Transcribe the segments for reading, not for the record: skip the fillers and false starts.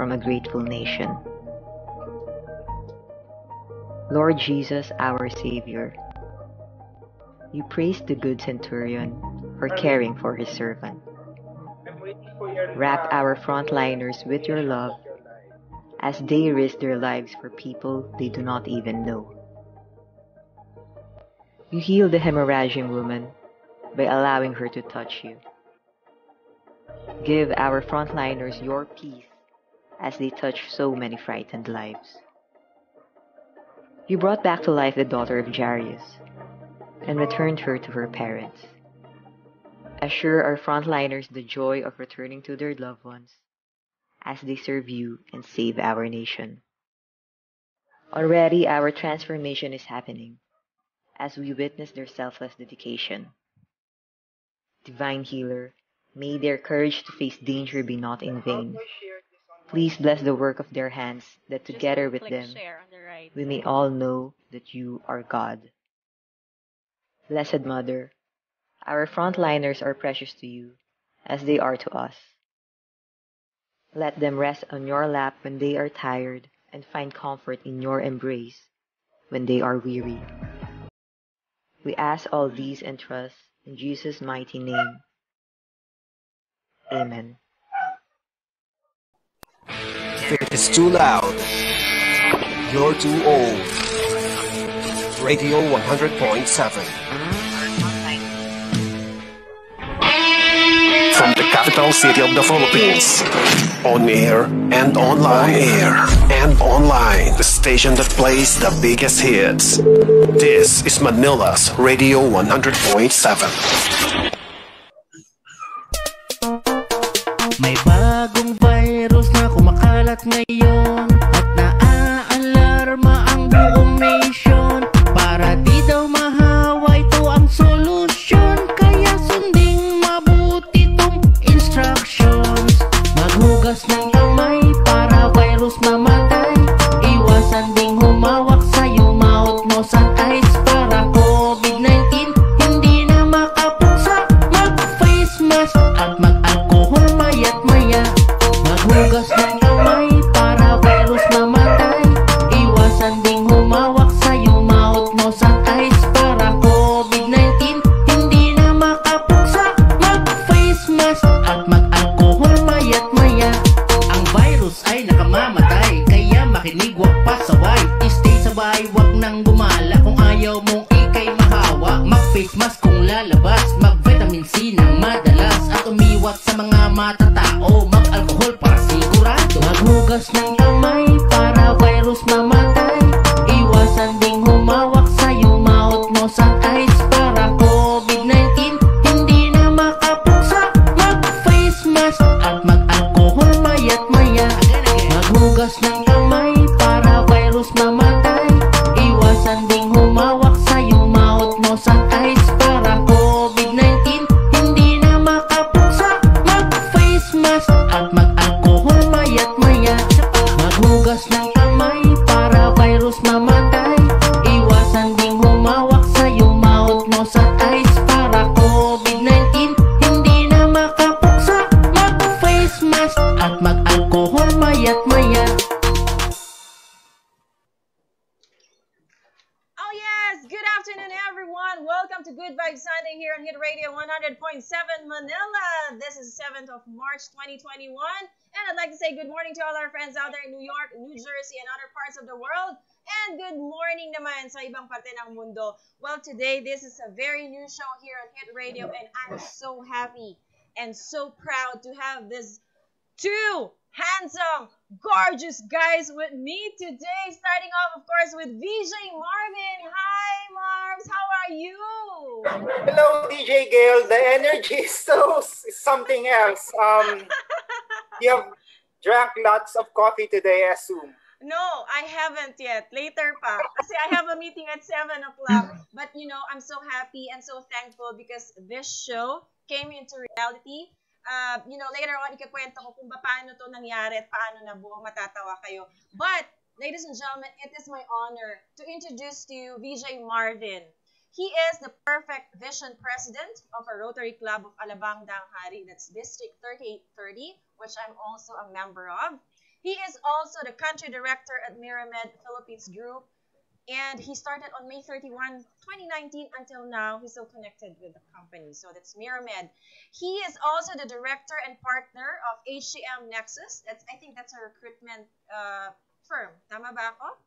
from a grateful nation. Lord Jesus, our Savior, you praised the good centurion for caring for his servant. Wrap our frontliners with your love as they risk their lives for people they do not even know. You heal the hemorrhaging woman by allowing her to touch you. Give our frontliners your peace as they touch so many frightened lives. You brought back to life the daughter of Jairus and returned her to her parents. Assure our frontliners the joy of returning to their loved ones as they serve you and save our nation. Already our transformation is happening as we witness their selfless dedication. Divine Healer, may their courage to face danger be not in vain. Please bless the work of their hands, that together with them, we may all know that you are God. Blessed Mother, our frontliners are precious to you, as they are to us. Let them rest on your lap when they are tired, and find comfort in your embrace when they are weary. We ask all these and trust in Jesus' mighty name. Amen. It is too loud. You're too old. Radio 100.7. From the capital city of the Philippines. On air and online. On air and online. The station that plays the biggest hits. This is Manila's Radio 100.7. May bagong virus na kumakalat ngayon at naaalarma ang buong nation. Para di daw mahawa, ito ang solusyon. Kaya sundin mabuti tong instructions. Maghugas ng kamay para virus mamatay. Iwasan ding humawak sa iyong mouth, nose at eyes para COVID-19 hindi na makapuksa. Mag-face mask at mag-alcohol mayat maya. Maghugas ng kamay para virus mamatay. Iwasan ding humawak sa iyong mouth, nose at eyes para COVID-19 hindi na makapuksa. Mag-face mask at mag-alcohol mayat maya. Ang virus ay nakamamatay, kaya makinig wag pasaway. Stay sa bahay, wag nang gumala. Kung ayaw mong ikay mahawa, mag-face mask kung lalabas. Mag-vitamin C ng madalas at umiwas sa mga matatao. Mag-alcohol para sigurado. Maghugas ng kamay para virus mamatay. Iwasan ding humawak sa iyong mouth, nose at eyes para COVID-19 hindi na makapuksa. Mag-face mask at mag-alcohol mayat maya. Maghugas ng kamay para virus mamatay. Iwasan ding humawak sa iyong mouth, nose at eyes para COVID-19 hindi na makapuksa. Mag-face mask at mag-alcohol mayat maya. Maghugas ng kamay para virus mamatay. Iwasan ding humawak sa iyong mouth, nose at eyes para COVID-19 hindi na makapuksa. Mag-face mask at mag-alcohol mayat maya. Oh yes! Good afternoon, everyone! Welcome to Good Vibes Sunday here on Hit Radio 100.7 Manila. This is 7th of March 2021. And I'd like to say good morning to all our friends out there in New York, New Jersey, and other parts of the world. And good morning naman sa ibang parte ng mundo. Well, today, this is a very new show here on Hit Radio, and I'm so happy and so proud to have these two handsome, gorgeous guys with me today. Starting off, of course, with VJ Marvin. Hi, Marvs. How are you? Hello, DJ Gail. The energy is something else. You have drank lots of coffee today, I assume. No, I haven't yet. Later pa. Kasi I have a meeting at 7 o'clock. But, you know, I'm so happy and so thankful because this show came into reality. You know, later on, ikakwento ko kung paano to nangyari at paano nabuo, matatawa kayo. But, ladies and gentlemen, it is my honor to introduce to you VJ Marvin. He is the Perfect Vision President of a Rotary Club of Alabang Danghari, that's District 3830, which I'm also a member of. He is also the country director at Miramed Philippines Group, and he started on May 31, 2019 until now. He's still connected with the company. So that's Miramed. He is also the director and partner of HCM Nexus. I think that's a recruitment firm. Tama ba ako?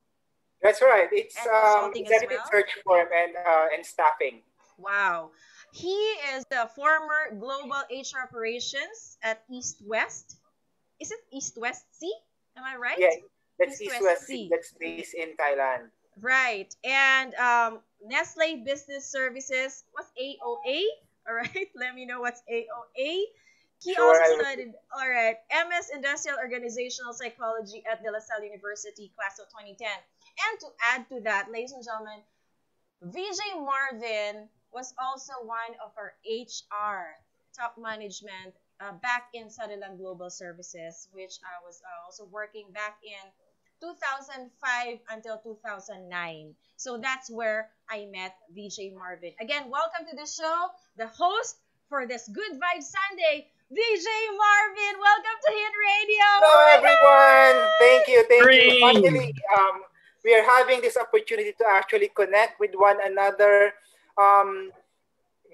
That's right. It's And consulting as executive well. search firm and staffing. Wow. He is the former global HR operations at East West. Is it East West C? Am I right? Yeah, that's East East West West C. that's based in Thailand. Right. And Nestle Business Services, what's AOA? All right. Let me know what's AOA. He Sure, also I will. studied, all right, MS Industrial Organizational Psychology at De La Salle University, class of 2010. And to add to that, ladies and gentlemen, VJ Marvin was also one of our HR top management back in Sutherland Global Services, which I was also working back in 2005 until 2009. So that's where I met VJ Marvin. Again, welcome to the show, the host for this Good Vibes Sunday, VJ Marvin. Welcome to Hit Radio. Hello, Oh my everyone. Thank you. Hooray! Finally, we are having this opportunity to actually connect with one another.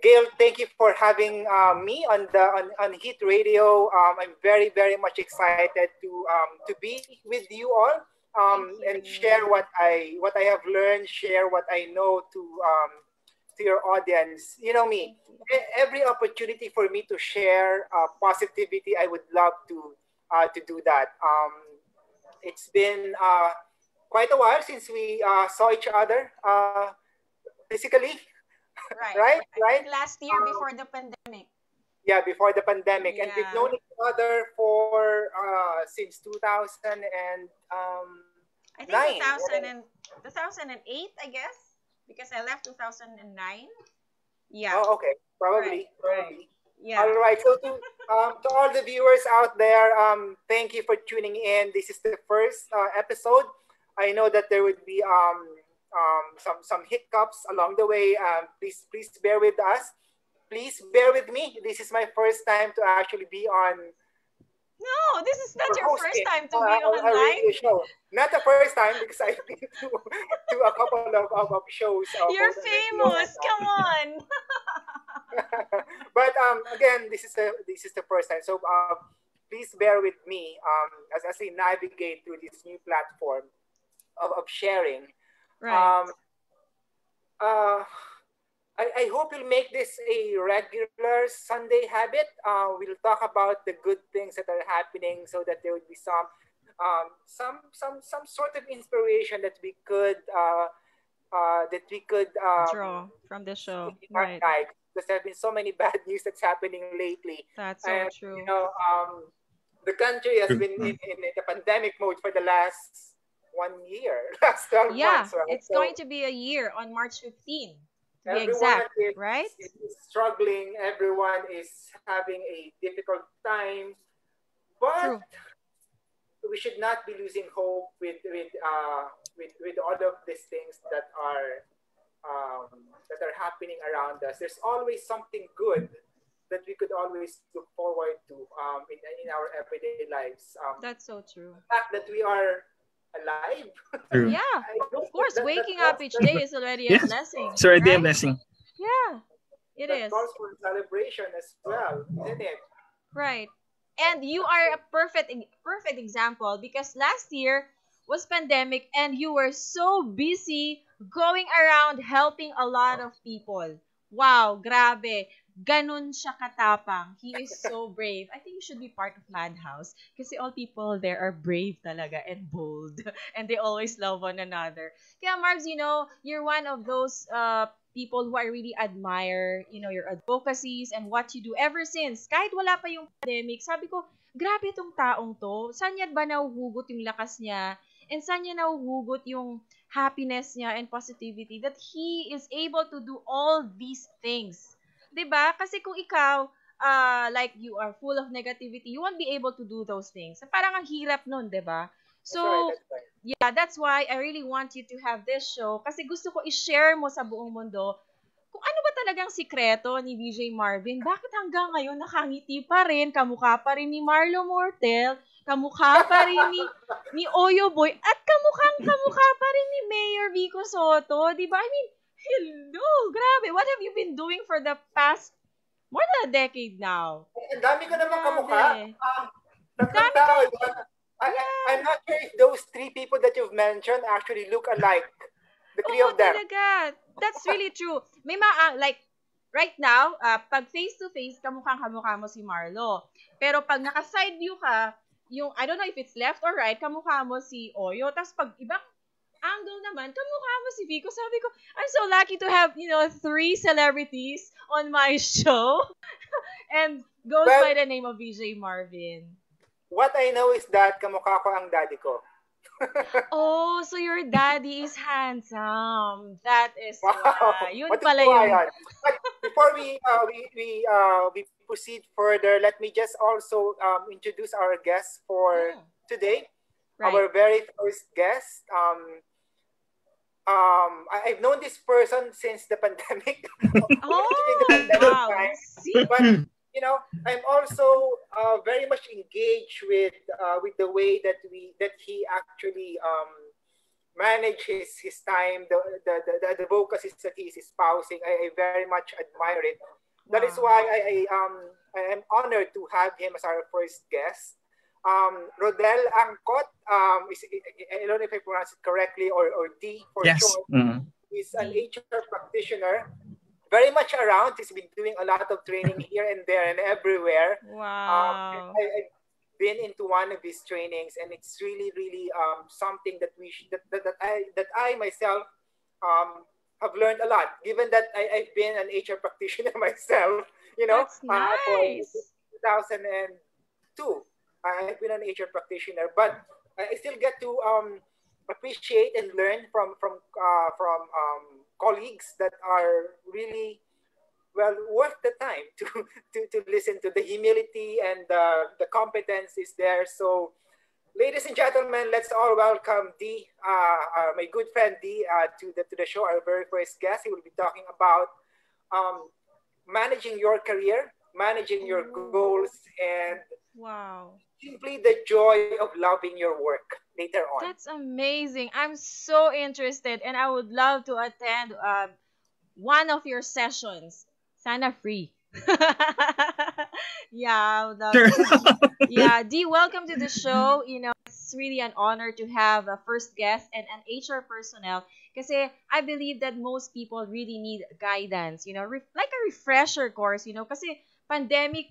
Gail, thank you for having me on Hit Radio. I'm very much excited to be with you all and Thank you. share what I have learned, share what I know to your audience. You know me, every opportunity for me to share positivity, I would love to do that. It's been quite a while since we saw each other physically, Right. right? I Right? think last year before the pandemic. Yeah, before the pandemic, and we've Yeah. known each other for since 2009. I think 2008, I guess, because I left 2009. Yeah. Oh, okay, probably, Right. probably. Yeah. All right. So to all the viewers out there, thank you for tuning in. This is the first episode. I know that there would be some hiccups along the way. Please bear with us. Please bear with me. This is my first time to actually be on No, this is not for your first hosting time to be a online. radio show. Not the first time because I've been to a couple of shows. You're Both on radio famous. Come on. but again, this is the first time. So please bear with me as I navigate through this new platform of sharing. Right. I hope you'll make this a regular Sunday habit. We'll talk about the good things that are happening, so that there would be some sort of inspiration that we could Draw from the show. in our Right. lives. Because there have been so many bad news that's happening lately, That's so and true. the country has been in the pandemic mode for the last 1 year, last 12 Yeah, months, right? it's So going to be a year on March 15, to be everyone exact, right? is struggling. Everyone is having a difficult time, but True. we should not be losing hope with all of these things that are happening around us. There's always something good that we could always look forward to in our everyday lives. That's so true. The fact that we are alive. True. Yeah, I hope of course, that waking up each day is already a Yeah. blessing, It's already a right? blessing. Yeah, it that is. calls for celebration as well, isn't it? Right. And you are a perfect example because last year was pandemic and you were so busy going around helping a lot of people. Wow, grabe. Ganun siya katapang. He is so brave. I think you should be part of Madhouse kasi all people there are brave talaga and bold and they always love one another. Kaya Marbs, you're one of those people who I really admire, your advocacies and what you do ever since. Kahit wala pa yung pandemic, sabi ko, grabe tong taong to. Saan niya ba nahuhugot yung lakas niya? And saan niya nahuhugot yung happiness niya and positivity that he is able to do all these things? 'Di ba? Kasi kung ikaw, like you are full of negativity, you won't be able to do those things. Parang ang hirap nun, 'di ba? That's So, right. That's right. yeah, that's why I really want you to have this show kasi gusto ko i-share mo sa buong mundo kung ano ba talagang sikreto ni VJ Marvin. Bakit hanggang ngayon nakangiti pa rin, kamukha pa rin ni Marlo Mortel, kamukha pa rin ni Oyo Boy at kamukha pa rin ni Mayor Vico Soto, di ba? I mean, hello, grabe. What have you been doing for the past more than a decade now? Ang dami ko naman kamukha. Tatlong Dami tao. ka. I'm not sure if those three people that you've mentioned actually look alike. The three of them. Talaga. That's really true. May like, right now, pag face-to-face, kamukha mo si Marlo. Pero pag naka-side view ka, yung, I don't know if it's left or right, kamukha mo si Oyo. Tapos pag ibang angle naman, kamukha mo si Vico. Sabi ko, I'm so lucky to have, 3 celebrities on my show. And goes by the name of VJ Marvin. What I know is that kamukha ko ang daddy ko. Oh, so your daddy is handsome. That is why. Yun What pala yun. But before we proceed further, let me just also introduce our guest for today. Right. Our very first guest. I've known this person since the pandemic. Wow. See? But I'm also very much engaged with the way that he actually manages his time, the advocacies that he is espousing. I very much admire it. That is why I am honored to have him as our first guest. Rodel Angkot, I don't know if I pronounce it correctly, or D for short. He's an HR practitioner, very much around. He's been doing a lot of training here and there and everywhere. Wow. I've been into one of his trainings, and it's really, really something that that I myself have learned a lot. Given that I've been an HR practitioner myself, That's nice. For 2002. I've been an HR practitioner, but I still get to appreciate and learn from colleagues that are really worth the time to listen to. The humility and the competence is there. So, ladies and gentlemen, let's all welcome D, my good friend D, to the show. Our very first guest. He will be talking about managing your career, managing your goals, and simply the joy of loving your work later on. That's amazing. I'm so interested, and I would love to attend one of your sessions. Sana free. I would love to. D, welcome to the show. It's really an honor to have a first guest and an HR personnel. Kasi I believe that most people really need guidance, like a refresher course, kasi pandemic,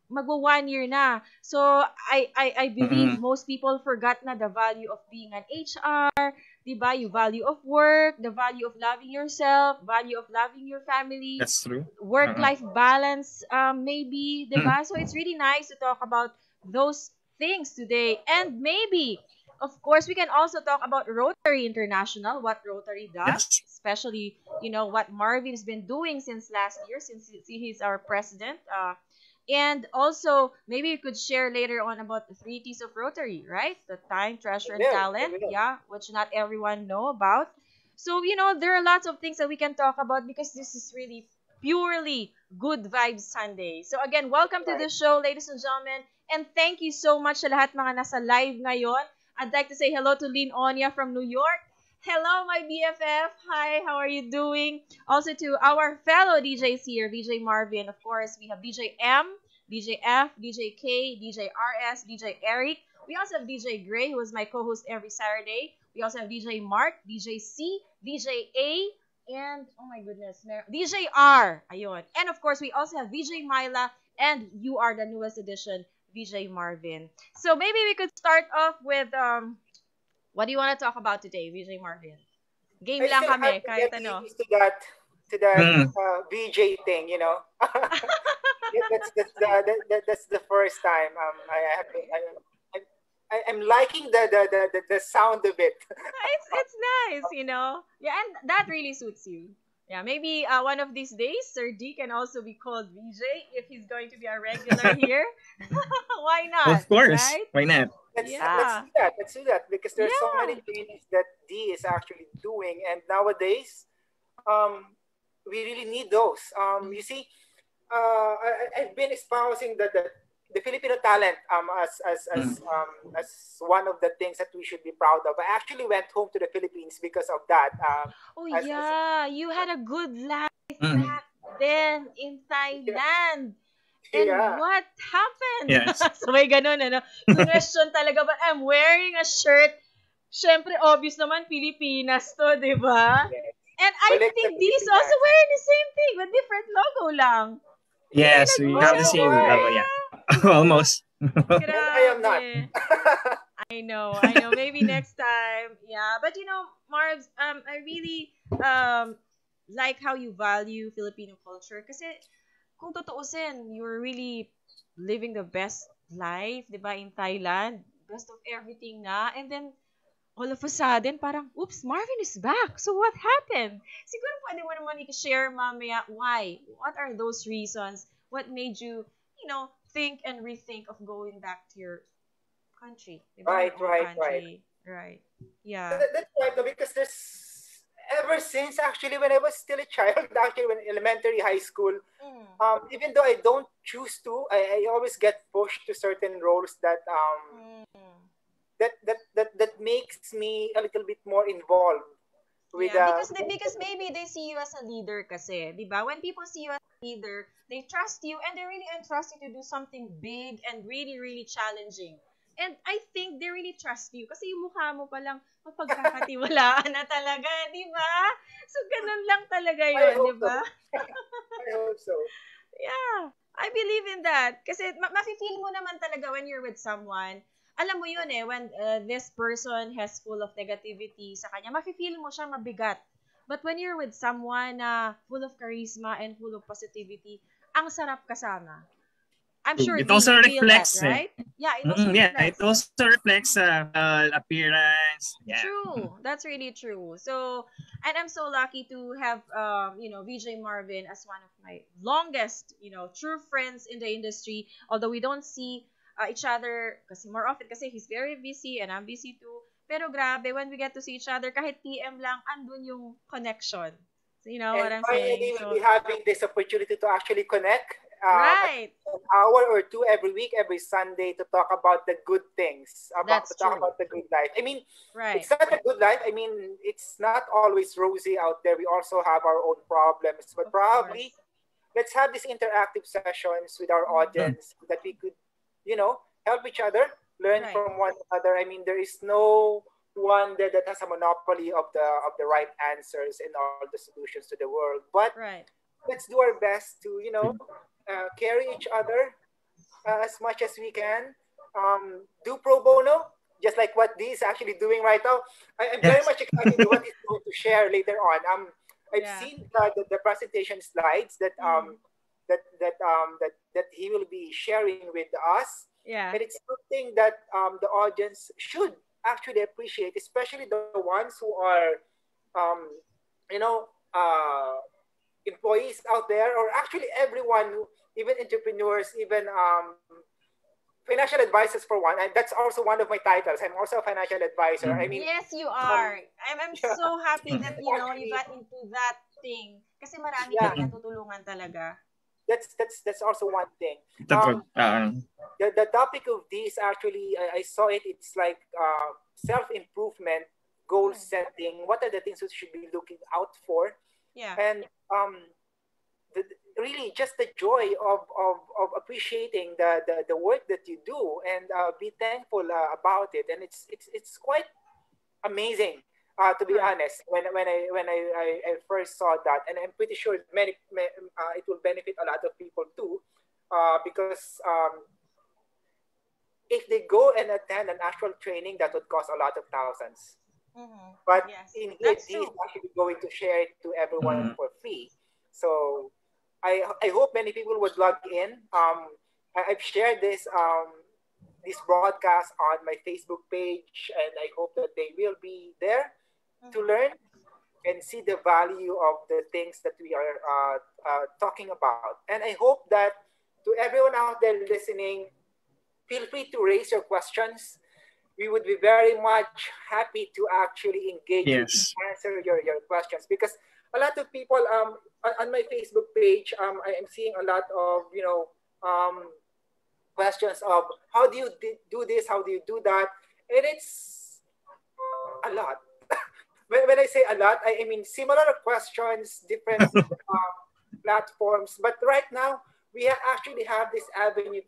magwa 1 year na. So, I believe most people forgot na the value of being an HR, diba? Yung value of work, the value of loving yourself, value of loving your family. That's true. Work-life balance, maybe, diba? So, it's really nice to talk about those things today. And maybe, of course, we can also talk about Rotary International, what Rotary does, especially, what Marvin has been doing since last year, since he's our president. And also, maybe you could share later on about the 3 T's of Rotary, right? The time, treasure, and talent, which not everyone know about. So, there are lots of things that we can talk about because this is really purely Good Vibes Sunday. So again, welcome to the show, ladies and gentlemen. And thank you so much sa lahat mga nasa live ngayon. I'd like to say hello to Lynn Onya from New York. Hello, my BFF. Hi, how are you doing? Also to our fellow DJs here, DJ Marvin. Of course, we have DJ M, DJ F, DJ K, DJ RS, DJ Eric. We also have DJ Gray, who is my co-host every Saturday. We also have DJ Mark, DJ C, DJ A, and, oh my goodness, DJ R. Ayun. And of course, we also have VJ Myla, and you are the newest edition, VJ Marvin. So maybe we could start off with... what do you want to talk about today, VJ Marvin? Game lang kami, kahit ano. To that VJ thing, that's the first time I'm liking the sound of it. It's nice, Yeah, and that really suits you. Yeah, maybe one of these days, Sir D can also be called VJ if he's going to be a regular here. Why not? Of course. Right? Why not? Let's do that because there's so many trainings that D is actually doing, and nowadays, we really need those. You see, I've been espousing that the Filipino talent as one of the things that we should be proud of. I actually went home to the Philippines because of that. Oh As yeah, you had a good life Mm. back then in yeah, Thailand. And yeah, what happened? Yes. So may ganun, ano? Question talaga, but I'm wearing a shirt. Siyempre, obvious naman, Pilipinas to, di ba? yes. And I Balik sa think these also Pilipinas. wearing the same thing, but different logo lang. They're Yes, like, we Oh have the my same God! logo, Bisaya! yeah. Almost. And I am not. Grabe. I know. Maybe next time. Yeah. But Marbs, I really like how you value Filipino culture. Kasi kung tutuusin, you're really living the best life, di ba, in Thailand. Best of everything na. And then, all of a sudden, parang, oops, Marvin is back. So what happened? Siguro pwede mo naman i-share mamaya why. What are those reasons? What made you, think and rethink of going back to your country? Diba? Your Right, own right, right. country. Right. Yeah. That's right, though, because there's ever since actually when I was still a child, actually when elementary, high school, Mm. even though I don't choose to, I always get pushed to certain roles that Mm. that makes me a little bit more involved with Yeah, because maybe they see you as a leader kasi, 'di ba? When people see you as a leader, they trust you and they really entrust you to do something big and really really challenging. And I think they really trust you kasi yung mukha mo palang mapagkakatiwalaan na talaga, 'di ba? So ganun lang talaga I 'yon, 'di hope so. ba? I hope so. Yeah, I believe in that. Kasi mafe-feel mo naman talaga when you're with someone. Alam mo yun when this person has full of negativity sa kanya, mafe-feel mo siya mabigat. But when you're with someone na full of charisma and full of positivity, ang sarap kasama. I'm sure It D, also you feel that, reflects, right? Yeah, it also Yeah, it reflects. also reflects appearance. Yeah. True. That's really true. So, and I'm so lucky to have, VJ Marvin as one of my longest, true friends in the industry. Although we don't see each other kasi more often kasi he's very busy and I'm busy too. Pero grabe, when we get to see each other, kahit PM lang, andun yung connection. So, you know what And I'm finally, saying? we'll So, be having this opportunity to actually connect at right. an hour or two every week, every Sunday to talk about the good things, That's to talk true. about the good life. I mean, Right. it's not a good life. I mean, it's not always rosy out there. We also have our own problems, but Of probably course. let's have these interactive sessions with our Mm. audience so that we could, help each other, learn Right. from one another. I mean, there is no one that has a monopoly of the right answers and all the solutions to the world. But Right. let's do our best to carry each other as much as we can. Do pro bono, just like what Dee is actually doing right now. I'm very Yes. much excited to what he's going to share later on. I've Yeah. seen the presentation slides that Mm. that he will be sharing with us, Yeah. and it's something that the audience should actually appreciate, especially the ones who are um, you know employees out there, or actually everyone, even entrepreneurs, even financial advisors for one. And that's also one of my titles. I'm also a financial advisor. I mean, Yes, you um, are. I'm yeah, so happy that, you actually, got into that thing. Kasi marami yeah, kang natutulungan talaga. that's also one thing. Tapos, The topic of this actually, I saw it. It's like self improvement, goal Mm. setting. What are the things we should be looking out for? Yeah. And really just the joy of appreciating the work that you do, and be thankful about it. And it's quite amazing, to be Right. honest, when I first saw that. And I'm pretty sure it will benefit a lot of people too, because if they go and attend an actual training, that would cost a lot of thousands. Mm-hmm. But Yes. in here, That's he is true. actually going to share it to everyone for free. So I hope many people would log in. I've shared this broadcast on my Facebook page, and I hope that they will be there to Mm-hmm. learn and see the value of the things that we are talking about. And I hope that to everyone out there listening, feel free to raise your questions. We would be very much happy to actually engage with you, yes. answer your questions, because a lot of people on my Facebook page, I am seeing a lot of um, questions of how do you do this, how do you do that, and it's a lot. When I say a lot, I mean similar questions, different platforms. But right now, we actually have this avenue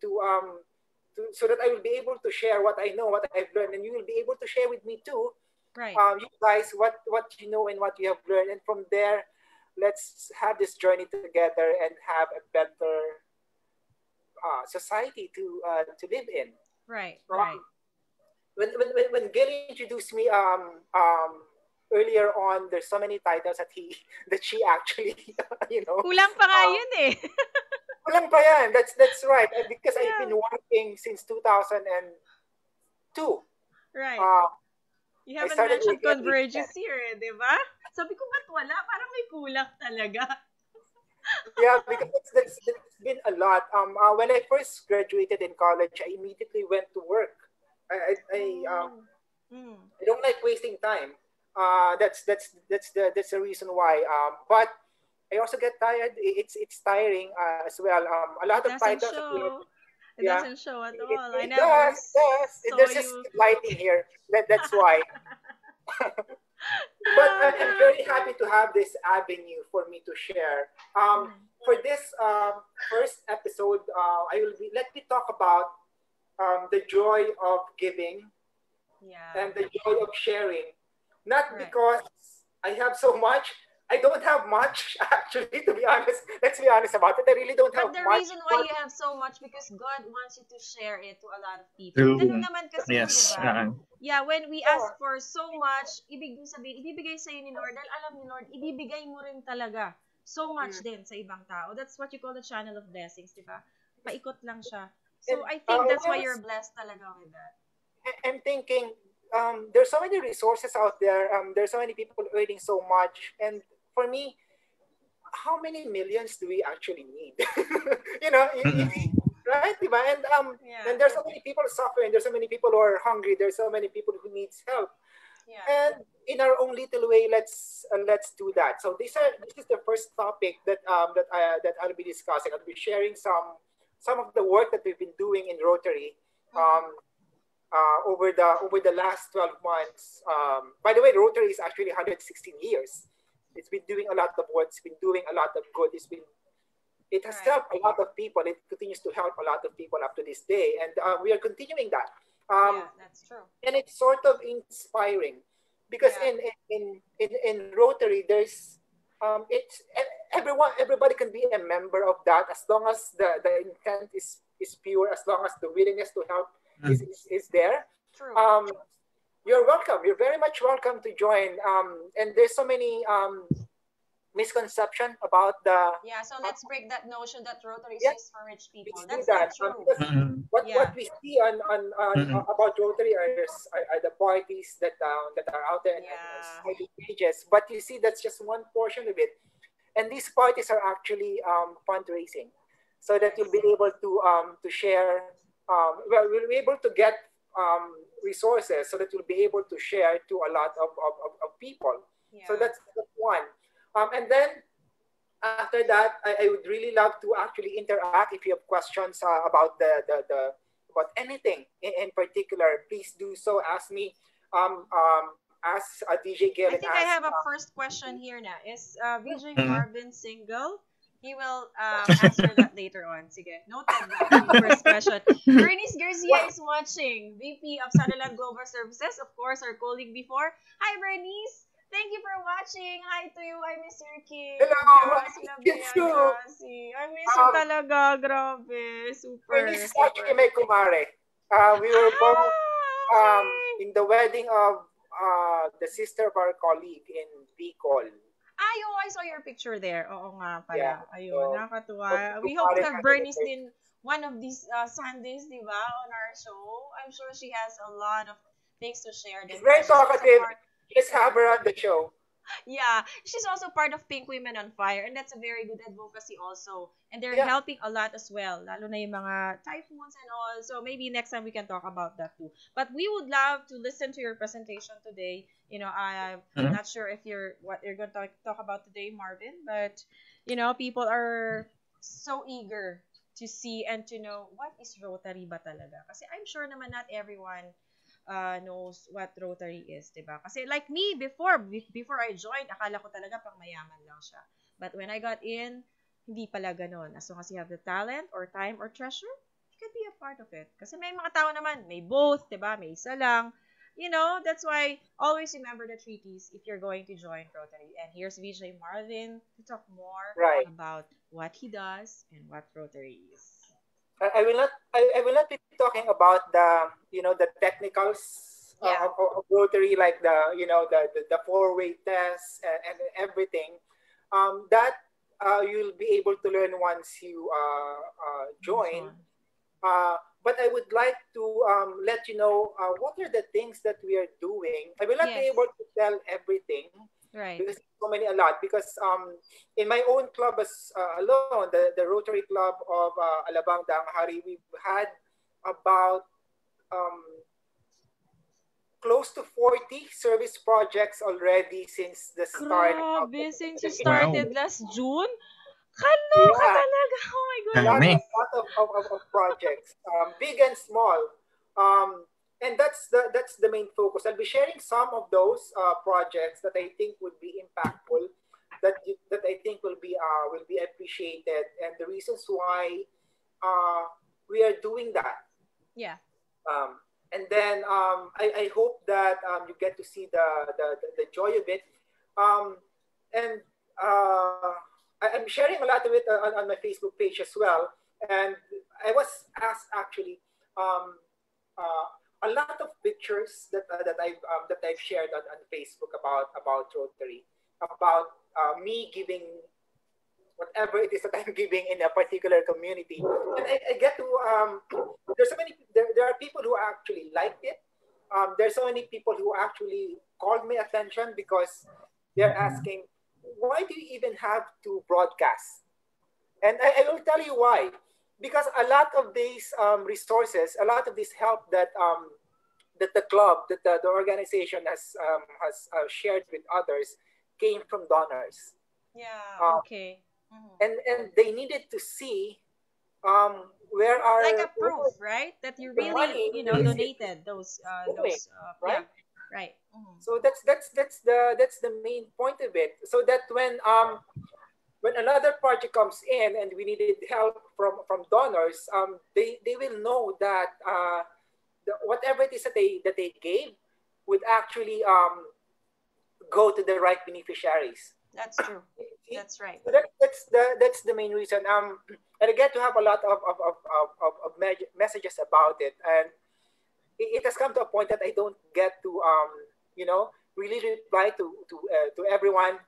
so that I will be able to share what I know, what I've learned, and you will be able to share with me too, Right. you guys, what you know and what you have learned, and from there, let's have this journey together and have a better society to live in. Right. Um, Right. when Gil introduced me earlier on, there's so many titles that she actually Kulang pa nga uh, yun eh. kulang pa yan. That's right. Because I've Yeah. been working since 2002. Right. Uh, You I haven't started mentioned working at age 10. converges here, eh, di ba? Sabi ko, ba't wala? Parang may kulang talaga. Yeah, because that's been a lot. When I first graduated in college, I immediately went to work. Oh. Mm. I don't like wasting time. That's the reason why. But I also get tired. It's tiring as well. A It lot of doesn't titles. show. It Yeah, doesn't show at it, all. I it never does. It does. saw There's just you. lighting here. That's why. But I'm very happy to have this avenue for me to share. For this first episode, let me talk about the joy of giving Yeah. and the joy of sharing. Not Right. because I have so much. I don't have much, actually, to be honest. Let's be honest about it. I really don't But have the much. reason why you have so much because God wants you to share it to a lot of people. True. Ganun naman kasi yun, di Yes. ba? Yeah, when we Yeah. ask for so much, ibig sabihin, ibibigay sa'yo ni Lord. Dahil alam ni Lord, ibibigay mo rin talaga so much din sa ibang tao. That's what you call the channel of blessings, di ba? Paikot lang siya. So, And, I think that's when why I you're was- blessed talaga with that. I'm thinking there's so many resources out there. There's so many people earning so much. And for me, how many millions do we actually need? Right? Diba? Yeah. And there's so many people suffering. There's so many people who are hungry. There's so many people who needs help. Yeah. And in our own little way, let's do that. So this is the first topic that I'll be discussing. I'll be sharing some of the work that we've been doing in Rotary over the last 12 months. By the way, Rotary is actually 116 years. It's been doing a lot of work. It's been doing a lot of good. It has Right. helped a lot of people. It continues to help a lot of people up to this day, and we are continuing that. Yeah, that's true. And it's sort of inspiring because Yeah. in Rotary there's it's everybody can be a member of that as long as the intent is pure, as long as the willingness to help is there. True. You're welcome. You're very much welcome to join. And there's so many misconception about the Yeah, so let's break that notion that Rotary is Yeah. just for rich people. let's do That's that. not true. Because what Yeah. we see on about Rotary are the parties that are out there and Yeah. side pages. But you see, that's just one portion of it. And these parties are actually fundraising, so that you'll be able to share. We'll be able to get resources, so that you'll be able to share to a lot of people. Yeah. So that's one. And then after that, I would really love to actually interact. If you have questions about the about anything in particular, please do so. Ask me. Ask DJ Gail I and think I ask. have a first question here na. Is VJ Marvin single? He will answer that later on. Sige, noted that. Yung first question. Bernice Garcia is watching. VP of Satellite Global Services, of course, our colleague before. Hi, Bernice. Thank you for watching. Hi to you. I miss your kid. Hello, I Sila miss you Bea, too. Gracie. I miss you talaga. Grabe. Super. This is Super. actually my kumare. We were both okay. in the wedding of the sister of our colleague in Bicol. Ay, oh, I saw your picture there. Oo nga pala. Yeah. Ayun, So, nakakatuwa. We hope to have Bernice din one of these Sundays, di ba, on our show. I'm sure she has a lot of things to share. She's very talkative. Let's have her on the show. Yeah, she's also part of Pink Women on Fire, and that's a very good advocacy also. And they're Yeah. helping a lot as well, lalo na yung mga typhoons and all. So maybe next time we can talk about that too. But we would love to listen to your presentation today. You know, I'm not sure if what you're going to talk about today, Marvin, but you know, people are so eager to see and to know what is Rotary ba talaga. Kasi I'm sure naman not everyone knows what Rotary is, diba? Kasi like me, before I joined, akala ko talaga pang mayaman lang siya. But when I got in, hindi pala ganon. As long as you have the talent or time or treasure, you can be a part of it. Kasi may mga tao naman, may both, diba? May isa lang. You know, that's why always remember the three T's if you're going to join Rotary. And here's VJ Marvin to talk more Right. about what he does and what Rotary is. I will not be talking about the technicals Yeah. of Rotary, like the four-way test and everything. That you'll be able to learn once you join. But I would like to let you know what are the things that we are doing. I will not be Yes. able to tell everything Right. because a lot. Because in my own club alone, the Rotary Club of Alabang Danghari, we've had about close to 40 service projects already since the start. Grabe, since you Wow. started last June? Kaloka Yeah. talaga. Oh my A goodness. lot of projects, big and small, and that's the main focus. I'll be sharing some of those projects that I think would be impactful, that I think will be appreciated, and the reasons why we are doing that. Yeah. And then I hope that you get to see the joy of it, and I'm sharing a lot of it on my Facebook page as well. And I was asked actually a lot of pictures that I've shared on Facebook about Rotary, about me giving whatever it is that I'm giving in a particular community. And I get to there's so many there are people who actually liked it. There's so many people who actually called me attention because they're asking, why do you even have to broadcast? And I will tell you why. Because a lot of these resources, a lot of this help that the club, that the organization has shared with others, came from donors. Yeah, okay. And they needed to see where are Like a proof, right? That you the money really, is donated those going, right? yeah, right. So that's the main point of it. So that when another project comes in and we needed help from donors, they will know that whatever it is that they gave would actually go to the right beneficiaries. That's true. That's right. So that's the main reason. And I get to have a lot of messages about it, and it has come to a point that I don't get to really reply to everyone.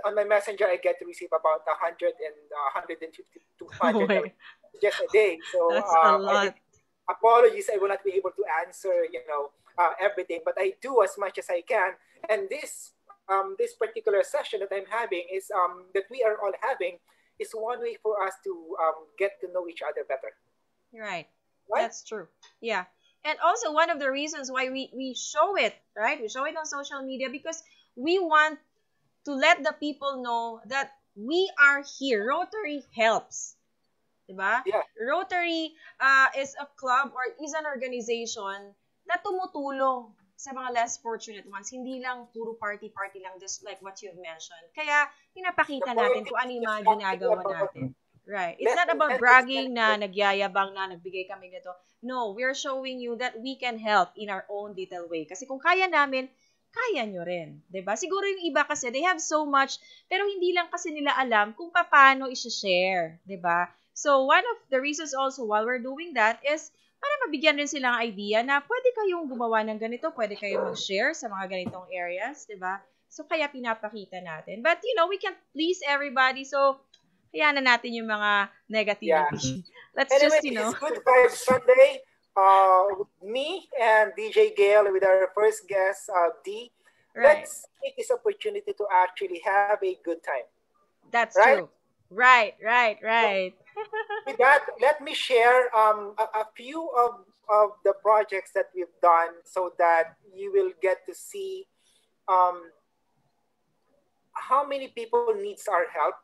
On my messenger, I get to receive about 100 and 150 to 200 just a day. So That's a lot. Apologies, I will not be able to answer everything, but I do as much as I can. And this particular session that I'm having is that we are all having is one way for us to get to know each other better. Right. That's true. Yeah. And also one of the reasons why we show it, right? We show it on social media because we want to let the people know that we are here. Rotary helps. Diba? Yeah. Rotary is a club or is an organization na tumutulong sa mga less fortunate ones. Hindi lang puro party-party lang, just like what you've mentioned. Kaya, pinapakita natin kung ano yung mga ginagawa natin. Right. It's not about bragging na nagyayabang na nagbigay kami nito. No, we're showing you that we can help in our own little way. Kasi kung kaya namin, kaya nyo rin. Diba? Siguro yung iba kasi, they have so much, pero hindi lang kasi nila alam kung paano i-share. Diba? So, one of the reasons also while we're doing that is para mabigyan rin silang idea na pwede kayong gumawa ng ganito, pwede kayong mag-share sa mga ganitong areas, diba? So, kaya pinapakita natin. But, we can't please everybody. So, kaya na natin yung mga negativity. Yeah. Let's anyway, just, it's Good Vibes Sunday. Me and DJ Gail with our first guest, D. Right. Let's take this opportunity to actually have a good time. That's right? True. Right. With that, let me share a few of the projects that we've done so that you will get to see how many people needs our help.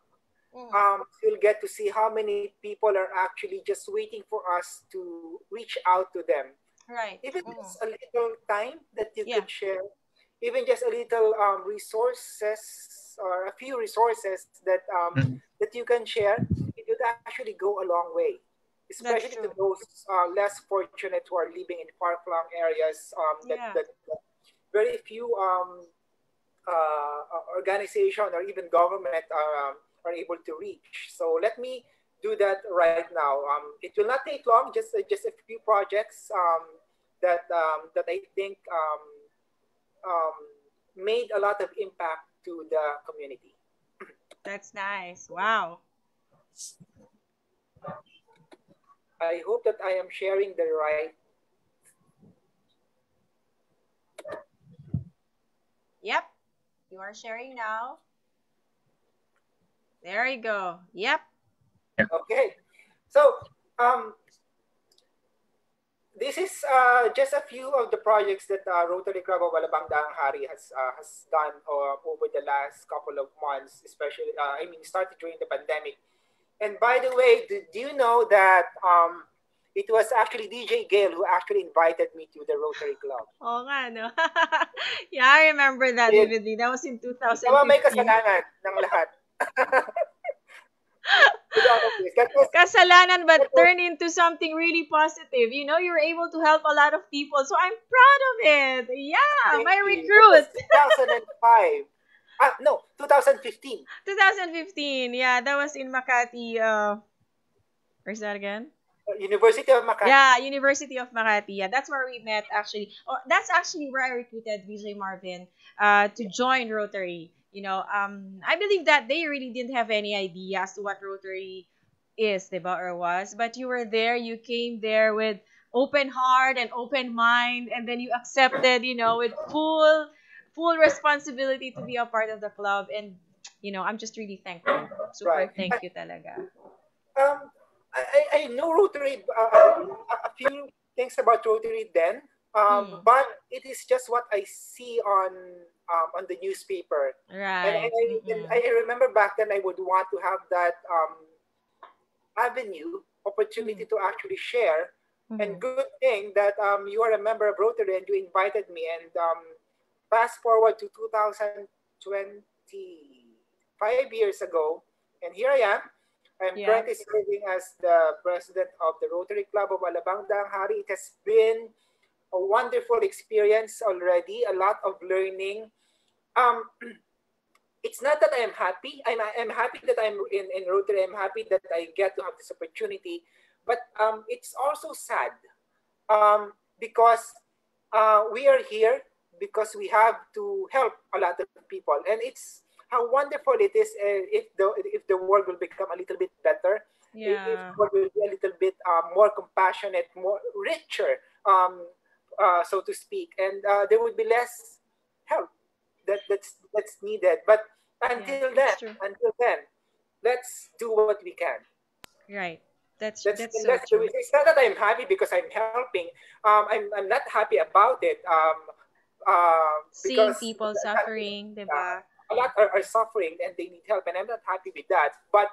you'll get to see how many people are actually just waiting for us to reach out to them. Right. Even just a little time that you Yeah. can share, even just a little resources or a few resources that you can share, it would actually go a long way, That's especially to true. those less fortunate who are living in far-flung areas Yeah. that very few organization or even government are able to reach. So let me do that right now. It will not take long, just a few projects that I think um, made a lot of impact to the community. That's nice. Wow. I hope that I am sharing the right. Yep. You are sharing now. There you go. Yep. Okay, so um, this is just a few of the projects that Rotary Club of Alabang Daang Hari has done over the last couple of months, especially I mean started during the pandemic. And by the way, do you know that it was actually DJ Gail who actually invited me to the Rotary Club? Oo nga, no? Yeah, I remember that Gail, vividly. That was in ikaw ang may 2015. kasalanan ng lahat. With all of this. Kasalanan but That was turned into something really positive. You know, you were able to help a lot of people. So I'm proud of it. Yeah, thank my you. That was recruit. 2005. No, 2015. 2015. Yeah, that was in Makati. Where's that again? University of Makati. Yeah, University of Makati. Yeah, that's where we met actually. Oh, that's actually where I recruited VJ Marvin to join Rotary. You know, I believe that they really didn't have any idea as to what Rotary is, diba, or was. But you were there, you came there with open heart and open mind, and then you accepted, you know, with full responsibility to be a part of the club. And, you know, I'm just really thankful. Super Right. thank you talaga. Um, I know Rotary, a few things about Rotary then, Hmm. but it is just what I see on the newspaper. Right. And Mm-mm. I remember back then I would want to have that avenue, opportunity Mm. to actually share. And Mm. good thing that you are a member of Rotary and you invited me. And fast forward to 2020, 5 years ago, and here I am. I'm Yep. currently serving as the president of the Rotary Club of Alabang Daang Hari. It has been a wonderful experience already, a lot of learning. Um, it's not that I am happy. I'm happy that I'm in Rotary. I'm happy that I get to have this opportunity. But it's also sad because we are here because we have to help a lot of people. And it's how wonderful it is if the world will become a little bit better, if the Yeah. world will be a little bit more compassionate, more richer, so to speak, and there would be less help that's needed. But Yeah. then, That's true. until then, let's do what we can. Right. That's so Let's do it. true. It's not that I'm happy because I'm helping. I'm not happy about it. Seeing Because people suffering, diba? a lot are suffering and they need help, and I'm not happy with that. But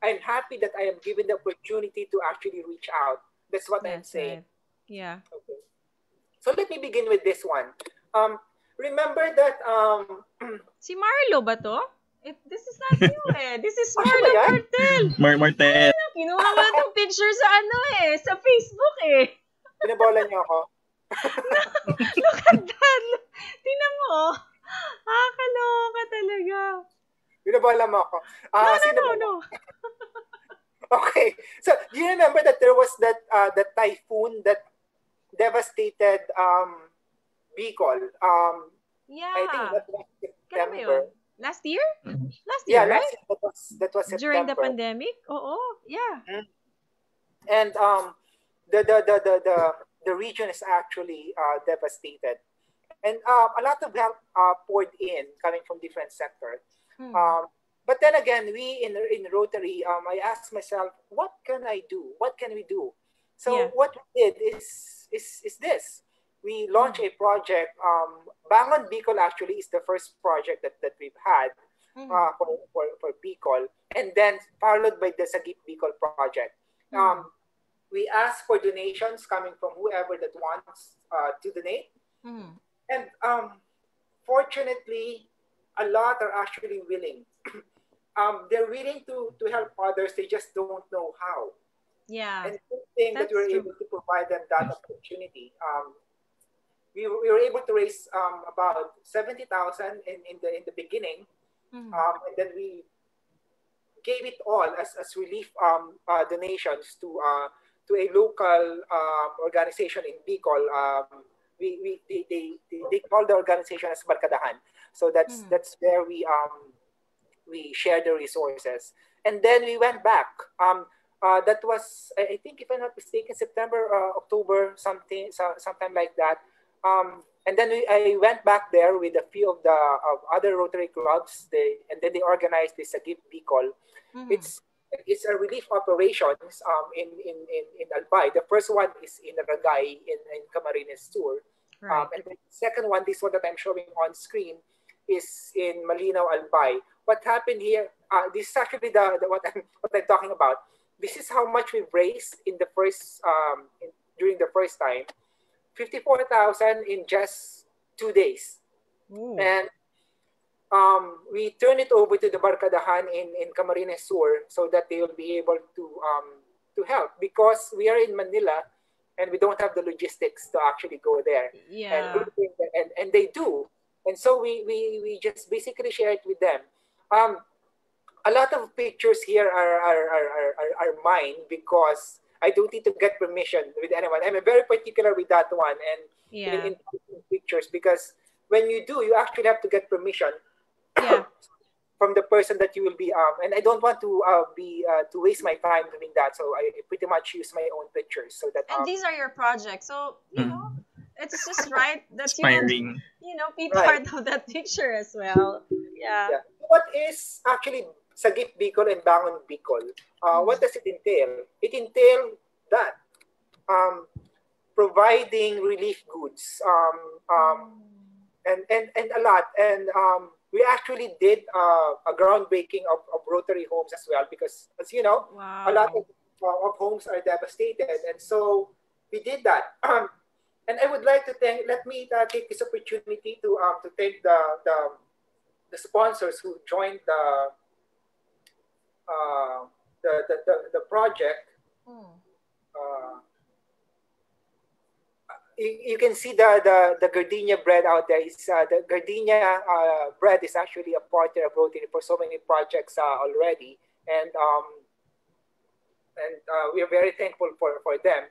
I'm happy that I am given the opportunity to actually reach out. That's what I'm That's saying. right. Yeah. Okay. So let me begin with this one. Um, remember that Si Marlo ba to? This is not you eh. This is siya ba Marlo yan? Martel. Martel. Kinuha mo na tong picture sa ano eh. Sa Facebook eh. Binabola niyo ako. Look at that. Tingnan mo oh. Kaloka talaga. Binabola mo ako. No, no, Sino no, ba? no. Okay. So do you remember that there was that typhoon that devastated Bicol? I think Yeah. that was Kailan ba September. yun? Last year? Last Yeah, year, right? that was During the September. pandemic? Oo. Yeah. Mm. And the region is actually devastated, and a lot of help poured in coming from different sectors. Hmm. But then again, we in Rotary, I asked myself, what can I do? What can we do? So Yeah. what we did is this. We launched Hmm. a project. Bangon Bicol actually is the first project that we've had. for Bicol, and then followed by the Sagip Bicol project. We ask for donations coming from whoever that wants to donate. And fortunately, a lot are actually willing. They're willing to help others, they just don't know how. Yeah. And good thing that we were able to provide them that opportunity. We were able to raise about 70,000 in the beginning, and then we gave it all as relief donations to a local organization in Bicol. They call the organization as Barkadahan. So that's where we share the resources, and then we went back. That was, I think, if I'm not mistaken, September, October, sometime like that. And then I went back there with a few of the other Rotary clubs. And then they organized this Sagip Bicol. It's a relief operations in Albay. The first one is in Ragay in Camarines Sur. Right. And the second one, this one that I'm showing on screen, is in Malinaw, Albay. What happened here? This is actually what I'm talking about. This is how much we've raised in the first during the first time, 54,000 in just 2 days. And we turn it over to the Barkadahan in Camarines Sur so that they will be able to help, because we are in Manila and we don't have the logistics to actually go there. Yeah. And they do. And so we just basically share it with them. A lot of pictures here are mine, because I don't need to get permission with anyone. I'm very particular with that one, and in pictures, because when you do, you actually have to get permission from the person that you will be. And I don't want to to waste my time doing that, so I pretty much use my own pictures so that. And these are your projects, so you know it's just right that Inspiring. you be part of that picture as well. Yeah. What is actually Sagip Bicol and Bangon Bicol? What does it entail? It entails that providing relief goods and a lot. And we actually did a groundbreaking of Rotary homes as well, because, as you know, a lot of homes are devastated. And so we did that. And I would like to let me take this opportunity to thank the sponsors who joined the project. You can see the gardenia bread out there. The gardenia bread is actually a partner of Rotary for so many projects already, and we are very thankful for them.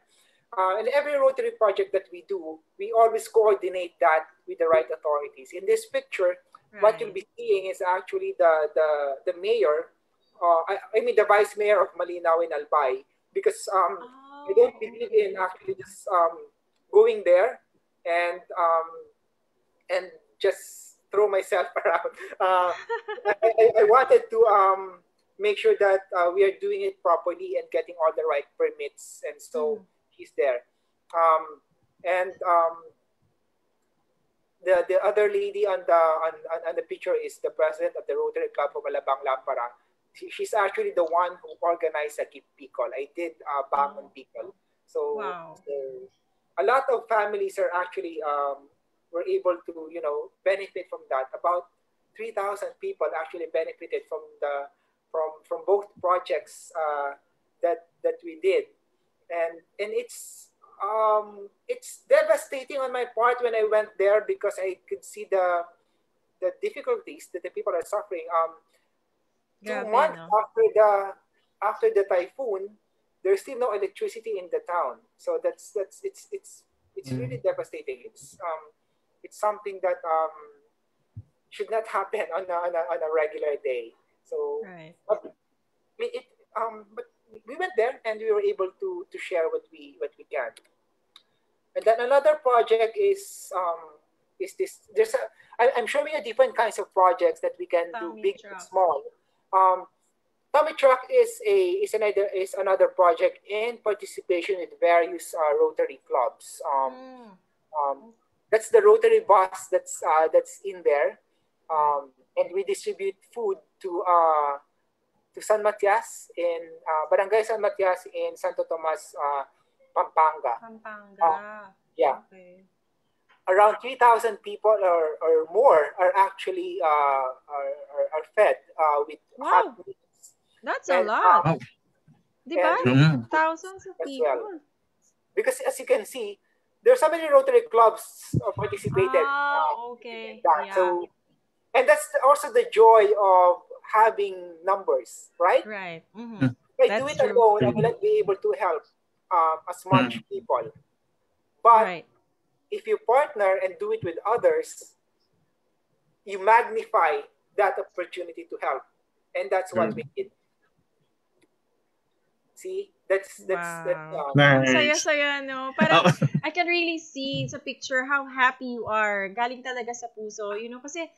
And every Rotary project that we do, we always coordinate that with the right authorities. In this picture, what you'll be seeing is actually the mayor, I mean the vice mayor of Malinaw in Albay, because I don't believe in actually just going there and just throw myself around. I wanted to make sure that we are doing it properly and getting all the right permits, and so he's there. The other lady on the picture is the president of the Rotary Club of Alabang Lampara. She's actually the one who organized Sagip Bicol. I did Bangon Bicol. So a lot of families are actually were able to benefit from that. About 3,000 people actually benefited from both projects that we did, and it's devastating on my part when I went there, because I could see the difficulties that the people are suffering. 2 months after the typhoon, there's still no electricity in the town. So it's really devastating. It's something that should not happen on a regular day. So but we went there and we were able to share what we can. And then another project is this. I'm showing you different kinds of projects that we can do, big and small. Tummy Truck is another project in participation with various Rotary clubs. That's the Rotary bus that's in there. And we distribute food to San Matias in Barangay San Matias in Santo Tomas, Pampanga. Yeah. Okay. Around 3,000 people or more are actually are fed with hot Wow. meals. That's a And lot. Oh. Diba? and Thousands of as people. well. Because as you can see, there are so many Rotary clubs participated in Okay. that. Yeah. So, and that's also the joy of having numbers, right? Right. Mm. If I do That's it true. alone, I will not be able to help as much people. But Right. if you partner and do it with others, you magnify that opportunity to help, and that's what we did. See, that's Wow. Ang Nice. saya-saya, no? Parang, Oh. I can really see sa picture how happy you are. Galing talaga sa puso. You know, kasi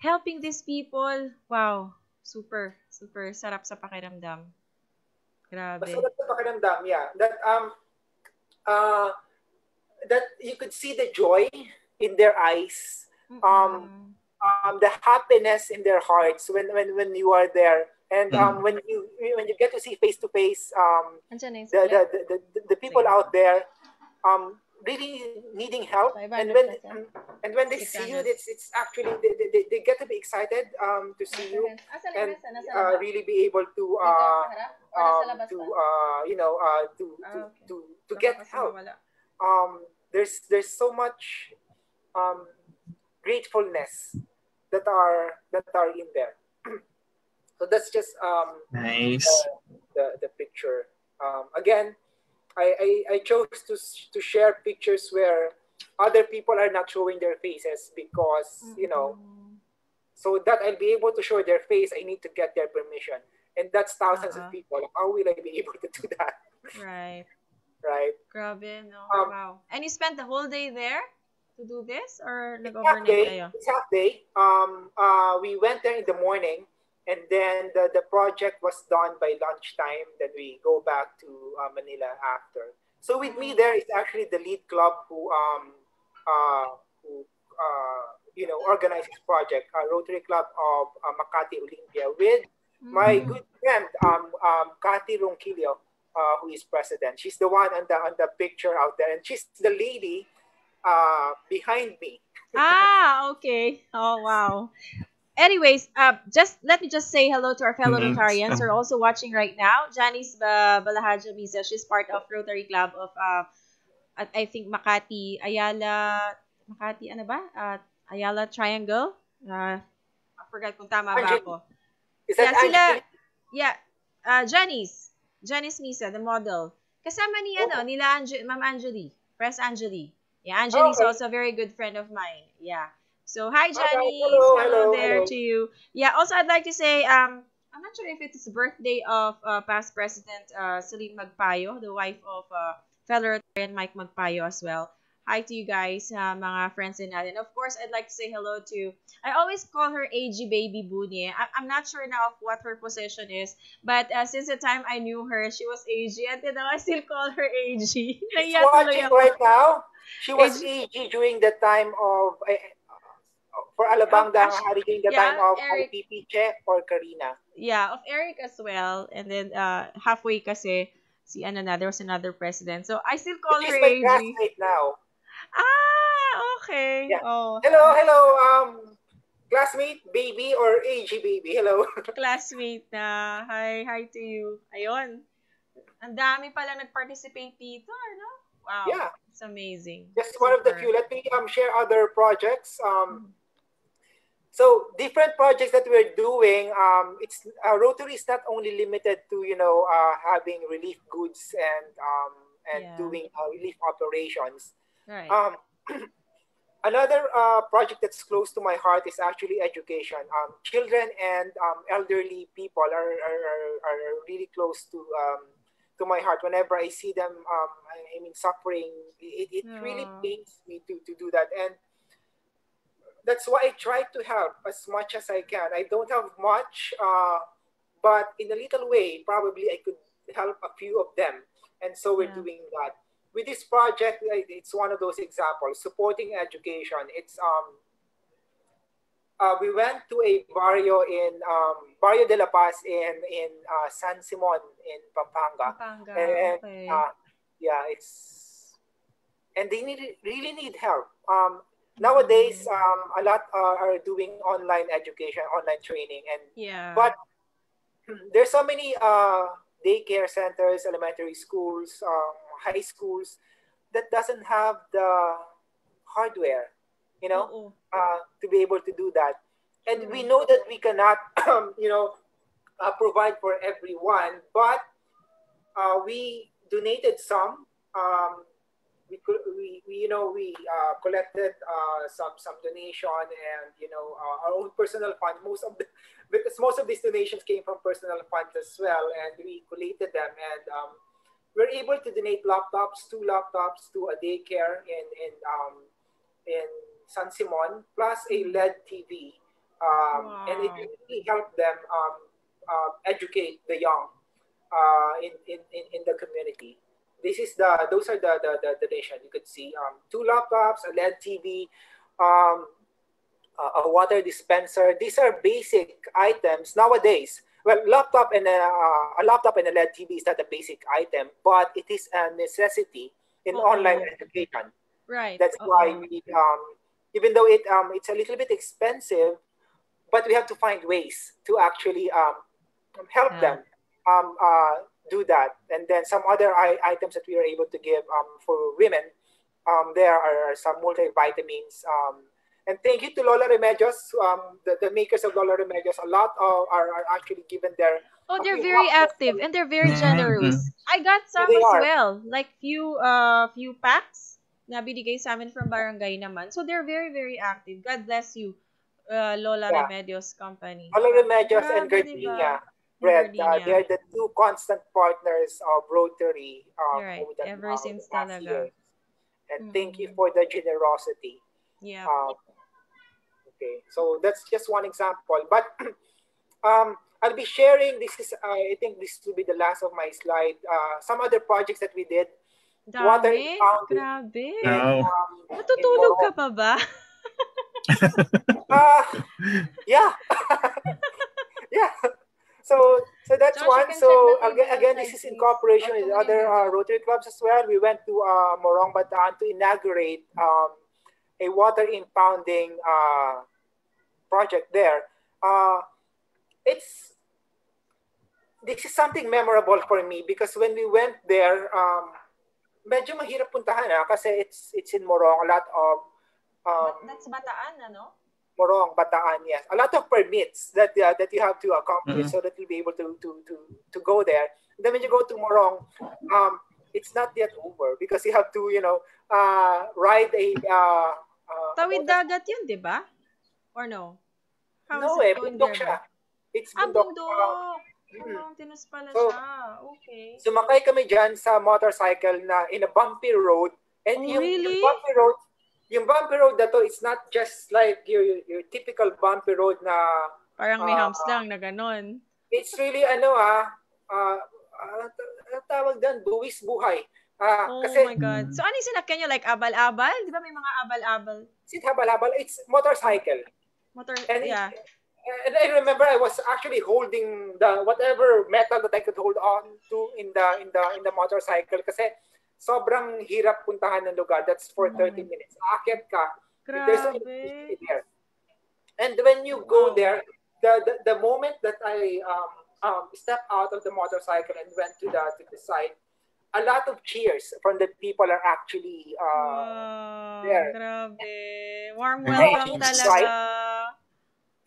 helping these people, wow. Super, super sarap sa pakiramdam. Grabe. masarap sa pakiramdam, yeah. Uh, that you could see the joy in their eyes, the happiness in their hearts when you are there, and when you get to see face to face Andiyan na yung the, sukli. the people out there really needing help, and 500%. when they see you, it's actually they get to be excited to see you Asa and na nasa loob? really be able to Dito sa harap? O nasa labas to pa? you know Okay. to Baka get kasi help. mawala. There's so much gratefulness that are in there. So that's just Nice. the picture. Again, I chose to share pictures where other people are not showing their faces because so that I'll be able to show their face, I need to get their permission, and that's thousands of people. How will I be able to do that? Right. Right. Grabe, no? Wow. And you spent the whole day there to do this? Or Half nag-overnight day. kayo? It's half day. We went there in the morning, and then the project was done by lunchtime. Then we go back to Manila after. So with me there is actually the lead club who organized this project, Rotary Club of Makati Olympia, with my good friend Cathy Ronquillo, who is president. She's the one on the picture out there, and she's the lady behind me. Okay. Oh, wow. Anyways, let me just say hello to our fellow Rotarians who are also watching right now. Janice Balahaja Misa, she's part of Rotary Club of I think Makati, ano ba? Ayala Triangle. I forgot kung tama ba ako. Is that sila, Janice Misa, the model. Kasama ni Ma'am Angeli, Press Angeli. Yeah, Angeli is also a very good friend of mine. Yeah. So, hi, Janice. Hello there to you. Yeah, also, I'd like to say, I'm not sure if it's the birthday of past President Celine Magpayo, the wife of fellow Rotarian Mike Magpayo as well. Hi to you guys, mga friends din natin. Of course, I'd like to say hello to, I always call her AG Baby Bunye. I'm not sure now of what her position is, but since the time I knew her, she was AG, and then I still call her AG. She's watching right now. She was AG during the time of, for Alabang Hari during the time of IPP Che or Karina. Yeah, of Eric as well. And then halfway kasi, there was another president. So I still call her AG. She's my classmate now. Okay. Yeah. Oh. Hello, classmate, baby, or AG baby. Hello. Classmate na. Hi to you. Ayun. Ang dami pala nag-participate dito, no? Wow. Yeah. It's amazing. Just one of the few. Let me share other projects. So different projects that we're doing. It's Rotary is not only limited to having relief goods and doing relief operations. Right. Another project that's close to my heart is actually education. Children and elderly people are really close to my heart. Whenever I see them, suffering, it really pains me to do that. And that's why I try to help as much as I can. I don't have much, but in a little way, probably I could help a few of them. And so we're doing that. With this project, it's one of those examples, supporting education. It's we went to a barrio de la Paz in San Simon in Pampanga, Pampanga, and okay. yeah, and they really need help. Nowadays, a lot are doing online education, online training, Yeah. but there's so many daycare centers, elementary schools, high schools that doesn't have the hardware, Oo. to be able to do that. And we True. know that we cannot, provide for everyone, but we donated some. We collected some donation, and our own personal fund. Because most of these donations came from personal funds as well, and we collated them, and we're able to donate two laptops to a daycare in San Simon, plus a LED TV, and it Wow. really helped them educate the young in the community. Those are the donation. You could see two laptops, a LED TV, um, a water dispenser. These are basic items nowadays. Well, a laptop and a LED TV is not a basic item, but it is a necessity in online Oo. education. Right. That's why Oo. we, even though it's a little bit expensive, but we have to find ways to actually help Yeah. them do that. And then some other items that we are able to give for women. There are some multivitamins. And thank you to Lola Remedios, the makers of Lola Remedios. A lot are actually given their Oh, a they're few very boxes. active and they're very Mm-hmm. generous. I got So some they as are. well. Like few packs na binigay sa amin from barangay naman. So they're very, very active. God bless you, Lola Yeah. Remedios Company. Lola Remedios and Grabe, di ba? Gardenia And Bread, Gardenia. they're the two constant partners of Rotary Right. over Ever over the since past talaga. years. And thank you Mm-mm. for the generosity. Yep. Um, okay, so that's just one example. But I'll be sharing. This is, I think, this will be the last of my slide. Some other projects that we did: water Dami. impounding Grabe. Oh. in Natutulog ka Morong. pa ba? Uh, yeah, yeah. So that's Josh, you one. can check the So table again, this inside, is in please. cooperation Or with tuloy yung other video. Rotary clubs as well. We went to Morong Bataan to inaugurate a water impounding project there. Uh, it's this is something memorable for me because when we went there, medyo mahirap puntahan kasi it's in Morong. A lot of That's Bataan, ano? Morong, Bataan, yes. A lot of permits that you have to accomplish Mm-hmm. so that you'll be able to go there. And then when you go to Morong, it's not yet over because you have to ride a Tawid motor. dagat yun, di ba? Or no? How is No, it going bundok there siya. ba? It's Ah, bundok. bundok. Mm. Mountainous pala So, siya. Okay. sumakay kami dyan sa motorcycle na in a bumpy road. And Oh, yung really? bumpy road na to, it's not just like your typical bumpy road na Parang may uh, humps lang na ganon. it's really tawag doon, buwis buhay. Oh Kasi my God. So, ano yung sinakyan nyo? Like, abal-abal? Di ba may mga abal-abal? it's habal-habal, it's motorcycle. Motor, And yeah. I remember I was actually holding the whatever metal that I could hold on to in the motorcycle kasi sobrang hirap puntahan ng lugar. That's for 30 minutes. Aakyat ka. There's no Grabe. electricity there. And when you go Wow. there, the moment that I stepped out of the motorcycle and went to the side, a lot of cheers from the people are actually Wow. there. Grabe. Warm Nice. welcome talaga.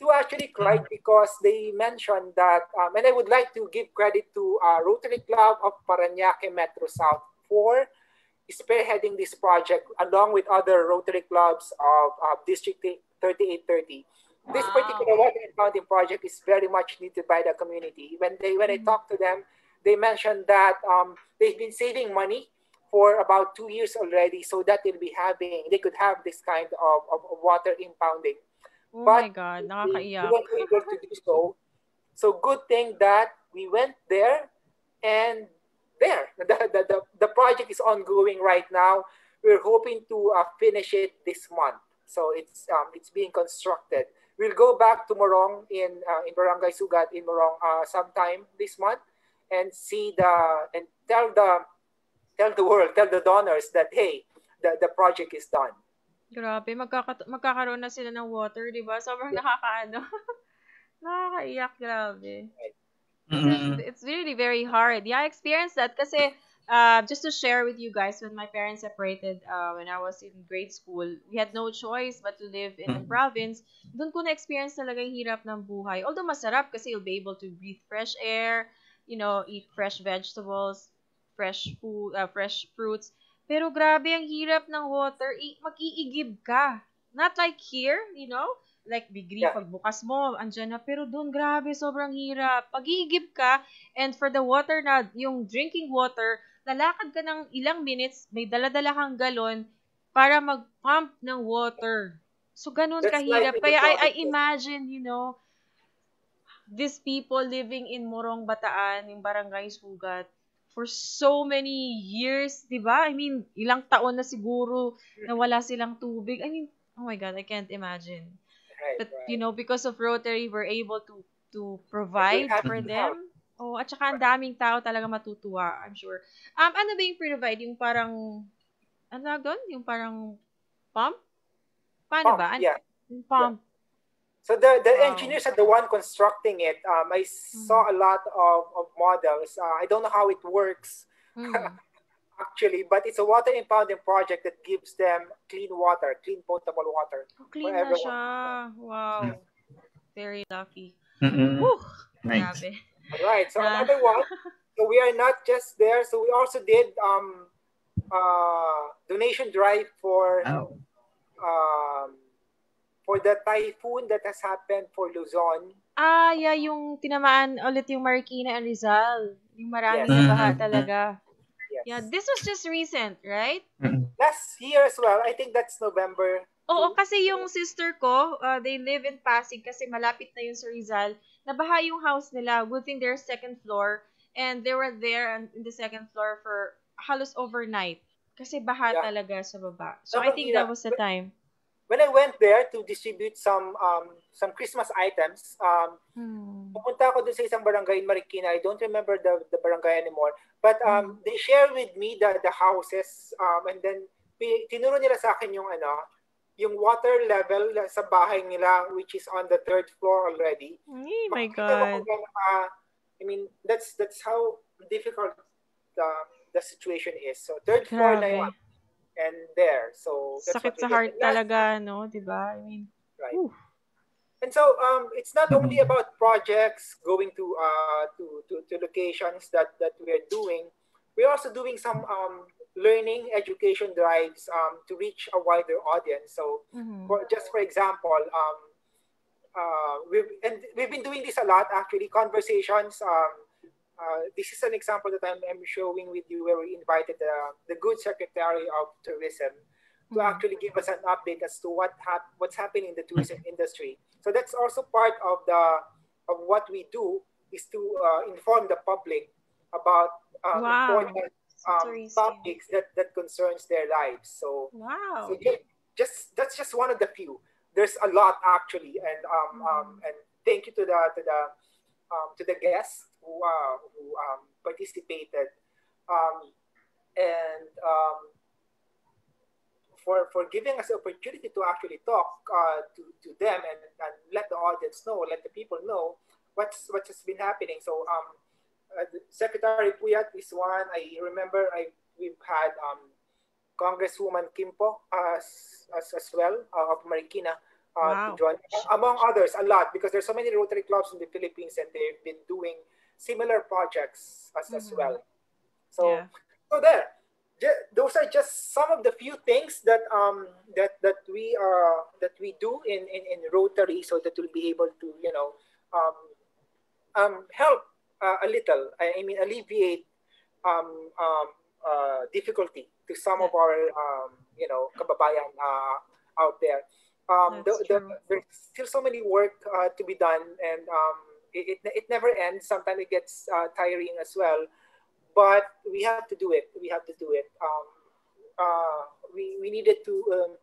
Two actually cried because they mentioned that, and I would like to give credit to Rotary Club of Parañaque Metro South for spearheading this project along with other Rotary clubs of District 3830. This particular water impounding project is very much needed by the community. When I talked to them, they mentioned that they've been saving money for about 2 years already, so that they could have this kind of water impounding. Oh But my God. we Nakakaiyak. weren't able to do so. So good thing that we went there, and the project is ongoing right now. We're hoping to finish it this month. So it's being constructed. we'll go back to Morong in Barangay Sugat in Morong sometime this month, and see and tell the world, tell the donors that hey, the project is done. Grabe, magkakaroon na sila ng water, di ba? Sobrang nakakaano. Nakakaiyak, grabe. It's really very hard. Yeah, I experienced that kasi just to share with you guys, when my parents separated when I was in grade school, we had no choice but to live in the province. Doon ko na-experience talaga yung hirap ng buhay. Although masarap kasi you'll be able to breathe fresh air, eat fresh vegetables, fresh food, fresh fruits. Pero grabe ang hirap ng water. Mag-iigib ka. Not like here, like bigli pagbukas mo, andyan na. Pero doon, grabe, sobrang hirap. Pag-iigib ka, and for the water na, yung drinking water, lalakad ka ng ilang minutes, may dala-dala kang galon para mag-pump ng water. So, ganun kahirap. Kaya I imagine, these people living in Morong Bataan, in Barangay Sugat, for so many years, di ba? I mean, ilang taon na siguro na wala silang tubig. I mean, oh my God, I can't imagine. But, because of Rotary, we're able to provide for them. Oh, at saka ang daming tao talaga matutuwa, I'm sure. Ano ba yung provide? Yung parang, ano doon? Yung parang pump? Paano ba? Yeah. Yung pump. Yeah. So the engineers are the one constructing it. I saw a lot of models. I don't know how it works actually, but it's a water impounding project that gives them clean water, clean potable water. Oh, clean na siya. Wow. Very lucky. Nice. Grabe. All right. So another one. So we are not just there. So we also did donation drive for the typhoon that has happened for Luzon. Yeah, yung tinamaan ulit yung Marikina and Rizal. Yung maraming nabaha talaga. Yes. Yeah, this was just recent, right? Last year as well. I think that's November. Oo, kasi yung sister ko, they live in Pasig kasi malapit na yun sa Rizal. Nabaha yung house nila. Good thing they're second floor. And they were there in the second floor for halos overnight. Kasi baha talaga sa baba. So I think that was the time. When I went there to distribute some Christmas items, pumunta ako dun sa isang barangay in Marikina. I don't remember the barangay anymore. But they share with me the houses, and then tinuro nila sa akin yung water level sa bahay nila, which is on the 3rd floor already. Oh my God. I mean, that's how difficult the situation is. So 3rd floor na yun. And there, so that's sakit sa heart talaga, no? Diba? I mean, right. And so it's not only about projects going to locations that we are doing. We're also doing some learning education drives to reach a wider audience. So for example, we've been doing this a lot actually. Conversations. This is an example that I'm showing with you, where we invited the Good Secretary of Tourism to actually give us an update as to what's happening in the tourism industry. So that's also part of what we do, is to inform the public about important topics that concerns their lives. So, so that's just one of the few. There's a lot actually, and thank you to the guests who participated, and for giving us the opportunity to actually talk to them and let the audience know, let the people know what has been happening. So Secretary Puyat is one. I remember we've had Congresswoman Kimpo as well of Marikina to join, among others, a lot, because there's so many Rotary clubs in the Philippines and they've been doing similar projects as well. So those are just some of the few things that we do in Rotary, so that we'll be able to help a little. I mean, alleviate difficulty to some of our kababayan out there. There's still so many work to be done, and it never ends. Sometimes it gets tiring as well, but we have to do it. We have to do it. We needed to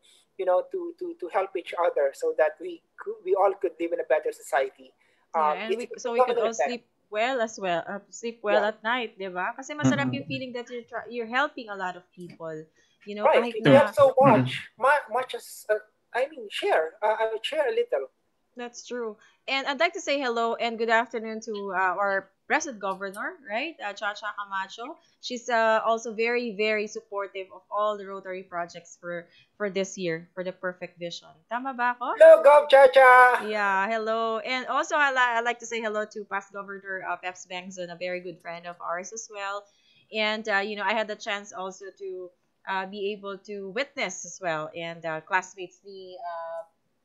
to help each other so that we all could live in a better society. Yeah, and It's a so we could phenomenal all effect. sleep well as well, sleep well Yeah, at night, 'di ba? Kasi masarap yung Mm-mm. feeling that you're helping a lot of people. right. Kahit If you Mm. have na so Mm-mm. much as I mean, share. I would share a little. that's true. And I'd like to say hello and good afternoon to our present governor, right? Chacha Camacho. She's also very, very supportive of all the Rotary projects for this year, for the Perfect Vision. Tama ba ako? Hello, Gov Chacha. Yeah, hello. And also, I like to say hello to past Governor Peps Bengzon, a very good friend of ours as well. And, I had the chance also to be able to witness as well. And classmates, the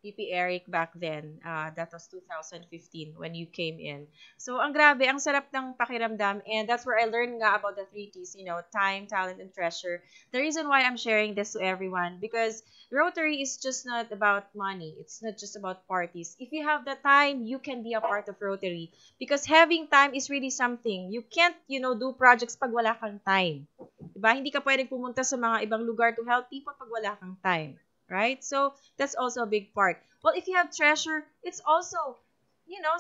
PP Eric back then, that was 2015 when you came in. So, ang grabe, ang sarap ng pakiramdam. And that's where I learned nga about the three T's, time, talent, and treasure. The reason why I'm sharing this to everyone, because Rotary is just not about money. It's not just about parties. If you have the time, you can be a part of Rotary. Because having time is really something. You can't, do projects pag wala kang time. Diba? Hindi ka pwedeng pumunta sa mga ibang lugar to help people pag wala kang time. Right? So, that's also a big part. Well, if you have treasure, it's also,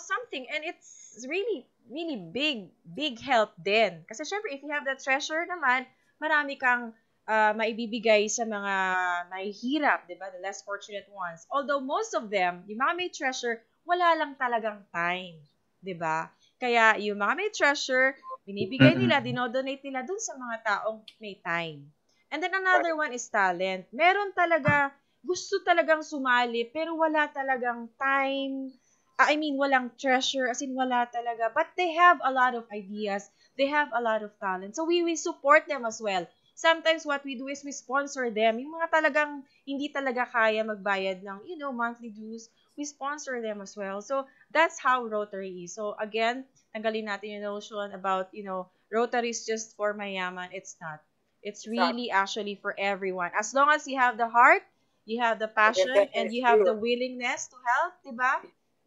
something. And it's really, really big help din. Kasi syempre, if you have that treasure naman, marami kang maibibigay sa mga mahihirap, di ba? The less fortunate ones. Although most of them, yung mga may treasure, wala lang talagang time. Di ba? Kaya yung mga may treasure, binibigay nila, Mm-mm. dinodonate nila dun sa mga taong may time. And then Right. another one is talent. Meron talaga, gusto talagang sumali, pero wala talagang time. I mean, walang treasure, as in wala talaga. But they have a lot of ideas. They have a lot of talent. So we support them as well. Sometimes what we do is we sponsor them. Yung mga talagang hindi talaga kaya magbayad ng, monthly dues, we sponsor them as well. So that's how Rotary is. So again, tanggalin natin yung notion about, Rotary is just for mayaman. It's not. It's It's not. really actually for everyone. As long as you have the heart, you have the And the passion, intention and is you have the pure. willingness to help, diba?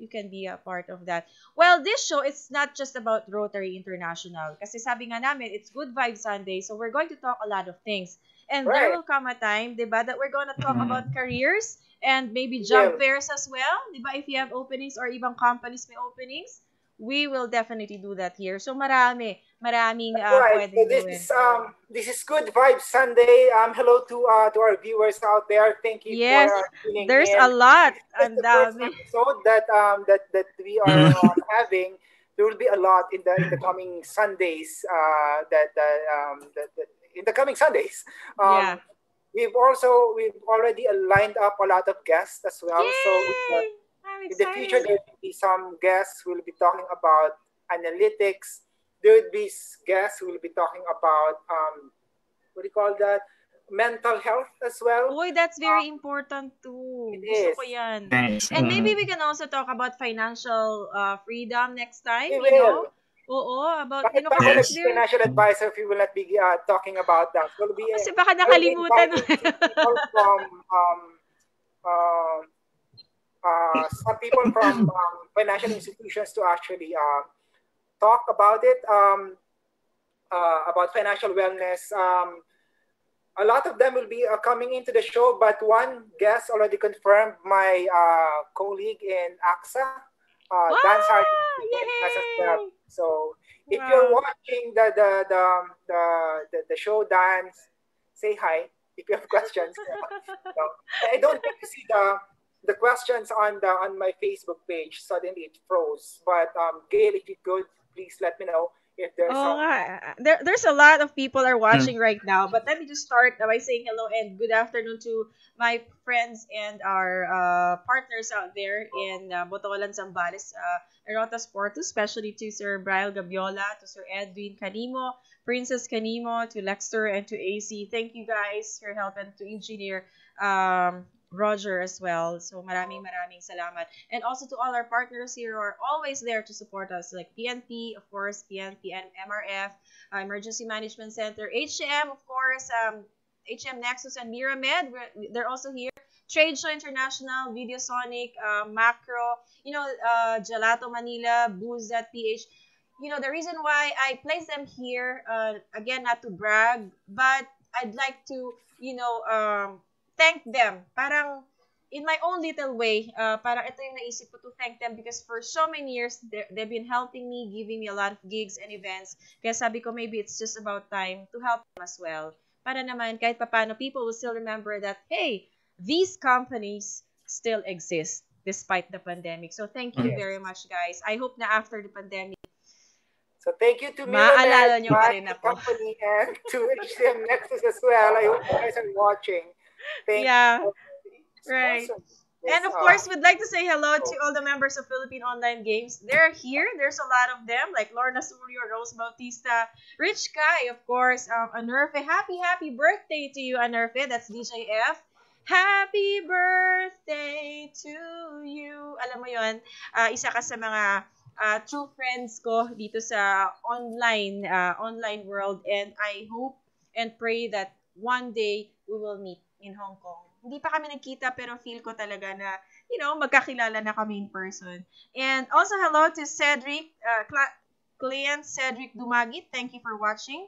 You can be a part of that. Well, this show is not just about Rotary International. Kasi sabi nga namin, it's Good Vibes Sunday, so we're going to talk a lot of things. And there Right. will come a time, diba, that we're going to talk Mm-mm. about careers and maybe job Well, fairs as well, diba, if you have openings or ibang companies may openings. We will definitely do that here. So maraming right. So pwedeng gawin. this is Good Vibes Sunday. Hello to our viewers out there. Thank you for Yes, tuning there's in. a lot. This is Ang the first dami. episode that we are having. There will be a lot in the coming Sundays. That in the coming Sundays. Yeah. We've already lined up a lot of guests as well. So Yay! I'm in the future, excited. there will be some guests who will be talking about analytics. There will be guests who will be talking about what do you call that? Mental health as well. Uy, that's very important too. It Gusto is. ko yan. Nice. And maybe Mm-mm. we can also talk about financial freedom next time, We will. Oo, about, Bakit ba kasi ako Yes. it's naging very, financial advisor if we will not be talking about that? kasi baka I will be nakalimutan mo. inviting some people from uh, financial institutions to actually talk about it, about financial wellness. A lot of them will be coming into the show, but one guest already confirmed, my colleague in AXA, Wow! Dan Sargent, will join us as well. Yay! So if you're Wow. watching the show, Dan, say hi if you have questions. So, I don't get to see the questions on my Facebook page. Suddenly it froze. But Gail, if you could, please let me know if there's Oo some. nga. There's a lot of people are Mm. watching right now. But let me just start by saying hello and good afternoon to my friends and our partners out there in Botolan, Zambales, Erota Sporto, especially to Sir Brian Gabiola, to Sir Edwin Canimo, Princess Canimo, to Lexter, and to AC. Thank you guys for helping to engineer Roger as well. So maraming salamat. And also to all our partners here who are always there to support us, like PNP, of course, PNP and MRF, Emergency Management Center, HM, of course, HM Nexus and Miramed. They're also here. Trade Show International, Videosonic, Macro, Gelato Manila, Booze.ph. The reason why I place them here, again, not to brag, but I'd like to, thank them. Parang, in my own little way, parang ito yung naisip ko to thank them because for so many years, they've been helping me, giving me a lot of gigs and events. Kaya sabi ko, maybe it's just about time to help them as well. Para naman, kahit papano, people will still remember that, hey, these companies still exist despite the pandemic. So thank you very much, guys. I hope na after the pandemic, so thank you to maalala nyo pa rin my ako. company and to HCM Nexus as well. I hope you guys are watching. Thank you. Right. And of course, we'd like to say hello to all the members of Philippine Online Games. They're here. There's a lot of them, like Lorna Surio, Rose Bautista, Rich Kai, of course, Anerfe. Happy birthday to you, Anerfe. That's DJ F. Happy birthday to you. Alam mo yun, isa ka sa mga true friends ko dito sa online world. And I hope and pray that one day we will meet in Hong Kong. Hindi pa kami nagkita pero feel ko talaga na, magkakilala na kami in person. And also hello to Cedric, client Cedric Dumagit. Thank you for watching.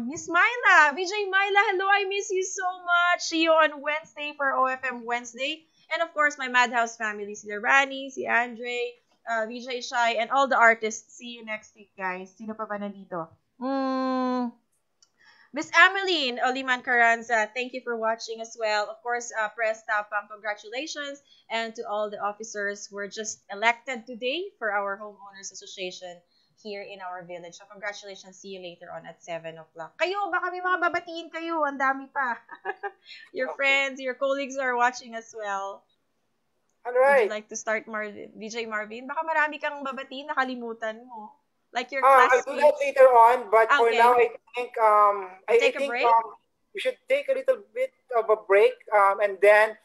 Miss Myla, VJ Myla, hello, I miss you so much. See you on Wednesday for OFM Wednesday. And of course, my Madhouse family, si Rani, si Andre, VJ Shai, and all the artists. See you next week, guys. Sino pa ba nandito? Miss Ameline Oliman Carranza, thank you for watching as well. Of course, Press Tapang, congratulations. And to all the officers who were just elected today for our Homeowners Association here in our village. So congratulations. See you later on at 7 o'clock. Kayo, baka may mga babatiin kayo. Ang dami pa. Your friends, your colleagues are watching as well. All right. Would you like to start, DJ Marvin? Baka marami kang babatiin, nakalimutan mo. Like your classmates. I'll do that later on, but for now, I think we should take a little bit of a break, and then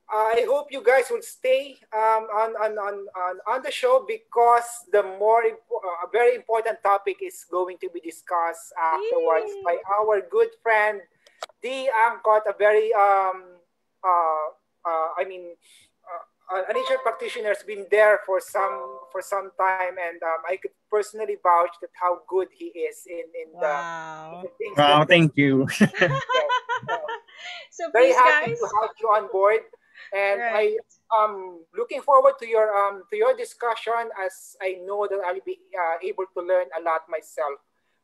I hope you guys will stay on the show because the a very important topic is going to be discussed afterwards by our good friend D. Angkot, a very an HR practitioner has been there for some time, and I could personally vouch that how good he is in the things. Wow, thank you. So very please, happy guys, to have you on board, and I am looking forward to your discussion, as I know that I'll be able to learn a lot myself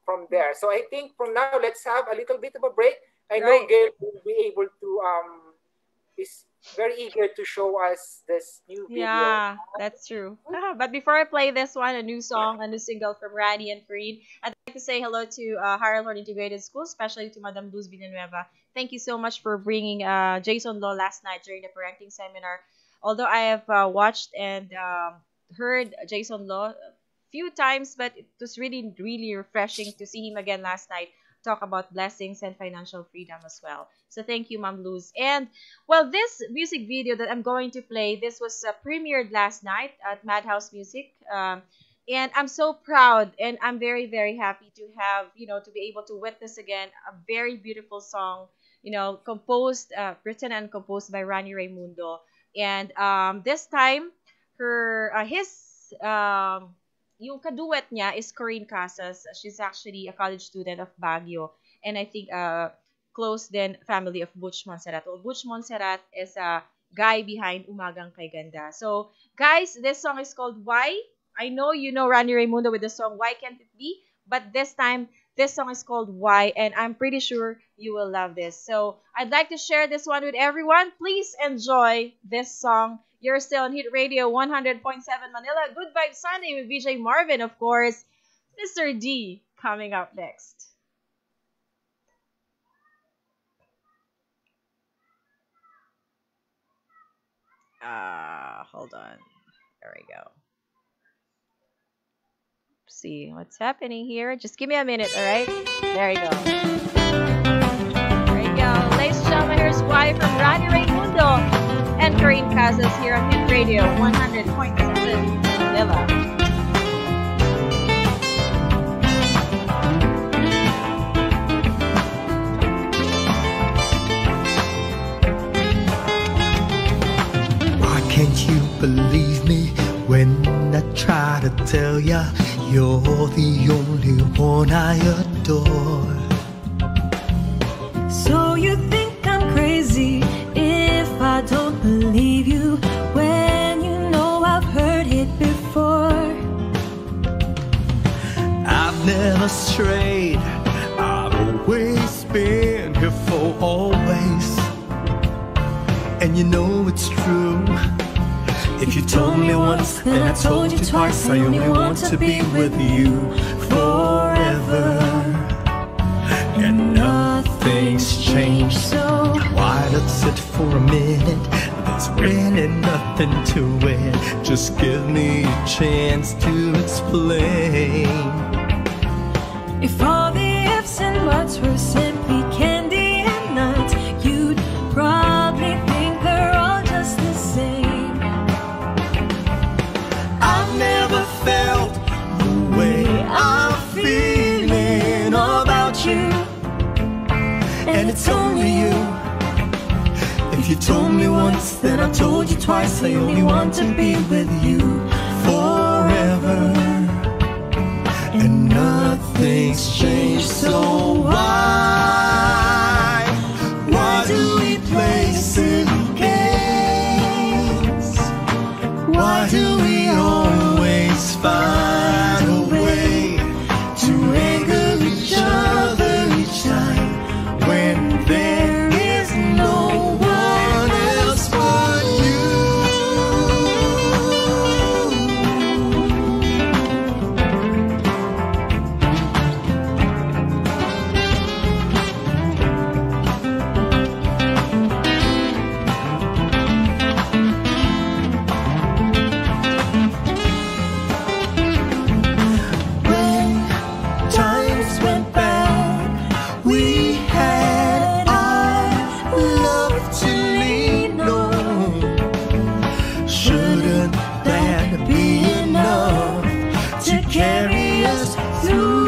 from there. So I think from now, let's have a little bit of a break. I know Gail will be able to is very eager to show us this new video. Yeah, that's true. But before I play this one, a new single from Rani and Fareed, I'd like to say hello to Harlord Integrated School, especially to Madam Luz Villanueva. Thank you so much for bringing Jason Law last night during the parenting seminar. Although I have watched and heard Jason Law a few times, but it was really, really refreshing to see him again last night talk about blessings and financial freedom as well. So thank you, Ma'am Luz. And, well, this music video that I'm going to play, this was premiered last night at Madhouse Music. And I'm so proud and I'm very, very happy to have, to be able to witness again a very beautiful song, composed, written and composed by Rani Raimundo. And this time, yung kaduet niya is Corinne Casas. She's actually a college student of Baguio. And I think close then family of Butch Montserrat. Well, Butch Montserrat is a guy behind Umagang Kay Ganda. So, guys, this song is called Why. I know you know Rani Raimundo with the song Why Can't It Be? But this time, this song is called Why. And I'm pretty sure you will love this. So, I'd like to share this one with everyone. Please enjoy this song. You're still on Hit Radio 100.7 Manila. Good Vibes Sunday with VJ Marvin, of course. Mr. D coming up next. Hold on. There we go. See what's happening here. Just give me a minute, all right? There you go. There you go. Ladies and gentlemen, here's Why from Rani Raimundo and Corinne Casas here on Hit Radio 100.7 Manila. Can't you believe me when I try to tell ya you're the only one I adore? So you think I'm crazy never strayed. I've always been here for always. And you know it's true. If you told me once, then I told you twice. I only want to be with you forever. And nothing's changed, so why not sit for a minute? There's really nothing to it. Just give me a chance to explain. If all the ifs and buts were simply candy and nuts, you'd probably think they're all just the same. I've never felt the way I'm feeling about you, and it's only you. If you told me once, then I told you twice. I only want to be with you forever. And nothing's changed, so why do we play silly games? Why do we always find a way to anger each other each time when there is no one else but you? When times went bad, we had our love to lean on. Shouldn't that be enough to carry us through?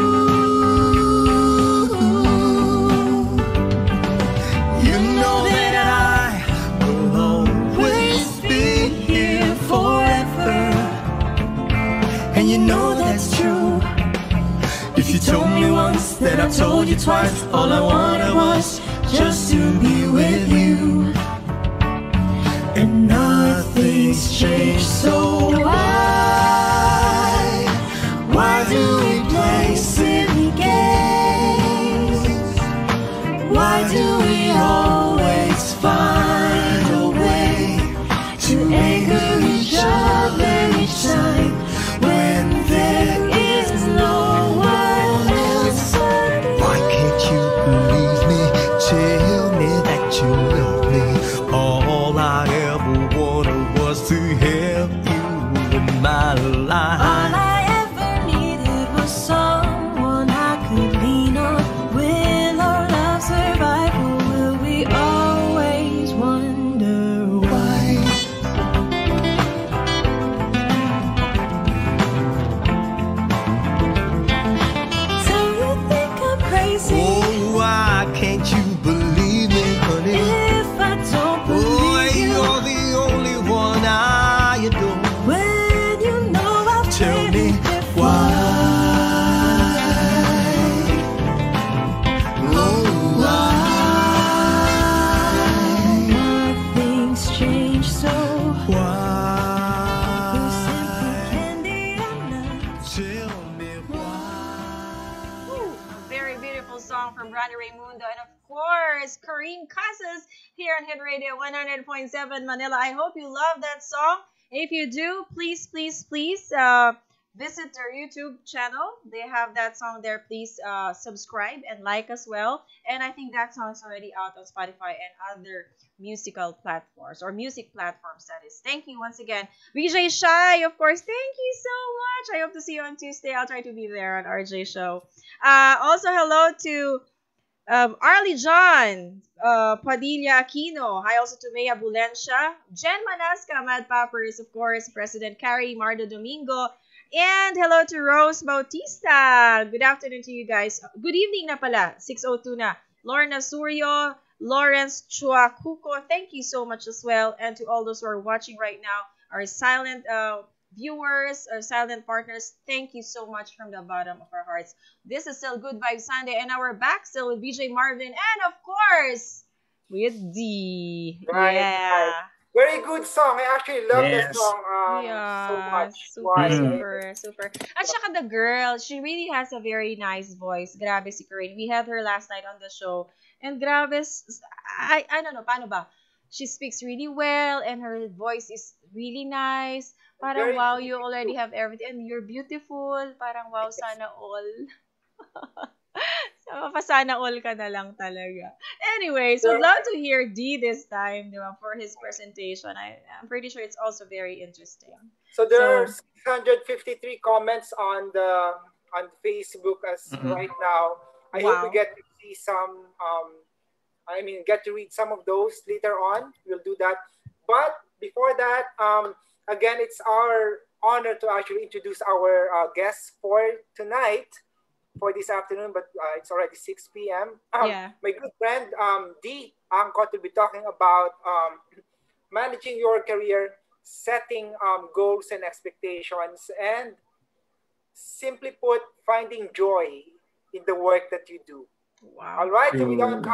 You know that I will always be here forever, and you know that's true. If you told me once, then I told you twice. All I wanted was just to be with you, and nothing's changed, so why do we play silly games? Why do we always find a way to anger each other each time when there is no one else but you? Why can't you believe me? Tell me that you love me. All I ever wanted was to have you in my life. All I ever needed was someone I could lean on. Will our love survive, or will we always wonder why? Do you think I'm crazy Oh, why can't you believe me, honey? if I don't Oh, believe you? you're the only one I adore. When you know I've Tell been me before. why. Oh, why? Nothing's changed, so we're simply Why? candy and nuts. Tell me why. Woo! A very beautiful song from Brother Raimundo, and of course, Kareem Casas here on Hit Radio 100.7 Manila. I hope you love that song. If you do, please visit their YouTube channel. They have that song there. Please subscribe and like as well. And I think that song is already out on Spotify and other musical platforms, or music platforms, that is. Thank you once again. VJ Shy, of course, thank you so much. I hope to see you on Tuesday. I'll try to be there on RJ Show. Also, hello to Arlie John, Padilla Aquino. Hi also to Mea Bulencia, Jen Manasca, Mad Poppers, of course, President Carrie, Mardo Domingo, and hello to Rose Bautista. Good afternoon to you guys. Good evening na pala, 6:02 na. Lorna Suryo, Lawrence Chuacuco, thank you so much as well. And to all those who are watching right now, our silent viewers, our silent partners, thank you so much from the bottom of our hearts. This is still Good Vibes Sunday, and now we're back still with BJ Marvin, and of course, with D. Right, Yeah. right. Very good song. I actually love that Yes. song so Yeah, much. super, Why? super. At saka the girl, she really has a very nice voice. Grabe si Corinne. We had her last night on the show. And grabe, I don't know, paano ba? She speaks really well and her voice is really nice. Parang Very wow, you pretty already too. have everything. And you're beautiful. Parang wow, sana all. So, mapasana all ka na lang talaga. Anyways, would There, love to hear D this time, di ba, for his presentation. I'm pretty sure it's also very interesting. so there are So, 653 comments on Facebook as right now. I hope we wow. get to see some. I mean, get to read some of those later on. We'll do that. But before that, again, it's our honor to actually introduce our guests for tonight, for this afternoon, but it's already 6 p.m. Yeah. My good friend D Angkot will be talking about managing your career, setting goals and expectations, and simply put, finding joy in the work that you do. All Wow. right, so without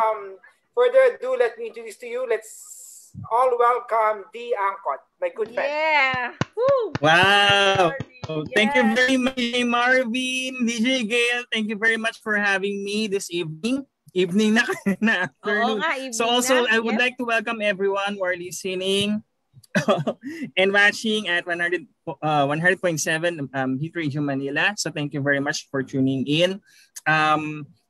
further ado, let me introduce to you. Let's all welcome D Angkot, my good friend. Yeah. Woo. Wow. Thank you Yes. very much, DJ Marvin, DJ Gail. Thank you very much for having me this evening. Evening na, na Oo afternoon. nga, So evening also, na. I would Yep. like to welcome everyone who are listening and watching at 100.7 Hit Radio Manila. So thank you very much for tuning in.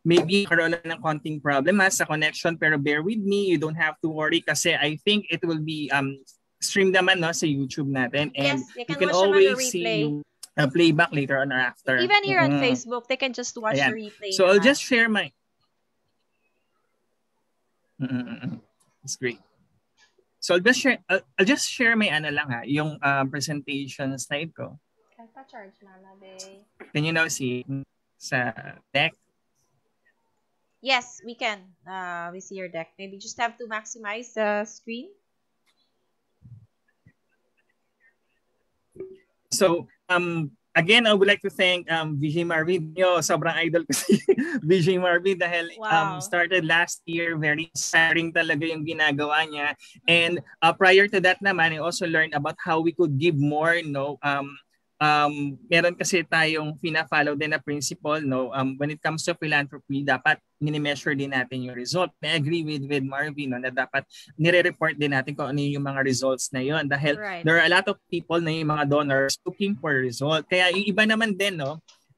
Maybe karoon lang ng konting problem sa connection, pero bear with me. You don't have to worry kasi I think it will be stream naman sa YouTube natin, and Yes, they you can can watch them on the always see replay. yung playback later on or after. Even here on Facebook, they can just watch the Ayan. replay So I'll naman. just share my It's great. So I'll just share my yung presentation slide ko. Charge na be. Can you now see sa deck? Yes, we can. We see your deck. Maybe just have to maximize the screen. So again, I would like to thank VJ Marvin. Sobrang idol ko si VJ Marvin dahil Wow. started last year. Very inspiring talaga yung ginagawa niya. And prior to that naman, I also learned about how we could give more. Meron kasi tayong fina-follow din na principle. When it comes to philanthropy, dapat mini-measure din natin yung result. I agree with Marvin na dapat nire-report din natin kung ano yung mga results na yun. Dahil there are a lot of people na yung mga donors looking for result. Kaya yung iba naman din,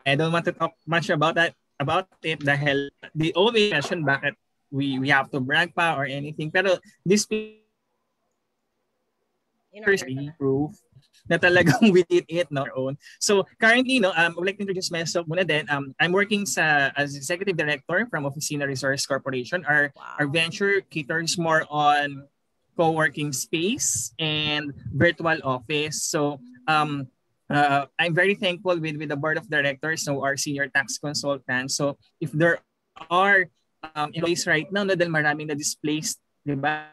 I don't want to talk much about it dahil they always question bakit we have to brag pa or anything. Pero this is proof na talagang we did it on our own. So currently, I would like to introduce myself muna din. I'm working as Executive Director from Oficina Resource Corporation. Our venture caters more on co-working space and virtual office. So I'm very thankful with the board of directors, our senior tax consultants. So if there are employees right now na dahil maraming na displaced, di ba?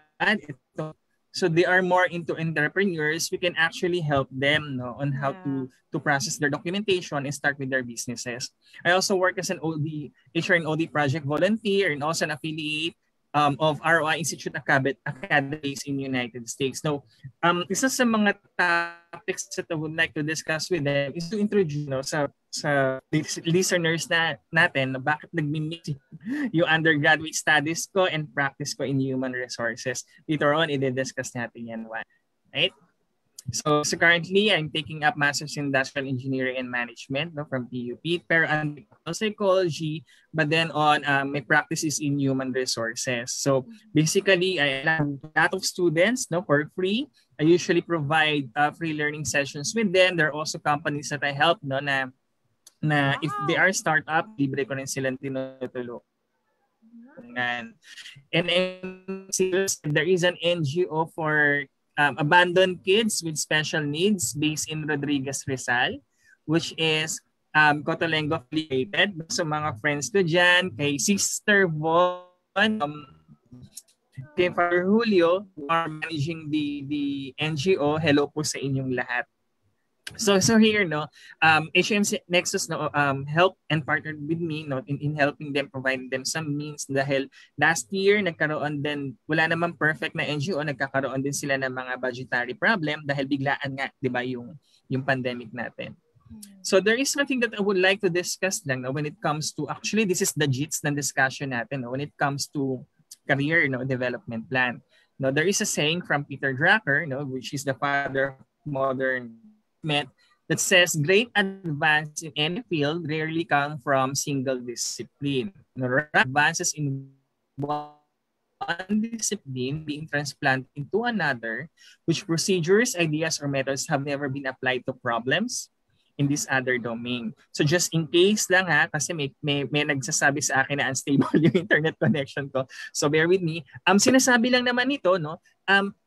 So they are more into entrepreneurs. We can actually help them on how to process their documentation and start with their businesses. I also work as an HR and OD project volunteer and also an affiliate of ROI Institute Academies in the United States. Now, isa sa mga topics that I would like to discuss with them is to introduce sa listeners natin na bakit nagmi-mix yung undergraduate studies ko and practice ko in human resources. Later on, i-discuss natin yan. Right? So currently, I'm taking up Master's in Industrial Engineering and Management from PUP, pero under psychology, but then on my practice is in human resources. So basically, I have a lot of students for free. I usually provide free learning sessions with them. There are also companies that I help na if they are startup, libre ko rin silang tinutulungan. And there is an NGO for abandoned kids with special needs based in Rodriguez, Rizal, which is Cotolengo affiliated. So mga friends ko dyan, kay Sister Von, kay Father Julio, who are managing the NGO, hello po sa inyong lahat. So here, no, HMC Nexus, no, help and partnered with me, no, in helping them, providing them some means, dahil last year nagkaroon din, wala namang perfect na NGO, nagkakaroon din sila ng mga budgetary problem dahil biglaan nga, 'di ba, yung pandemic natin. So there is something that I would like to discuss lang, no, when it comes to, actually this is the gist ng discussion natin, no, when it comes to career, no, development plan. No, there is a saying from Peter Drucker, no, which is the father of modern that says great advances in any field rarely come from single discipline. Advances in one discipline being transplanted into another, which procedures, ideas, or methods have never been applied to problems in this other domain. So just in case lang ha, kasi may nagsasabi sa akin na unstable yung internet connection ko. So bear with me. Sinasabi lang naman ito, no,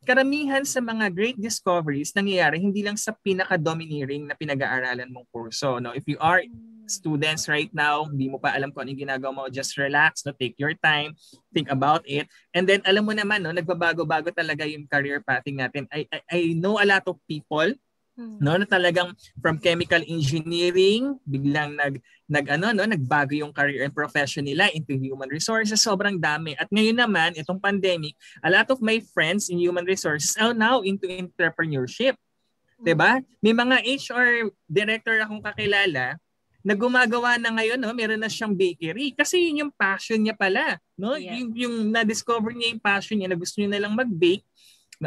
karamihan sa mga great discoveries nangyayari hindi lang sa pinaka-domineering na pinag-aaralan mong kurso. No? If you are students right now, hindi mo pa alam kung anong ginagawa mo, just relax, no? Take your time, think about it. And then alam mo naman, no, nagbabago-bago talaga yung career pathing natin. I know a lot of people, no, na talagang from chemical engineering biglang nagbago yung career and profession nila into human resources. Sobrang dami. At ngayon naman, itong pandemic, a lot of my friends in human resources are now into entrepreneurship. 'Di ba? May mga HR director akong kakilala na gumagawa na ngayon, no, meron na siyang bakery kasi yun yung passion niya pala, no? Yeah. Yung na-discover niya yung passion niya na gusto niya na lang mag-bake.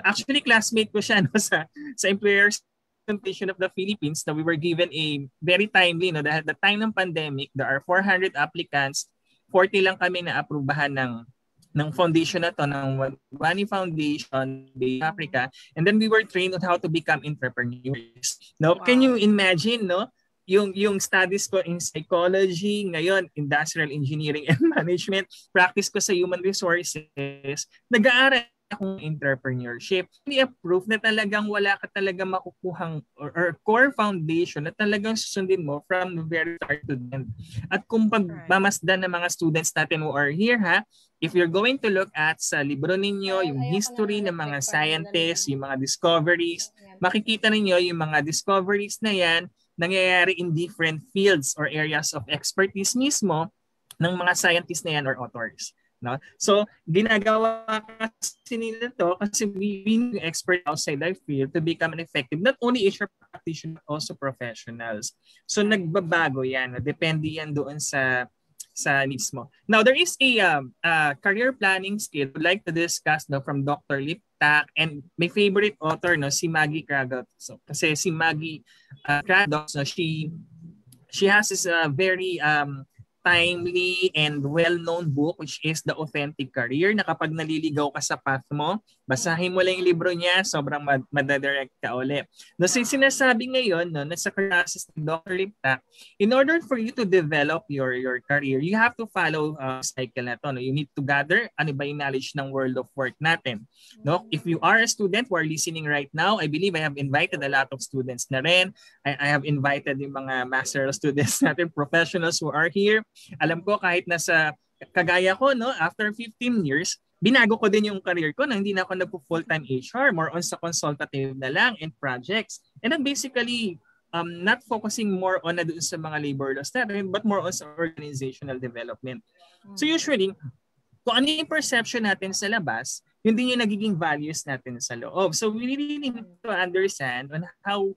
Actually, classmate ko siya, no, sa employers Presentation of the Philippines, na we were given a very timely, no, dahil the time ng pandemic, there are 400 applicants, 40 lang kami na aprubahan ng foundation na to, ng Wani Foundation in Africa, and then we were trained on how to become entrepreneurs. No, wow. Can you imagine, no? Yung studies ko in psychology, ngayon industrial engineering and management, practice ko sa human resources, nag-aaral akong entrepreneurship. Hindi proof na talagang wala ka talaga makukuhang or core foundation na talagang susundin mo from the very start to the end. At kung pagmamasdan ng mga students natin who are here, ha, if you're going to look at sa libro ninyo, yung history ng mga scientists, yung mga discoveries, makikita ninyo yung mga discoveries na yan nangyayari in different fields or areas of expertise mismo ng mga scientists na yan or authors. No? So, ginagawa kasi nila to kasi we need expert outside their field to become an effective, not only HR practitioner, but also professionals. So, nagbabago yan. Depende yan doon sa mismo. Now, there is a career planning skill I'd like to discuss, no, from Dr. Liptak and my favorite author, no, si Maggie Cradock. So, kasi si Maggie Cradock, no, she has this very timely and well-known book which is The Authentic Career, na kapag naliligaw ka sa path mo, basahin mo lang yung libro niya, sobrang madadirect ka ulit. No, so sinasabi ngayon, no, nasa classes ni Dr. Liptak, in order for you to develop your career, you have to follow cycle na to. No? You need to gather ano ba yung knowledge ng world of work natin. No? If you are a student who are listening right now, I believe I have invited a lot of students na rin. I have invited yung mga master students natin, professionals who are here. Alam ko kahit nasa kagaya ko, no, after 15 years, binago ko din yung career ko na hindi na ako nagpo-full-time HR, more on sa consultative na lang and projects. And then basically, not focusing more on na doon sa mga labor laws natin, but more on sa organizational development. So usually, kung ano yung perception natin sa labas, yun din yung nagiging values natin sa loob. So we really need to understand on how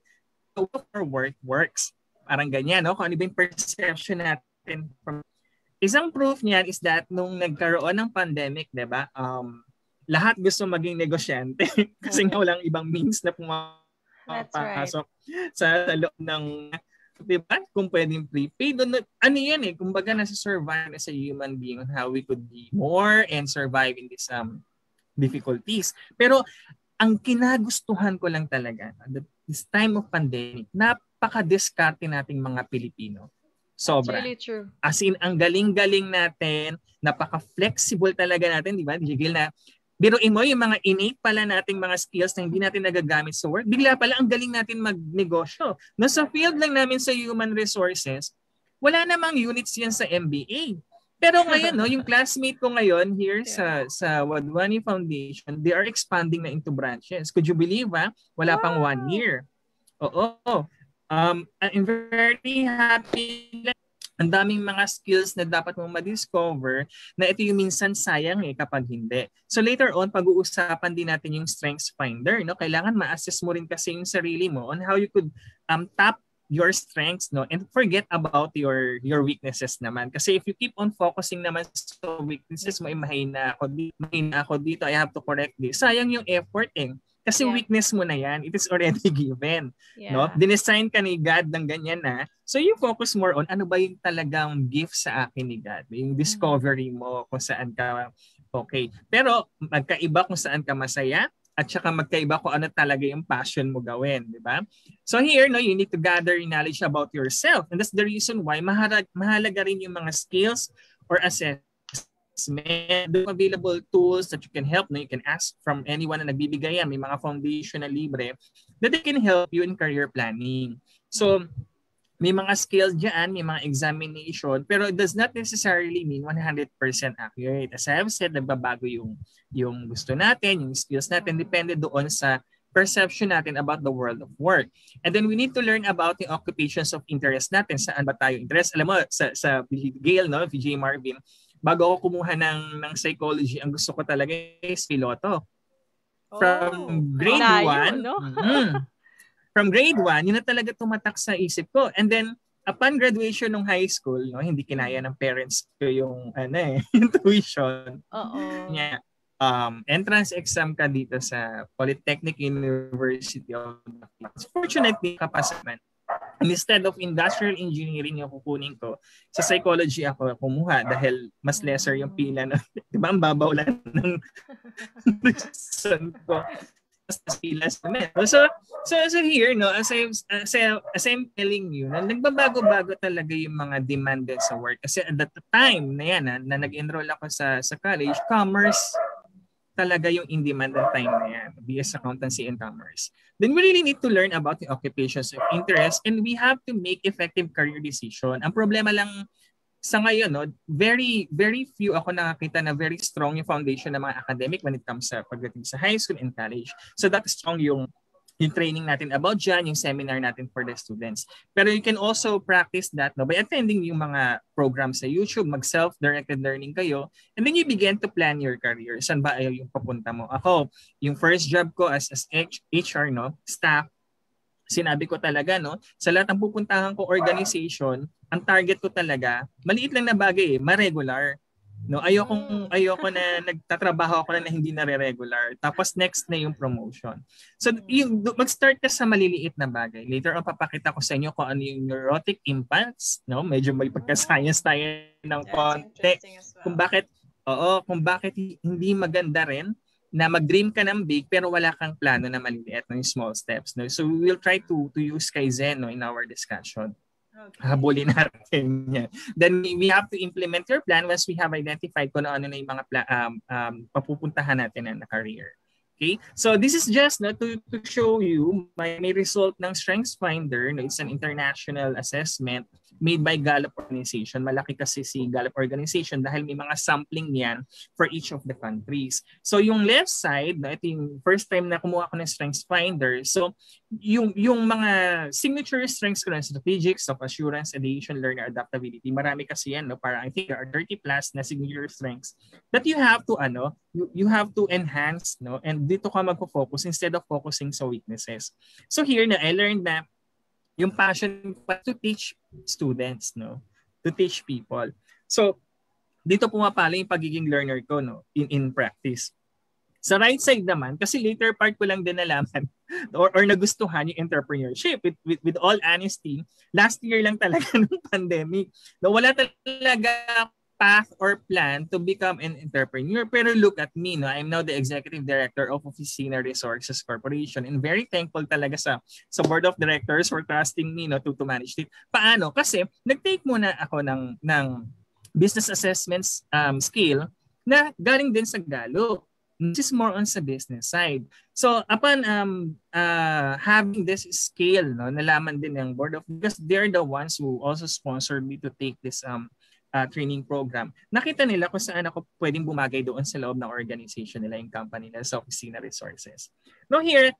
our work works. Parang ganyan, no? Kung ano ba yung perception natin. Isang proof niyan is that nung nagkaroon ng pandemic, 'di ba? Lahat gusto maging negosyante kasi walang ibang means na pumapasok sa loob ng, 'di ba? Kung pwedeng prepaid, ano 'yan kumbaga nasa survive as a human being on how we could be more and survive in these difficulties. Pero ang kinagustuhan ko lang talaga this time of pandemic, napaka-diskarte nating mga Pilipino. Sobra. Really true. As in, ang galing-galing natin, napaka-flexible talaga natin, di ba? Jigil na, biruin mo yung mga innate pala nating mga skills na hindi natin nagagamit sa work, bigla pala ang galing natin magnegosyo. Nasa field lang namin sa human resources, wala namang units yan sa MBA. Pero ngayon, no, yung classmate ko ngayon here sa Wadwani Foundation, they are expanding na into branches. Could you believe, ha? Wala pang 1 year. Oo. I'm very happy na ang daming mga skills na dapat mong ma-discover na ito yung minsan sayang kapag hindi. So later on, pag-uusapan din natin yung Strengthsfinder. No? Kailangan ma-assess mo rin kasi yung sarili mo on how you could tap your strengths, no, and forget about your weaknesses naman. Kasi if you keep on focusing naman sa weaknesses mo, mahina ako dito, I have to correct this. Sayang yung effort Kasi weakness mo na yan, it is already given. No? Dinesign ka ni God ng ganyan na. So you focus more on ano ba yung talagang gift sa akin ni God. Yung discovery mo kung saan ka okay. Pero magkaiba kung saan ka masaya at saka magkaiba kung ano talaga yung passion mo gawin, di ba? So here, no, you need to gather knowledge about yourself. And that's the reason why mahalaga rin yung mga skills or assessment. The available tools that you can help. No, you can ask from anyone na nagbibigay yan. May mga foundation na libre that they can help you in career planning. So, may mga skills dyan, may mga examination, pero it does not necessarily mean 100% accurate. As I have said, nagbabago yung gusto natin, yung skills natin, depende doon sa perception natin about the world of work. And then we need to learn about the occupations of interest natin. Saan ba tayo interest? Alam mo, sa Gail, no, VJ Marvin, bago ako kumuha ng psychology, ang gusto ko talaga is piloto. From grade 1, no? From grade 1, yun na talaga tumatak sa isip ko. And then, upon graduation ng high school, no, hindi kinaya ng parents ko yung, yung tuition. Yeah. Entrance exam ka dito sa Polytechnic University of the Philippines. Fortunately, kapasaman. Instead of industrial engineering yung kukunin ko, sa psychology ako kumuha dahil mas lesser yung pila. Di ba? Ang babaw lang ng ko. So here, no, as I'm telling you, na nagbabago-bago talaga yung mga demand sa work. Kasi at the time na yan, na nag-enroll ako sa college, commerce talaga yung in-demand ng time na yan, BS Accountancy and Commerce. Then we really need to learn about the occupations of interest and we have to make effective career decision. Ang problema lang sa ngayon, no, very few ako nakakita na very strong yung foundation ng mga academic when it comes sa pagdating sa high school and college. So that strong yung training natin about dyan, yung seminar natin for the students. Pero you can also practice that, no, by attending yung mga programs sa YouTube, mag-self-directed learning kayo, and then you begin to plan your career. Saan ba ayaw yung papunta mo? Ako, yung first job ko as HR, no, staff, sinabi ko talaga, no, sa lahat ng pupuntahan ko organization, ang target ko talaga, maliit lang na bagay, ma-regular. No, ayoko na nagtatrabaho ako na hindi na regular. Tapos next na yung promotion. So yung mag-start ka sa maliliit na bagay. Later on papakita ko sa inyo kung ano yung neurotic impulse, no? Medyo may pagka-science tayo ng konti. Kung bakit hindi maganda rin na mag-dream ka ng big pero wala kang plano na maliliit, no, yung small steps, no? So we will try to use Kaizen, no, in our discussion. Habulin natin yan. Then we have to implement your plan once we have identified kung ano na yung mga papupuntahan natin na career. Okay? So this is just to show you may result ng Strengthsfinder. No? It's an international assessment made by Gallup Organization. Malaki kasi si Gallup Organization dahil may mga sampling yan for each of the countries. So yung left side, no, ito yung first time na kumuha ko ng Strengthsfinder. So yung mga signature strengths ko na strategic, self-assurance, ideation, learner, adaptability. Marami kasi yan, no? Para I think there are 30 plus na signature strengths that you have to you have to enhance, no? And dito ka magfo-focus instead of focusing sa weaknesses. So here na I learned na yung passion to teach students, no? To teach people. So, dito pumapala yung pagiging learner ko, no? In practice. Sa right side naman, kasi later part ko lang din nalaman or nagustuhan yung entrepreneurship. With all honesty, last year lang talaga ng pandemic. No, wala talaga path or plan to become an entrepreneur. Pero look at me, no? I'm now the executive director of Oficina Resources Corporation and very thankful talaga sa board of directors for trusting me, no, to manage it. Paano? Kasi nag-take muna ako ng business assessments skill na galing din sa Gallup. This is more on sa business side. So upon having this skill, no, nalaman din ng board of, because they're the ones who also sponsored me to take this training program. Nakita nila kung saan ako pwedeng bumagay doon sa loob ng organization nila, yung company nila sa Oficina Resources. Now here,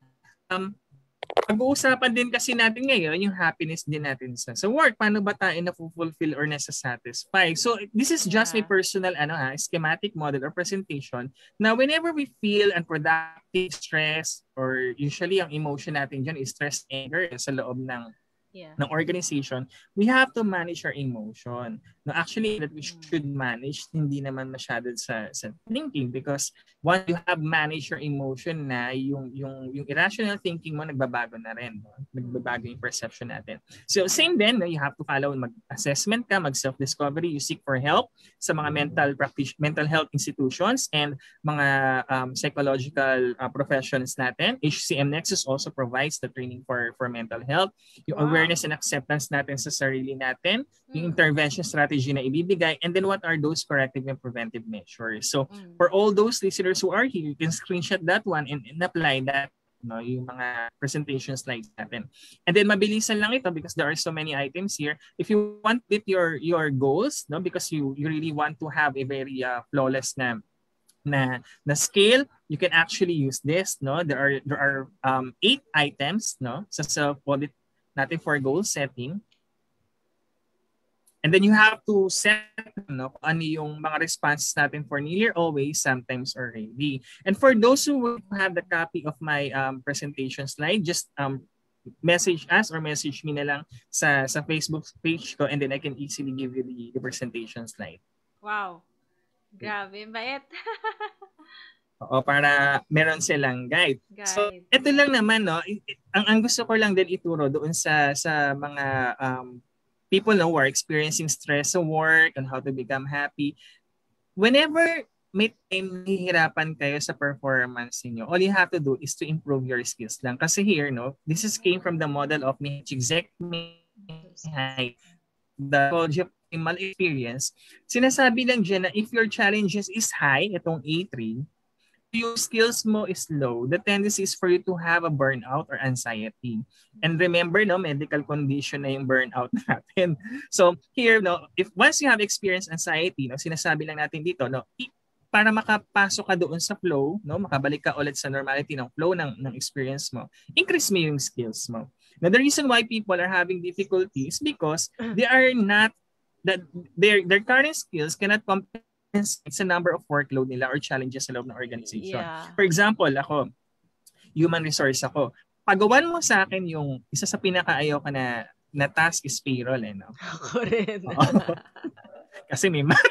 pag-uusapan din kasi natin ngayon yung happiness din natin sa work. Paano ba tayo na-fulfill or nasa-satisfy? So this is just my personal schematic model or presentation na whenever we feel unproductive, stress, or usually ang emotion natin dyan is stress, anger sa loob ng organization, we have to manage our emotion. No, actually, that we should manage, hindi naman masyado sa thinking, because once you have managed your emotion na, yung irrational thinking mo, nagbabago na rin. No? Nagbabago yung perception natin. So, same then, no, you have to follow, mag-assessment ka, mag-self-discovery, you seek for help sa mga mental health institutions and mga psychological professions natin. HCM Nexus also provides the training for mental health. Yung awareness and acceptance natin sa sarili natin, yung intervention strategy na ibibigay, and then what are those corrective and preventive measures. So, for all those listeners who are here, you can screenshot that one and apply that, no, yung mga presentation slides natin. And then mabilisan lang ito because there are so many items here. If you want to hit your goals, no, because you really want to have a very flawless na scale, you can actually use this, no. There are 8 items, no, sa self-audit natin for goal setting. And then you have to set, no, ano yung mga responses natin for near, always, sometimes, or rarely. And for those who will have the copy of my presentation slide, just message us or message me na lang sa Facebook page ko, and then I can easily give you the presentation slide. Wow. Grabe, bait. Oo, para meron silang guide. So, ito lang naman, no, ang gusto ko lang din ituro doon sa mga people who are experiencing stress sa work and how to become happy. Whenever may time nahihirapan kayo sa performance niyo, all you have to do is to improve your skills lang. Kasi here, no, this came from the model of exec the psychology of experience. Sinasabi lang dyan na if your challenges is high, itong A3, yung skills mo is low, the tendency is for you to have a burnout or anxiety. And remember, no, medical condition na yung burnout natin. So here, no, if once you have experienced anxiety, no, sinasabi lang natin dito, no, para makapasok ka doon sa flow, no, makabalik ka ulit sa normality ng flow ng experience mo, increase mo yung skills mo. Now, the reason why people are having difficulties because they are not, that their current skills cannot compensate sa number of workload nila or challenges sa loob ng organization. For example, ako, human resource ako. Pagawan mo sa akin yung isa sa pinakaayaw ka na task is payroll, no? Ako rin. Kasi may math.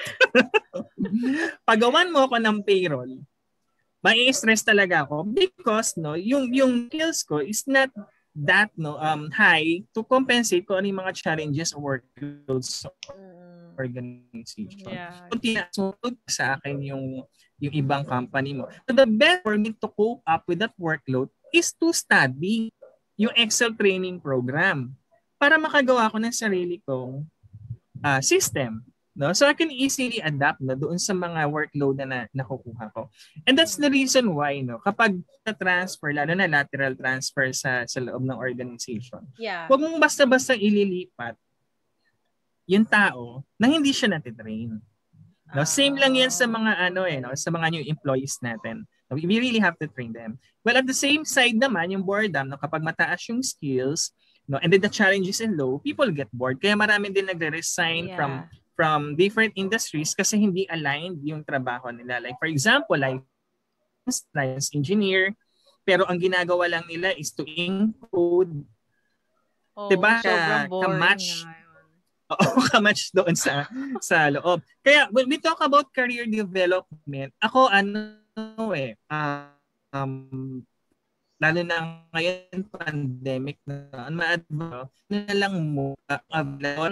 Pagawan mo ako ng payroll, mai-stress talaga ako because, no, yung skills ko is not that, no, high to compensate ko ano yung mga challenges or workloads organization. Kung tinasunod sa akin yung ibang company mo. So the best for me to cope up with that workload is to study yung Excel training program para makagawa ko ng sarili kong system. No? So I can easily adapt na doon sa mga workload na nakukuha ko. And that's the reason why, no, kapag na-transfer, lalo na lateral transfer sa loob ng organization, huwag mong basta-basta ililipat yung tao na hindi siya natitrain. No, same lang yan sa mga no, sa mga new employees natin. We really have to train them. Well, at the same side naman, yung boredom, no, kapag mataas yung skills, no, and then the challenges is low, people get bored. Kaya marami din nagre-resign from different industries kasi hindi aligned yung trabaho nila. Like for example, like science engineer, pero ang ginagawa lang nila is to encode. Diba? Sobrang boring. Kamatch doon sa loob. Kaya when we talk about career development, ako lalo na ngayon pandemic na lang mo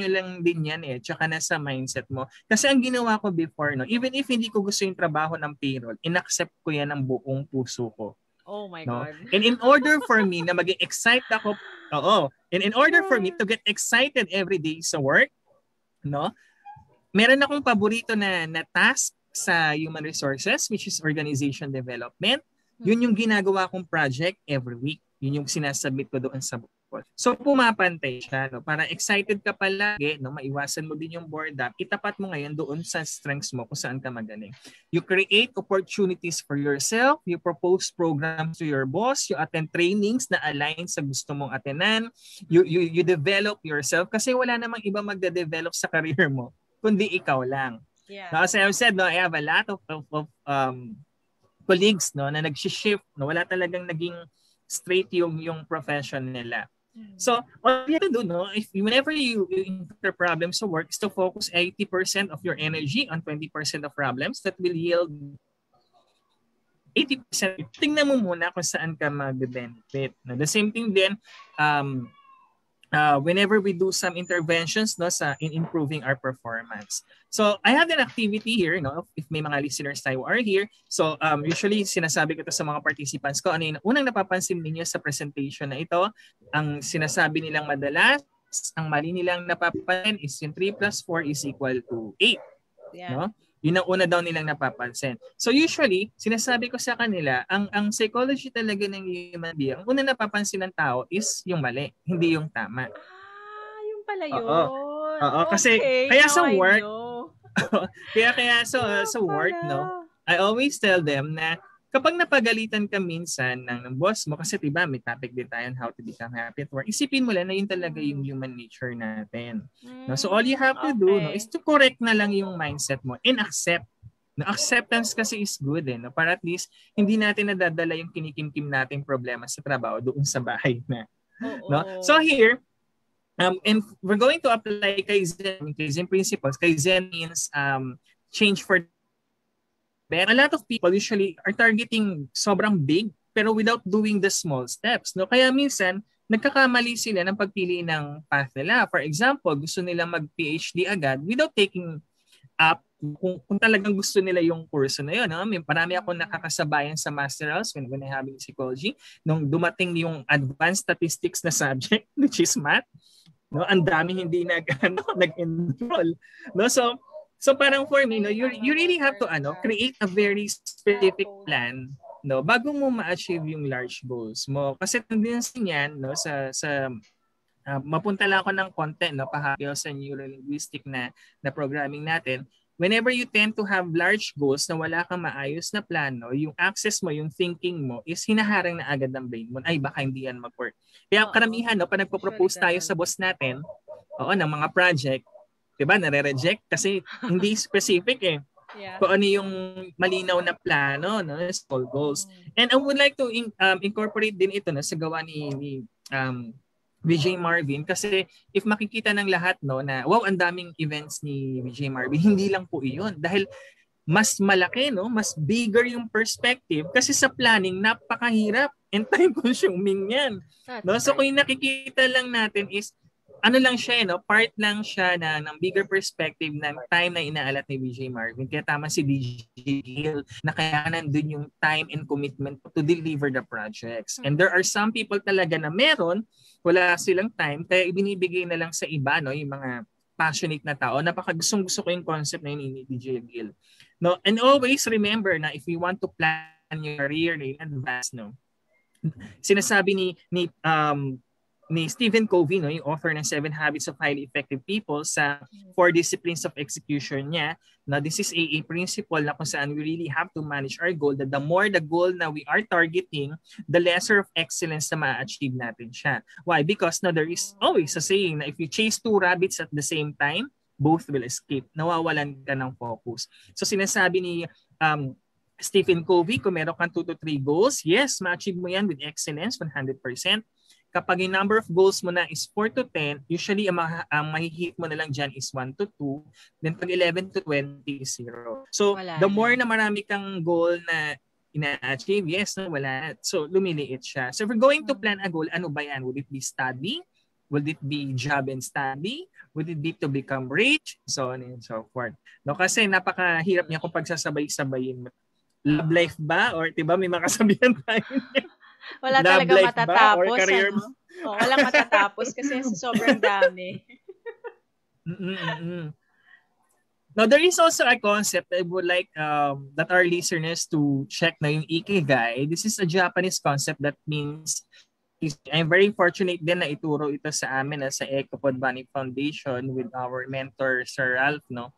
lang din yan tsaka nasa mindset mo. Kasi ang ginawa ko before, no, even if hindi ko gusto yung trabaho ng payroll, inaccept ko yan ng buong puso ko. Oh my no? God. And in order for me na mag-excite ako, and in order for me to get excited every day sa work, no, meron akong paborito na task sa human resources, which is organization development. Yun yung ginagawa kong project every week. Yun yung sinasubmit ko doon sa board. So pumapantay siya, no? Para excited ka palagi, no? Maiwasan mo din yung boredom. Itapat mo ngayon doon sa strengths mo kung saan ka magaling. You create opportunities for yourself, you propose programs to your boss, you attend trainings na align sa gusto mong attenan, you develop yourself kasi wala namang iba magde-develop sa career mo kundi ikaw lang. Yeah. Now, as I have said, no, I have a lot of colleagues, no, na nag-shift, no, wala talagang naging straight yung profession nila. So, all you have to do, no, whenever you encounter problems sa work, is to focus 80% of your energy on 20% of problems that will yield 80%. Tingnan mo muna kung saan ka mag-benefit. No? The same thing din, whenever we do some interventions, no, in improving our performance. So I have an activity here, no, if may mga listeners tayo are here. So usually sinasabi ko to sa mga participants ko, ano yung unang napapansin ninyo sa presentation na ito. Ang sinasabi nilang madalas, ang mali nilang napapansin is yung 3 plus 4 is equal to 8. Yeah. No? Yun ang una daw nilang napapansin. So usually, sinasabi ko sa kanila, ang psychology talaga ng human being, ang una napapansin ng tao is yung mali, hindi yung tama. Yung pala yun. Oo, kasi okay, kaya sa work, kaya sa work, no, I always tell them na kapag napagalitan ka minsan ng boss mo, kasi diba may topic din tayo on how to become happy at work, isipin mo lang na yun talaga yung human nature natin. No? So all you have to do, no, is to correct na lang yung mindset mo and accept. No, acceptance kasi is good, no? Para at least hindi natin nadadala yung kinikimkim nating problema sa trabaho doon sa bahay na. No? So here, and we're going to apply Kaizen principles. Kaizen means change for better. A lot of people usually are targeting sobrang big pero without doing the small steps. No? Kaya minsan, nagkakamali sila ng pagpili ng path nila. For example, gusto nila mag-PhD agad without taking up kung talagang gusto nila yung kurso na yun. No? Marami ako nakakasabayan sa masterals when I having psychology. Nung dumating yung advanced statistics na subject, which is math, no, ang dami hindi nag-enroll. No, so parang for me, no, you really have to create a very specific plan, no, bago mo ma-achieve yung large goals mo. Kasi tendency niyan, no, sa mapunta lang ako ng content, no, pahabi sa neurolinguistic na programming natin. Whenever you tend to have large goals na wala kang maayos na plano, yung access mo, yung thinking mo is hinaharang na agad ng brain mo. Ay, baka hindi yan mag-work. Kaya karamihan, no, pag nagpo-propose tayo sa boss natin, ng mga project, diba, nare-reject kasi hindi specific eh. Yeah. Kung ano yung malinaw na plano, no, small goals. And I would like to incorporate din ito, no, sa gawa ni VJ Marvin, kasi if makikita ng lahat, no, na wow, ang daming events ni VJ Marvin, hindi lang po iyon dahil mas malaki, no, mas bigger yung perspective kasi sa planning napakahirap and time consuming yan. No? So kung yung nakikita lang natin is ano lang siya, no, part lang siya ng bigger perspective ng time na inaalat ni VJ Marvin. Kaya tama si DJ Gil na kaya nandun yung time and commitment to deliver the projects. And there are some people talaga na meron, wala silang time, kaya ibinibigay na lang sa iba, no, yung mga passionate na tao. Napakagustong-gusto ko yung concept na yun ni DJ Gil. No? And always remember na if you want to plan your career in advance, no, sinasabi ni Stephen Covey, no, yung author ng 7 Habits of Highly Effective People, sa 4 Disciplines of Execution niya. Now, this is a principle na kung saan we really have to manage our goal, that the more the goal na we are targeting, the lesser of excellence na ma-achieve natin siya. Why? Because now there is always a saying na if you chase 2 rabbits at the same time, both will escape. Nawawalan ka ng focus. So sinasabi ni Stephen Covey, kung meron kang 2 to 3 goals, yes, ma-achieve mo yan with excellence, 100%. Kapag yung number of goals mo na is 4 to 10, usually ang mahihit mo na lang dyan is 1 to 2. Then pag 11 to 20 is 0. So the more na marami kang goal na ina-achieve, yes, no, wala. So lumiliit siya. So if we're going to plan a goal, ano ba yan? Would it be study? Would it be job and study? Would it be to become rich? So on and so forth. No, kasi napakahirap niya kung pagsasabay-sabayin mo. Love life ba? Or diba may makasabihan tayo niya? Wala talaga matatapos. Ano? Walang matatapos kasi sobrang dami. Now, there is also a concept that I would like that our listeners to check na yung Ikigai. This is a Japanese concept that means I'm very fortunate din na ituro ito sa amin sa Ecopod Bunny Foundation with our mentor Sir Ralph, no.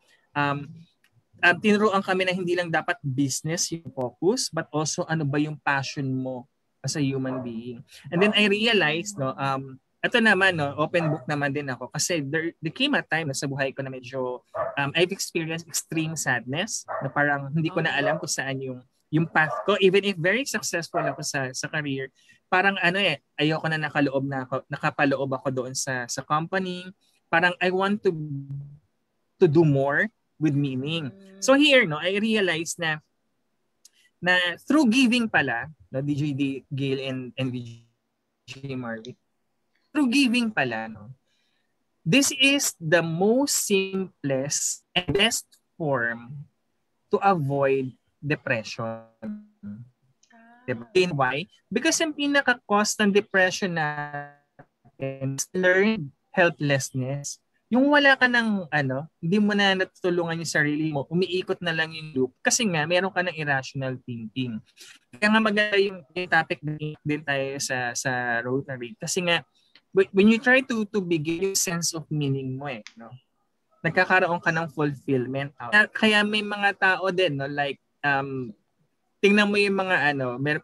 Tinuruan kami na hindi lang dapat business yung focus, but also ano ba yung passion mo as a human being. And then I realized, no, ito naman, no, open book naman din ako kasi there came a time na sa buhay ko na medyo I've experienced extreme sadness na parang hindi ko na alam kung saan yung path ko, even if very successful ako sa career. Parang ayoko na nakapaloob ako doon sa company. Parang I want to do more with meaning. So here, no, I realized na through giving pala, no, DJ Gail and VJ Marvin, through giving pala, no, this is the most simplest and best form to avoid depression. Why? Because ang pinaka-cause ng depression natin is learned helplessness. Yung wala ka ng hindi mo na natutulungan yung sarili mo, umiikot na lang yung loop kasi nga meron ka ng irrational thinking. Kaya nga maganda yung topic din tayo sa Rotary kasi nga when you try to begin yung sense of meaning mo no, nagkakaroon ka ng fulfillment. Kaya may mga tao din, no, like tingnan mo yung mga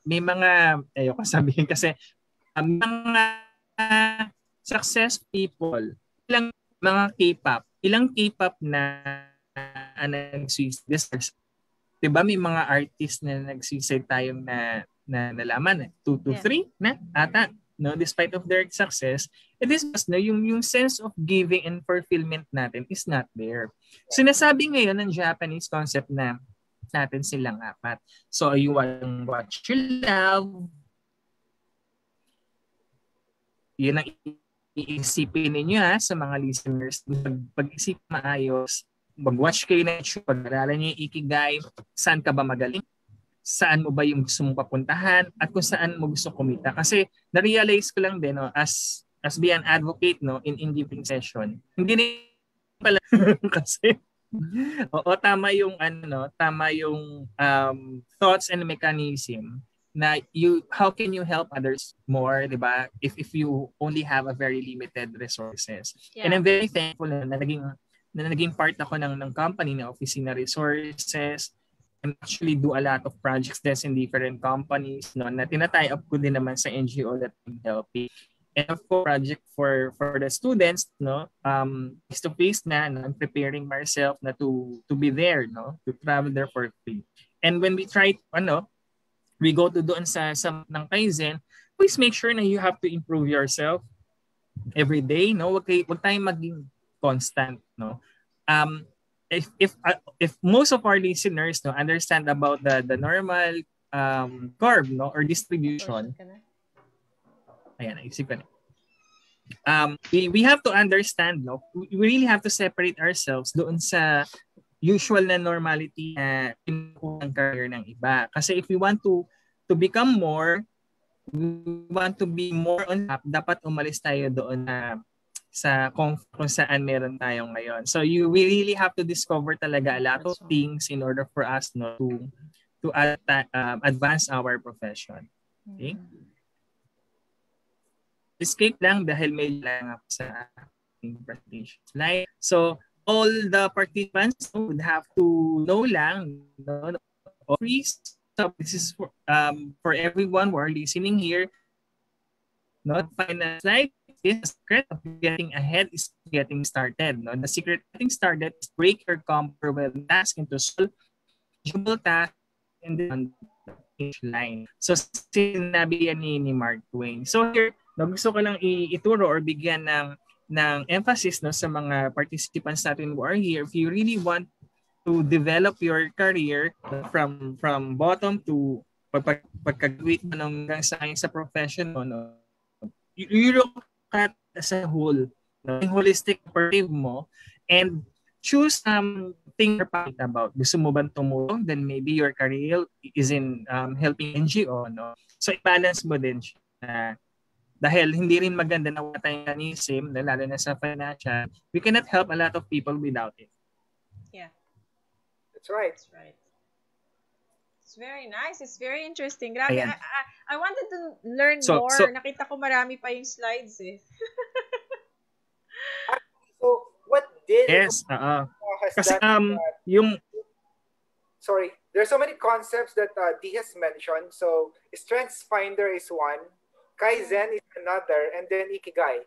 may mga ayoko sabihin kasi mga success people, mga ilang K-pop na nag-suicide. Diba may mga artists na nag-suicide tayong na nalaman 2 to 3 na ata, no, despite of their success. It is no, yung sense of giving and fulfillment natin is not there. Sinasabi ngayon ng Japanese concept na natin silang 4. So you want what you love, yun ang iisipin ninyo sa mga listeners. Pag-isip maayos, mag-watch kayo na YouTube, pag-aralan nyo yung ikigai, saan ka ba magaling, saan mo ba yung gusto mong papuntahan, at kung saan mo gusto kumita. Kasi na-realize ko lang din, no, as be an advocate, no, in giving session, hindi na pala kasi tama yung thoughts and mechanism na how can you help others more, di ba? If you only have a very limited resources. Yeah. And I'm very thankful na naging part ako ng company na Oficina Resources. I actually do a lot of projects in different companies, no, na tinatay up ko din naman sa NGO that I'm helping. And of course, project for the students, no, face to face na, no, I'm preparing myself na to be there, no, to travel there for free. And when we try we go to doon sa ng Kaizen, please make sure na you have to improve yourself every day, no? Wag tayong maging constant, no? If most of our listeners, no, understand about the normal curve, no, or distribution. Ayan, naisip ko na. We have to understand, no? We really have to separate ourselves doon sa usual na normality na pinukuha ng career ng iba. Kasi if we want to become more, we want to be more on top, dapat umalis tayo doon na sa kung saan meron tayo ngayon. So we really have to discover talaga a lot of things in order for us, no, to advance our profession. Okay? Escape lang dahil may lang ako sa ating presentation slide. So all the participants would have to know lang, no, please. So this is for everyone who are listening here. Not find a slide. The secret of getting ahead is getting started. No, the secret of getting started is break your overwhelming task into solvable tasks and then line. So sinabi yan ni Mark Twain. So here, no, gusto ko lang ituro or bigyan ng emphasis, no, sa mga participants natin who are here. If you really want to develop your career from bottom to pagka-graduate mo hanggang sa profession mo, no, you look at as a whole, no, yung holistic perspective mo, and choose thing you're passionate about. Gusto mo ba tumulong? Then maybe your career is in helping NGO, no? So i-balance mo din siya. Dahil hindi rin maganda na wala tayong mechanism, lalo na sa financial, we cannot help a lot of people without it. Yeah. That's right. That's right. That's It's very nice. It's very interesting. Grabe. Ayan. I wanted to learn So, more. Nakita ko marami pa yung slides eh. So what did yes, has kasi done yung sorry, there's so many concepts that Dee has mentioned. So Strengthsfinder is one, Kaizen is another, and then Ikigai.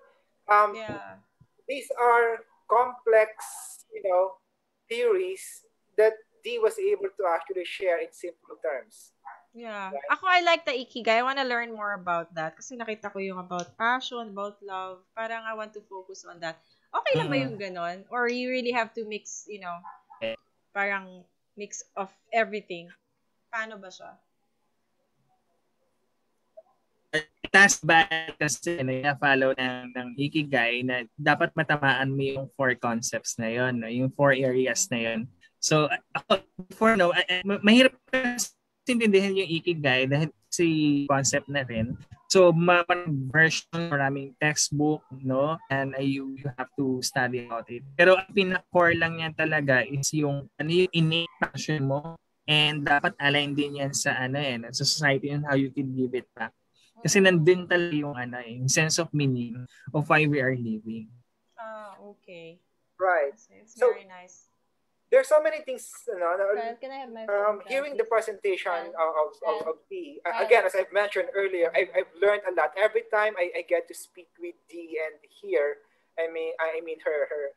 Yeah. These are complex, theories that Dee was able to actually share in simple terms. Yeah. Ako, I like the Ikigai. I want to learn more about that. Kasi nakita ko yung about passion, about love. Parang I want to focus on that. Okay lang ba yung ganon? Or you really have to mix, parang mix of everything? Paano ba siya? task bad kasi follow ng Ikigai na dapat matamaan mo yung 4 concepts na yon, no? Yung 4 areas na yon. So, ako, before, mahirap kasi intindihan yung Ikigai dahil si concept na rin. So, maraming version, maraming textbook, no? And you have to study about it. Pero ang pinaka-core lang yan talaga is yung yung innate passion mo, and dapat align din yan sa sa society and how you can give it back. Kasi nandun talaga yung sense of meaning of why we are living. Okay. Right. It's very nice. There's so many things, Can I have my phone, hearing please? the presentation of Dee, again, as I've mentioned earlier, I've learned a lot. Every time I get to speak with Dee and hear,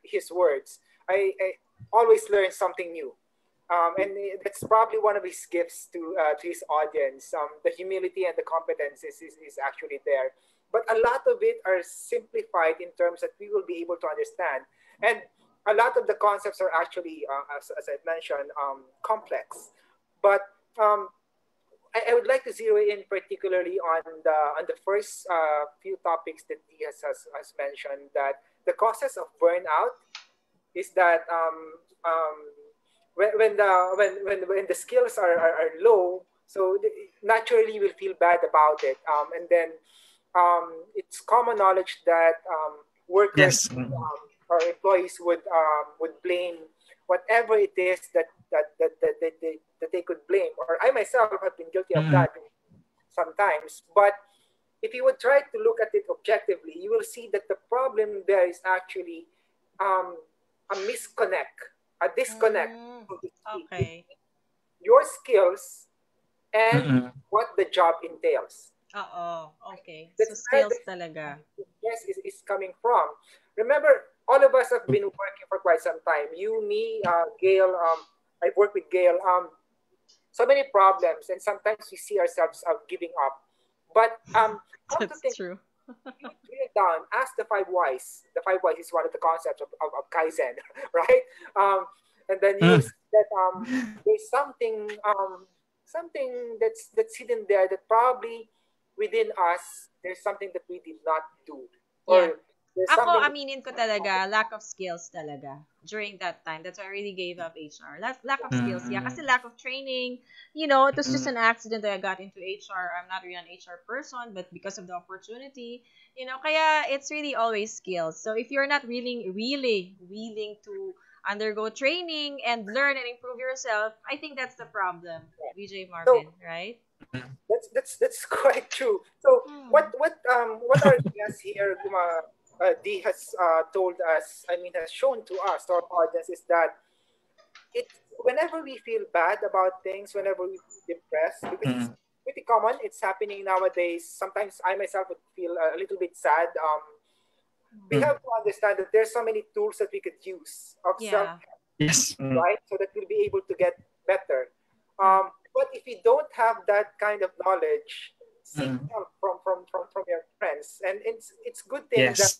his words, I always learn something new. And that's probably one of his gifts to his audience. The humility and the competence is actually there. But a lot of it are simplified in terms that we will be able to understand. And a lot of the concepts are actually, as I mentioned, complex. But I would like to zero in particularly on the first few topics that he has mentioned, that the causes of burnout is that when the skills are low, so naturally you will feel bad about it. And then it's common knowledge that workers or employees would blame whatever it is that they could blame. Or I myself have been guilty of that sometimes. But if you would try to look at it objectively, you will see that the problem there is actually a disconnect. Okay. Your skills and what the job entails. Okay. So skills talaga. Yes, is coming from. Remember, all of us have been working for quite some time. You, me, Gail. I've worked with Gail. So many problems, and sometimes we see ourselves giving up. But that's true. Drill down. Ask the 5 whys. The 5 whys is one of the concepts of Kaizen, right? And then you see that there's something that's hidden there that probably within us there's something that we did not do. Or Ako, aminin ko talaga, lack of skills talaga during that time. That's why I really gave up HR. Lack of skills, kasi lack of training. It was just an accident that I got into HR. I'm not really an HR person, but because of the opportunity, kaya it's really always skills. So if you're not really willing to undergo training and learn and improve yourself, I think that's the problem, VJ Marvin, right? That's quite true. So what our guests here, Dee has told us, has shown to us, to our audience, is that whenever we feel bad about things, whenever we feel depressed, because it's pretty common, it's happening nowadays. Sometimes I myself would feel a little bit sad. We have to understand that there's so many tools that we could use of self-help, right? So that we'll be able to get better. But if you don't have that kind of knowledge, seek help from your friends. And it's good thing that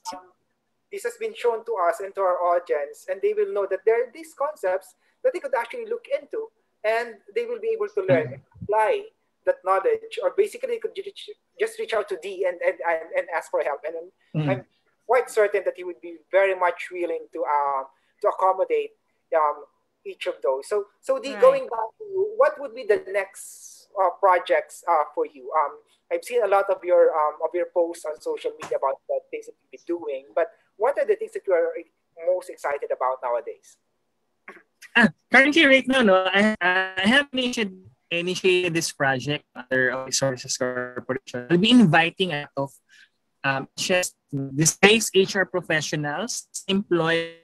this has been shown to us and to our audience, and they will know that there are these concepts that they could actually look into, and they will be able to learn and apply that knowledge. Or basically, they could just reach out to Dee and ask for help. And I'm quite certain that he would be very much willing to accommodate each of those. So Dee, going back to you, what would be the next projects for you? I've seen a lot of your posts on social media about the things that you'll be doing, but what are the things that you are most excited about nowadays? Currently, right now, I have initiated initiated this project under Resources Corporation, I'll be inviting a lot of just displaced HR professionals, employed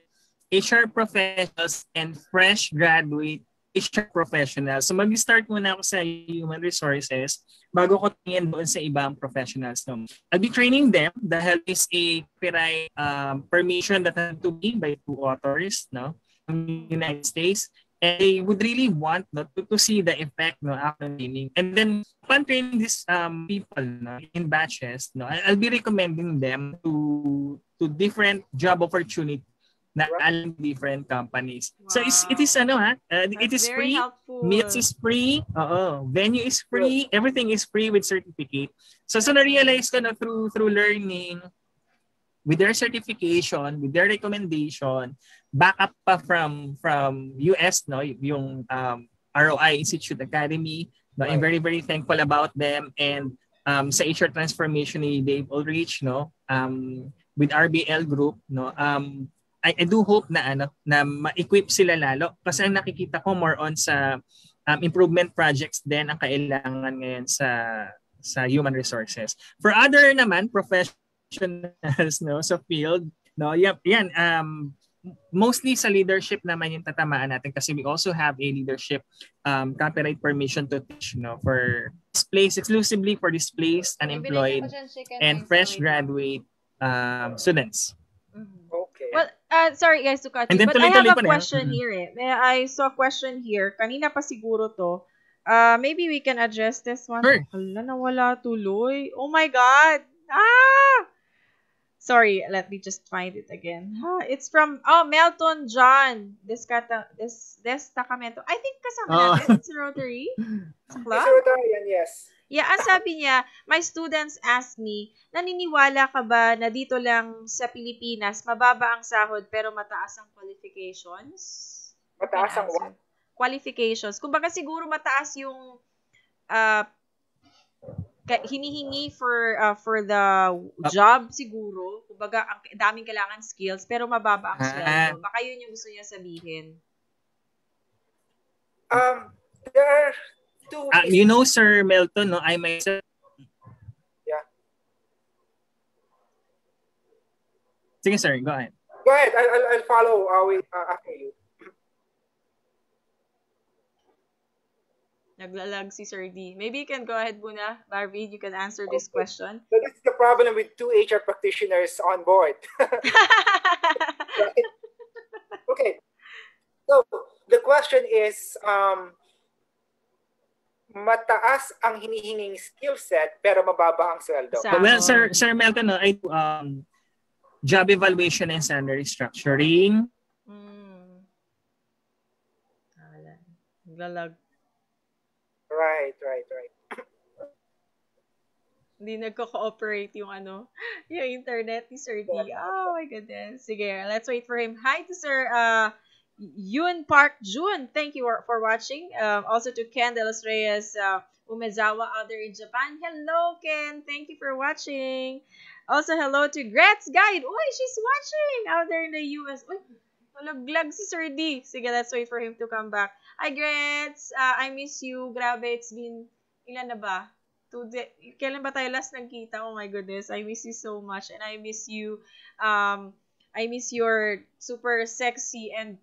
HR professionals, and fresh graduate HR professionals. So mag-start muna ako sa human resources bago ko tingin doon sa ibang professionals. No? I'll be training them dahil is a copyright permission that had to be by 2 authors, no, in the United States. And they would really want, no, to see the effect, no, after training. And then upon training these people, no, in batches, no, I'll be recommending them to different job opportunities na alam different companies. Wow. So it is it is free. Helpful. Meals is free. Venue is free. Everything is free with certificate. So na-realize ko na through learning, with their certification, with their recommendation, backup pa from US, no, yung ROI Institute Academy. No, I'm very very thankful about them, and sa HR transformation ni Dave Ulrich, no, with RBL Group, no, I do hope na ma-equip sila lalo kasi ang nakikita ko more on sa improvement projects din ang kailangan ngayon sa human resources. For other naman professionals, no, sa field, no, yan mostly sa leadership naman yung tatamaan natin kasi we also have a leadership copyright permission to teach, no, for displaced, exclusively for displaced, unemployed, and fresh graduate students. Well, sorry guys to cut you, but I have a question here. I saw a question here. Kanina pa siguro to. Maybe we can address this one. Sure. Hala, nawala tuloy. Oh my God. Sorry, let me just find it again. It's from, Melton John. Destacamento. I think kasama natin. It's Rotary. Sa club? It's Rotary, yes. Yeah, ang sabi niya, my students ask me, naniniwala ka ba na dito lang sa Pilipinas, mababa ang sahod pero mataas ang qualifications? Mataas ang what? Qualifications. Kumbaga siguro mataas yung hinihingi for the job siguro. Kumbaga, ang daming kailangan skills pero mababa ang sweldo. Baka yun yung gusto niya sabihin. There are you know, Sir Melton, no, I myself. Yeah. Sige, sir, go ahead. Go ahead. I'll follow after you. Naglalag si Sir D. Maybe you can go ahead muna, Barbie. You can answer this question. So this is the problem with 2 HR practitioners on board. Okay. So the question is, mataas ang hinihinging skill set pero mababa ang sweldo. Well, Sir Melton, I do job evaluation and salary structuring. Naglalag. Right. Hindi nagko-cooperate yung yung internet ni Sir D. Oh my goodness. Sige, let's wait for him. Hi to Sir Yun Park Jun, thank you for watching. Also to Ken de los Reyes Umezawa out there in Japan. Hello, Ken. Thank you for watching. Also, hello to Gret's Guide. Uy, she's watching out there in the US. Uy, nalaglag si Sir D. Sige, let's wait for him to come back. Hi, Gret's. I miss you. Grabe, it's been, ilan na ba? Kailan ba tayo last nagkita? Oh my goodness. I miss you so much. And I miss you, I miss your super sexy and,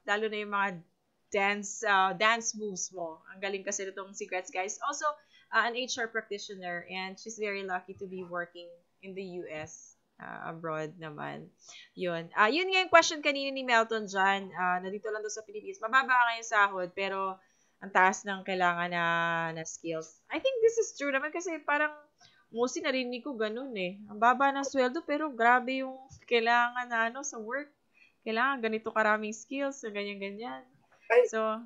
lalo na yung mga dance moves mo. Ang galing kasi itong si Gretz, guys. Also, an HR practitioner, and she's very lucky to be working in the US, abroad naman. Yun. Yun nga yung question kanina ni Melton dyan, na dito lang doon sa Philippines. Mababa nga yung sahod, pero ang taas ng kailangan na skills. I think this is true naman kasi parang mostly narinig ko ganun eh. Ang baba ng sweldo pero grabe yung kailangan na sa work. Kailangan ganito karaming skills, ganyan-ganyan. So,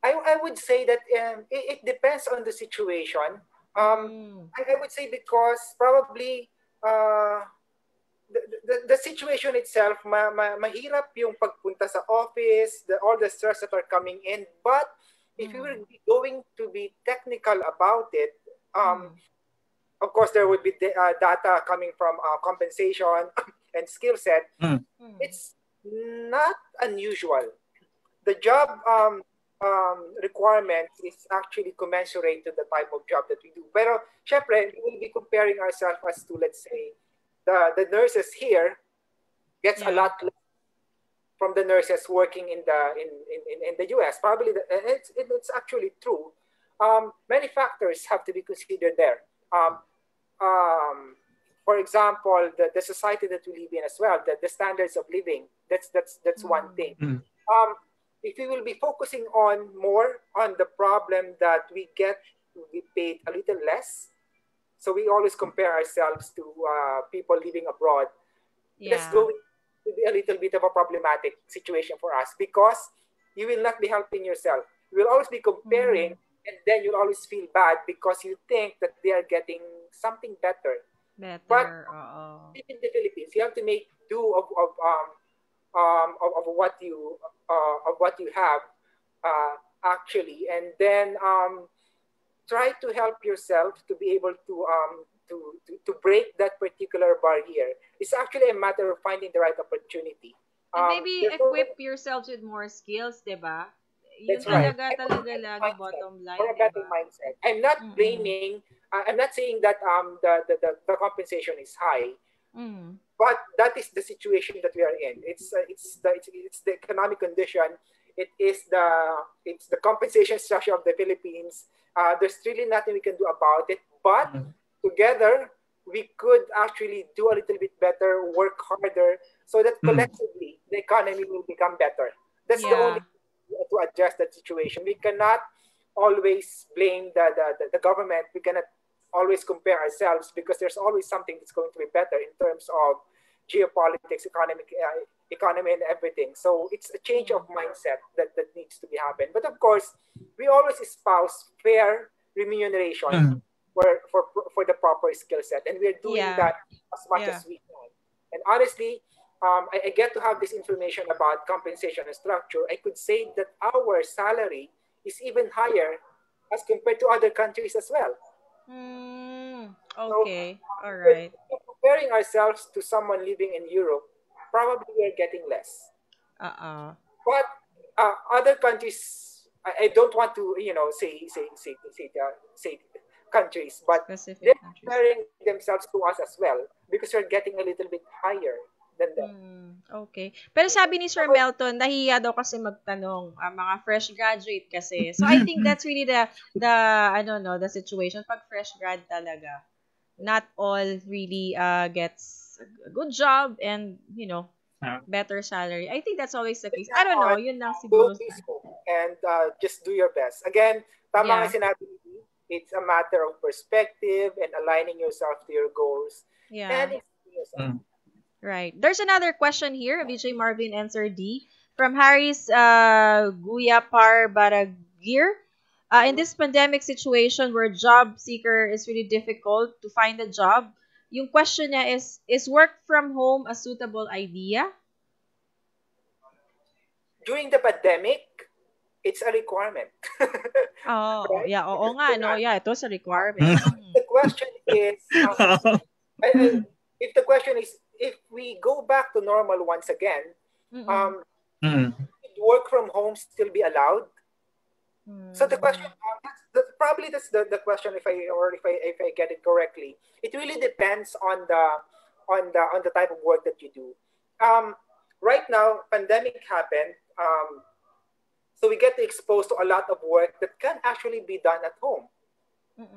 I would say that it depends on the situation. I would say because probably the situation itself, mahirap yung pagpunta sa office, all the stress that are coming in. But if you were going to be technical about it, of course, there would be data coming from compensation and skill set. It's not unusual. The job requirement is actually commensurate to the type of job that we do. Pero, syempre, we will be comparing ourselves as to, let's say, the nurses here gets a lot less from the nurses working in the US. Probably, it's actually true. Many factors have to be considered there. For example, the society that we live in as well, the standards of living. That's one thing. If we will be focusing on more on the problem that we get to be paid a little less, so we always compare ourselves to people living abroad. That's going to be a little bit of a problematic situation for us because you will not be helping yourself. You will always be comparing, and then you'll always feel bad because you think that they are getting something better. But in the Philippines, you have to make do of what you have actually, and then try to help yourself to be able to break that particular barrier. It's actually a matter of finding the right opportunity. And maybe equip yourselves with more skills, diba? Yun talaga lagi bottom line. For a better mindset. I'm not blaming. I'm not saying that the compensation is high, but that is the situation that we are in. It's the economic condition. It's the compensation structure of the Philippines. There's really nothing we can do about it. But together, we could actually do a little bit better, work harder, so that collectively the economy will become better. That's the only way to address that situation. We cannot always blame the government. We cannot always compare ourselves because there's always something that's going to be better in terms of geopolitics, economy, and everything. So it's a change of mindset that needs to be happened. But of course, we always espouse fair remuneration for the proper skill set, and we're doing that as much as we can. And honestly, I get to have this information about compensation and structure. I could say that our salary is even higher as compared to other countries as well. Okay, so, all right. Comparing ourselves to someone living in Europe, probably we're getting less. But other countries, I don't want to say countries, but they're comparing themselves to us as well because we're getting a little bit higher than them. Okay. Pero sabi ni Sir Melton, nahiya daw kasi magtanong, mga fresh graduate kasi. So I think that's really the situation. Pag fresh grad talaga, not all really gets a good job and, better salary. I think that's always the case. I don't know, yun lang siguro. And just do your best. Again, tama nga sinabi, it's a matter of perspective and aligning yourself to your goals. And Right. There's another question here, Vijay Marvin answer D, from Harris Guyapar Baragir. In this pandemic situation where job seeker is really difficult to find a job, yung question niya is work from home a suitable idea? During the pandemic, it's a requirement. Right? Yeah, oo nga, no? Yeah, it was a requirement. The question is, if the question is, if we go back to normal once again, would work from home still be allowed? So the question, probably that's the question. If I get it correctly, it really depends on the type of work that you do. Right now, pandemic happened, so we get exposed to a lot of work that can actually be done at home,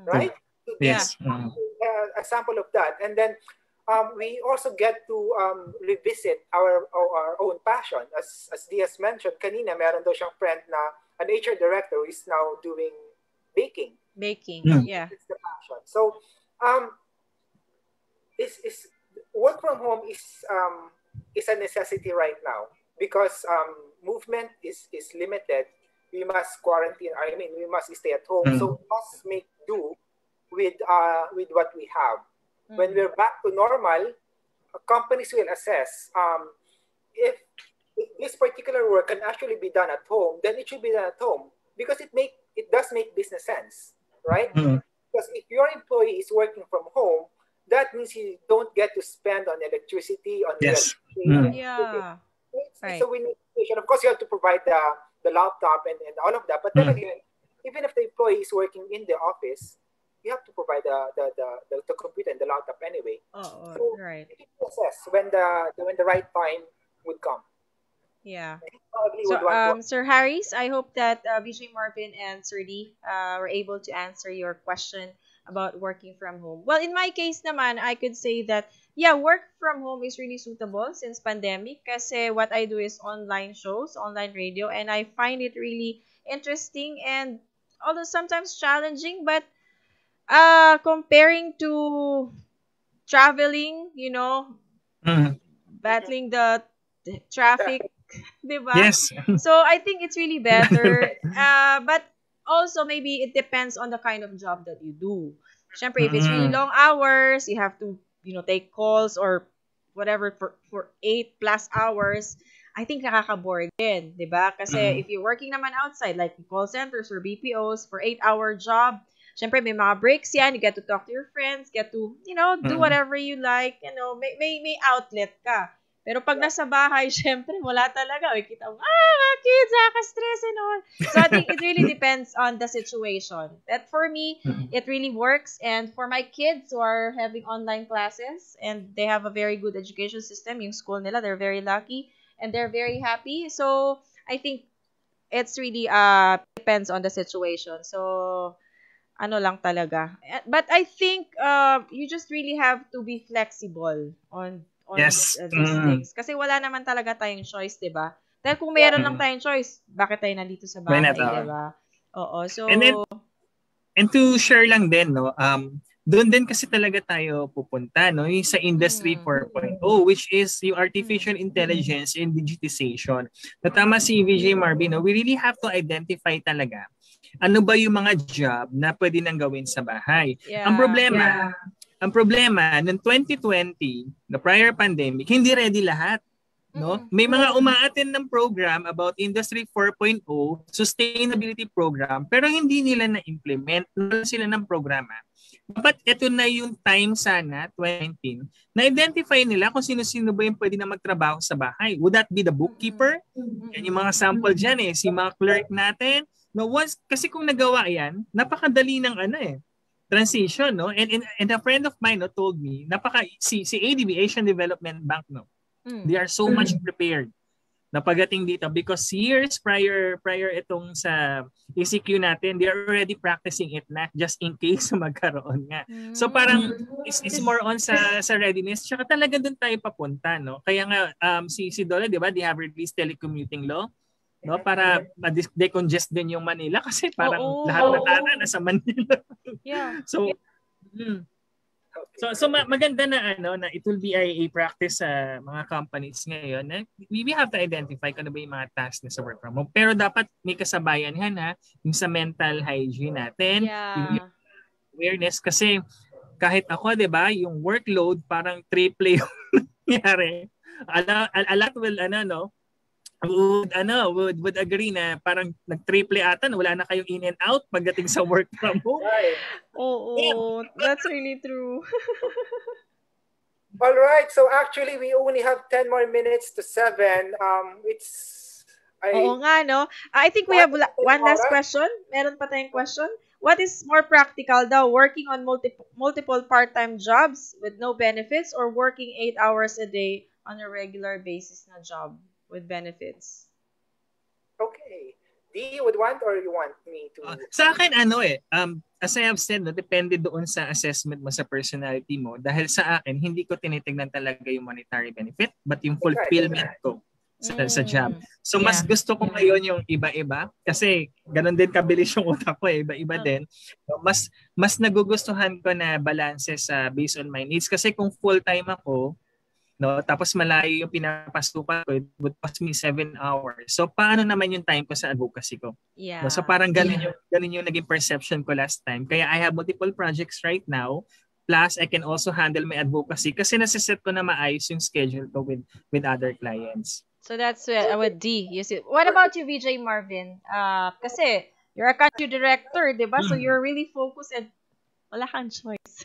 right? Yes. A sample of that, and then we also get to revisit our own passion. As Diaz mentioned, kanina meron daw siyang friend na an HR director who is now doing baking. Yeah. It's the passion. So, is work from home is a necessity right now because movement is limited. We must quarantine. I mean, we must stay at home. So we must make do with what we have. When we're back to normal, companies will assess if this particular work can actually be done at home, then it should be done at home because it does make business sense, right? Because if your employee is working from home, that means you don't get to spend on electricity, on yes. Yeah. Right. So we workstation. Of course, you have to provide the laptop and all of that. But then again, even if the employee is working in the office, you have to provide the computer and the laptop anyway. Oh, So right. you need to assess when the right time would come. Yeah. And you probably So, would want to. Sir Harris, I hope that VJ Marvin and Sir D were able to answer your question about working from home. Well, in my case naman, I could say that, yeah, work from home is really suitable since pandemic kasi what I do is online shows, online radio, and I find it really interesting and although sometimes challenging, but comparing to traveling, battling the traffic, diba? Yes. So I think it's really better. But also maybe it depends on the kind of job that you do. Syempre, if it's really long hours, you have to, take calls or whatever for 8+ hours. I think nakaka-bore din, di ba? Kasi if you're working naman outside, like call centers or BPOs for 8-hour job, syempre may mga breaks yan. You get to talk to your friends, get to, do whatever you like. May outlet ka. Pero pag nasa bahay, syempre, wala talaga. Kita mo, kids, stress and all. So I think it really depends on the situation. That for me, it really works. And for my kids who are having online classes and they have a very good education system, yung school nila, they're very lucky and they're very happy. So I think it's really depends on the situation. So ano lang talaga. But I think you just really have to be flexible on Yes. these things. Kasi wala naman talaga tayong choice, di ba? Dahil kung mayroon lang tayong choice, bakit tayo nandito sa bahay, di ba? Oo. So, and to share lang din, no, doon din kasi talaga tayo pupunta, no, yung sa Industry 4.0, which is yung artificial intelligence and digitization. Natama si VJ Marvin, no, we really have to identify talaga ano ba yung mga job na pwede nang gawin sa bahay. Yeah. Ang problema, noong 2020, the prior pandemic, hindi ready lahat. No? May mga umaattend ng program about Industry 4.0, sustainability program, pero hindi nila na-implement. Wala sila ng programa. Dapat ito na yung time sana, 2019, na-identify nila kung sino-sino ba yung pwede na magtrabaho sa bahay. Would that be the bookkeeper? Yan yung mga sample dyan si mga clerk natin. No, kasi kung nagawa yan, napakadali ng transition, no? And a friend of mine told me, si ADB, Asian Development Bank, no? They are so much prepared na pagdating dito because years prior itong sa ECQ natin, they are already practicing it na just in case magkaroon nga. So parang it's more on sa readiness. Tsaka talaga doon tayo papunta, no? Kaya nga si Dole, di ba, they have released telecommuting law, no, para ma-decongest din yung Manila kasi parang lahat na tana nasa Manila. Yeah. So maganda na na it will be a practice sa mga companies ngayon na we have to identify kung ano ba yung mga tasks na sa work from home. Pero dapat may kasabayan yung sa mental hygiene natin, yung awareness kasi kahit ako, 'di ba, yung workload parang triple yung nangyari. A lot will would agree na parang nag-triple ata, wala na kayong in and out pagdating sa work from home. Oo, that's really true. All right, so actually we only have 10 more minutes to 7. Oo nga, no? I think we have one last question. Meron pa tayong question. What is more practical daw, working on multiple part-time jobs with no benefits or working 8 hours a day on a regular basis na job with benefits? Okay. Do you would want or you want me to? Sa akin, as I have said, depende doon sa assessment mo sa personality mo. Dahil sa akin, hindi ko tinitignan talaga yung monetary benefit, but yung fulfillment ko sa job. So, mas gusto ko ngayon yung iba-iba. Kasi, ganun din kabilis yung utak ko, iba-iba din. So, mas nagugustuhan ko na balances based on my needs. Kasi kung full-time ako, no, tapos malayo yung pinapasukan ko, it would cost me 7 hours. So, paano naman yung time ko sa advocacy ko? Yeah. No, so, parang ganun yung naging perception ko last time. Kaya I have multiple projects right now. Plus, I can also handle my advocacy kasi nasiset ko na maayos yung schedule ko with other clients. So, that's with D. You see. What about you, VJ Marvin? Kasi, you're a country director, di ba? So, you're really focused and wala kang choice.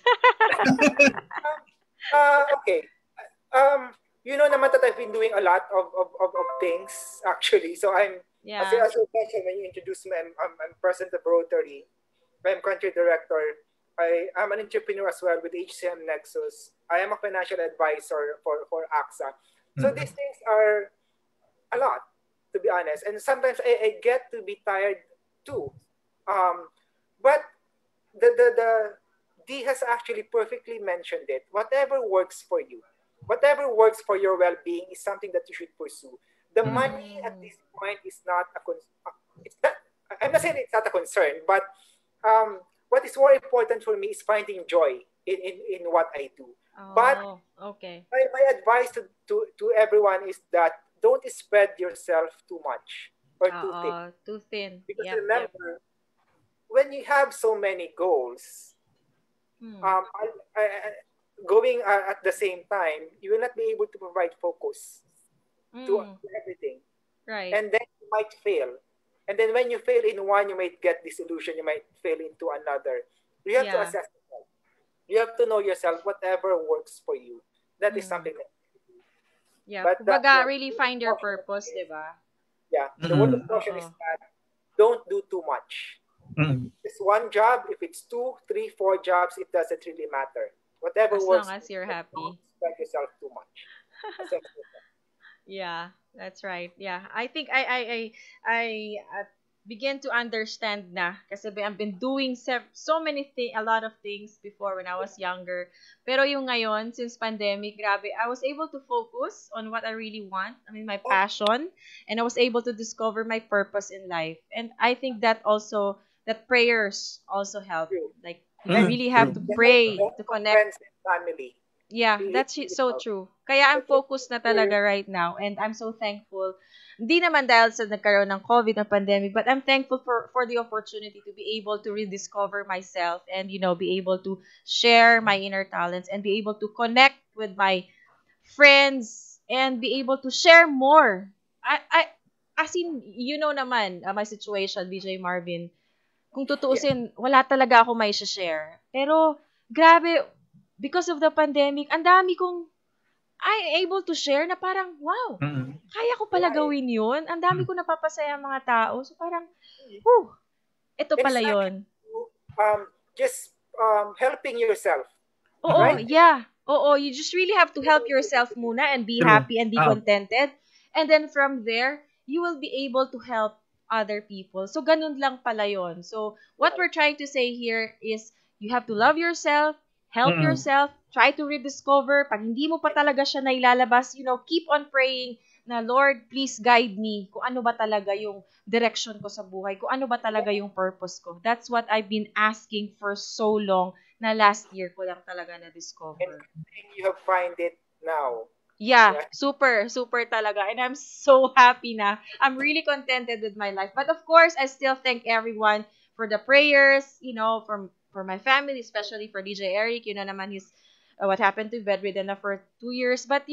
Okay. you know naman that I've been doing a lot of things actually. So Yeah. as you mentioned when you introduced me, I'm president of Rotary. I'm country director. I'm an entrepreneur as well with HCM Nexus. I am a financial advisor for AXA. So these things are a lot, to be honest. And sometimes I get to be tired too. But the D has actually perfectly mentioned it. Whatever works for you, whatever works for your well-being is something that you should pursue. The money at this point is not it's not. I'm not saying it's not a concern, but what is more important for me is finding joy in what I do. But Oh, okay. my advice to everyone is that don't spread yourself too much or too thin. Too thin. Because Yep, yep. remember, when you have so many goals, Hmm. going at the same time, you will not be able to provide focus Mm. to everything. Right. And then you might fail. And then when you fail in one, you might get disillusioned, you might fail into another. You have to Yeah. assess yourself. You have to know yourself, whatever works for you. That is Mm. something that, Yeah. but Kumbaga, yeah, really find your purpose, di ba? yeah, the word of Mm. caution is Oo. that don't do too much. Mm. It's one job. If it's two, three, four jobs, it doesn't really matter. Whatever As long works, as you're but don't happy. spread yourself too much. Assess yourself. Yeah, that's right. Yeah, I think I begin to understand na kasi I've been doing so many a lot of things before when I was younger. Pero yung ngayon, since pandemic, grabe, I was able to focus on what I really want. I mean, my Oh, passion, and I was able to discover my purpose in life. And I think that prayers also help. true. Like you And Mm. really have True. to the help, pray the help to of connect. friends and family Yeah, really, that's really so help. true. Kaya I'm Because focused na you're, talaga right now, and I'm so thankful. Hindi naman dahil sa nagkaroon ng COVID na pandemic, but I'm thankful for the opportunity to be able to rediscover myself and be able to share my inner talents and be able to connect with my friends and be able to share more. I as in, naman, my situation, BJ Marvin, kung yeah, tutuusin, wala talaga ako may share. Pero, grabe, because of the pandemic, ang dami kong I able to share na parang, wow, Mm. kaya ko pala right. gawin yun. Ang dami Mm. ko napapasaya mga tao. So parang, whew, ito And pala it's actually yun. just helping yourself, Oo, right? Mm. yeah. Oo, you just really have to help yourself muna and be True. happy and be Ah. contented. And then from there, you will be able to help other people. So, ganun lang pala yon. So, what Right. we're trying to say here is you have to love yourself, help Mm. yourself, try to rediscover. Pag hindi mo pa talaga siya nailalabas, keep on praying na, Lord, please guide me kung ano ba talaga yung direction ko sa buhay, kung ano ba talaga yung purpose ko. That's what I've been asking for so long na last year ko lang talaga And na-discover. good thing you have find it now. Yeah, Right? super, super talaga. And I'm so happy na. I'm really contented with my life. But of course, I still thank everyone for the prayers, for my family, especially for DJ Eric. Naman his, what happened to bedridden na for 2 years. But,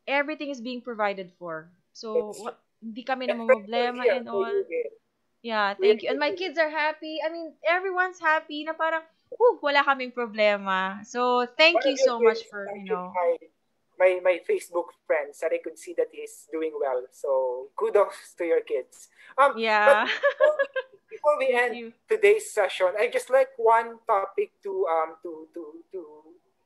everything is being provided for. So, It's true. hindi kami And we're namamroblema here and for all. you again. Yeah, We're thank you. And here my for you. kids are happy. I mean, everyone's happy na parang, wala kaming problema. So, thank One of you your so much kids is for, actually my Facebook friends, and I could see that he's doing well. So kudos to your kids. But yeah. before we Thank end you. today's session, I just like one topic to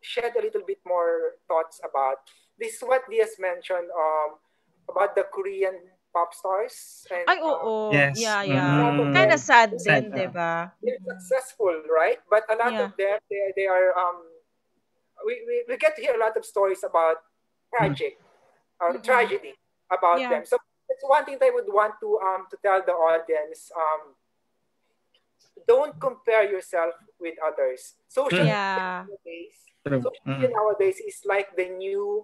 shed a little bit more thoughts about. This is what Diaz mentioned about the Korean pop stars and Ay, oo. Yes. Yeah, a yeah. lot of them Kinda Mm. sad Sad. din, 'di ba? they're successful, right? But a lot Yeah. of them they are we get to hear a lot of stories about Mm. tragic or Mm-mm. tragedy about Yeah. them. So that's one thing that I would want to tell the audience. Don't compare yourself with others. Mm. Yeah. True. Social media Mm. nowadays is like the new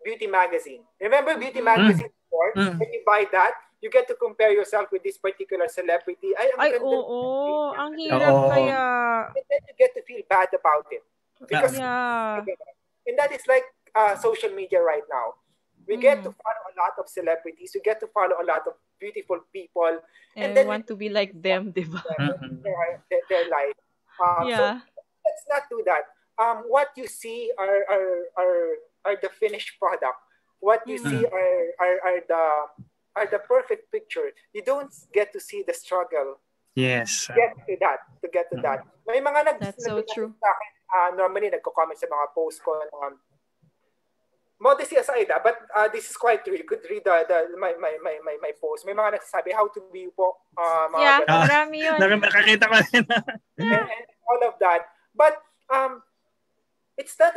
beauty magazine. Remember beauty Mm-mm. Mm. magazine before? Mm. When you buy that, you get to compare yourself with this particular celebrity. Ay, ang Ay, ganda ng oo. niya. Ang hirap Oo. kaya. And then you get to feel bad about it because Yeah. and that is like social media right now. We get to Mm. follow a lot of celebrities. We get to follow a lot of beautiful people, and And we then we want to be like them, 'di ba? Mm. their life. So Yeah. let's not do that. What you see are are the finished product. What you see are the perfect picture. You don't get to see the struggle. Yes. To get to that. May mga That's so true. sa akin, normally nagko-comment sa mga post ko, modesty aside, but this is quite true. You could read my post. May mga nagsasabi how to be po, mga ganun. Marami yun. Nakakita ko rin. And all of that. But it's not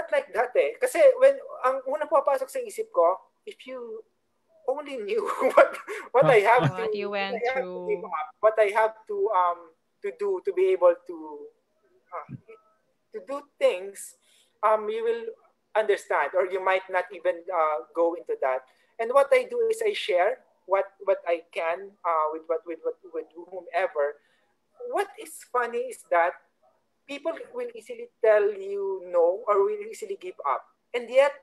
like that eh. Kasi when ang unang papasok sa isip ko, if you only knew what I have to, what you went through, what I have to do to be able to do things, you will understand, or you might not even go into that. And what I do is I share what I can with whomever. What is funny is that people will easily tell you no, or will easily give up, and yet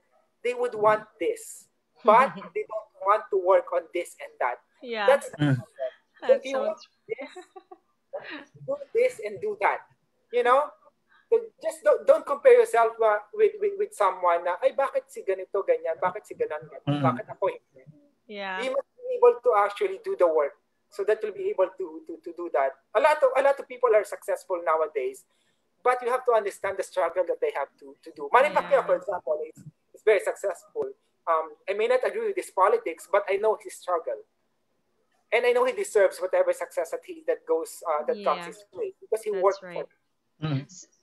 they would want this, but they don't want to work on this and that. Yeah, That's that's you so want this, do this and do that. You know, so just don't compare yourself with someone na, ay, bakit si ganito ganyan, bakit si ganon ganyan, bakit ako hindi. Yeah, You must be able to actually do the work, so that you'll be able to do that. A lot of people are successful nowadays, but you have to understand the struggle that they have to do. Manny Pacquiao, for example, is very successful. I may not agree with his politics, but I know his struggle, and I know he deserves whatever success that comes his way, because he worked for it.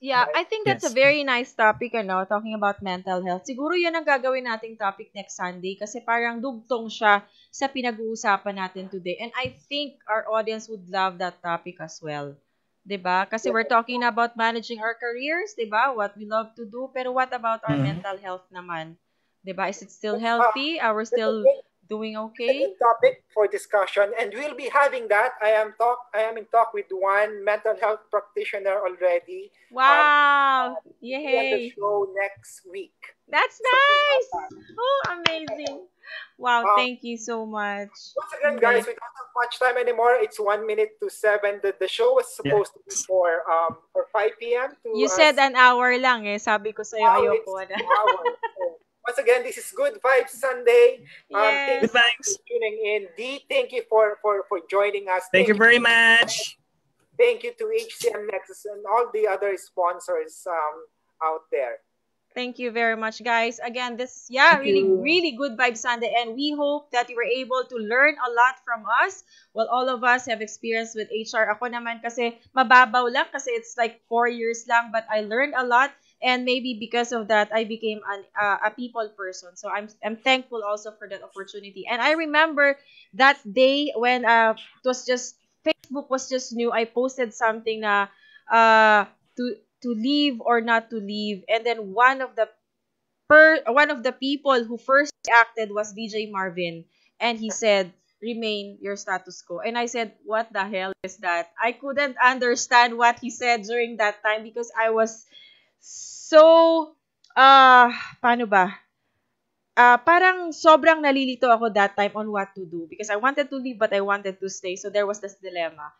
Yeah, I think that's a very nice topic, talking about mental health. Siguro yun ang gagawin nating topic next Sunday kasi parang dugtong siya sa pinag-uusapan natin today. And I think our audience would love that topic as well. 'Di ba? Kasi we're talking about managing our careers, 'di ba? What we love to do, pero what about our mental health naman? 'Di ba? Is it still healthy? Are we still doing okay? It's a good topic for discussion, and we'll be having that. I am in talk with one mental health practitioner already. Wow! Be on the Yay! show next week. That's nice! Oh, amazing! Wow, thank you so much. Once again, guys, we don't have much time anymore. It's 1 minute to 7. The show was supposed to be for 5 p.m. You said an hour lang eh. Sabi ko sa'yo, ayoko na. Once again, this is Good Vibes Sunday. Yes. Good vibes. Tuning in. Dee, thank you for joining us. Thank you very much. Thank you to HCM Nexus and all the other sponsors out there. Thank you very much, guys. Again, this really good Vibe Sunday, and we hope that you were able to learn a lot from us. Well, all of us have experience with HR. Ako naman kasi mababaw lang kasi it's like 4 years lang, but I learned a lot. And maybe because of that, I became a people person. So I'm thankful also for that opportunity. And I remember that day when it was just Facebook was just new. I posted something na to leave or not to leave, and then one of the people who first reacted was DJ Marvin, and he said, "Remain your status quo." And I said, "What the hell is that?" I couldn't understand what he said during that time because I was so, paano ba? Parang sobrang nalilito ako that time on what to do because I wanted to leave but I wanted to stay. So there was this dilemma.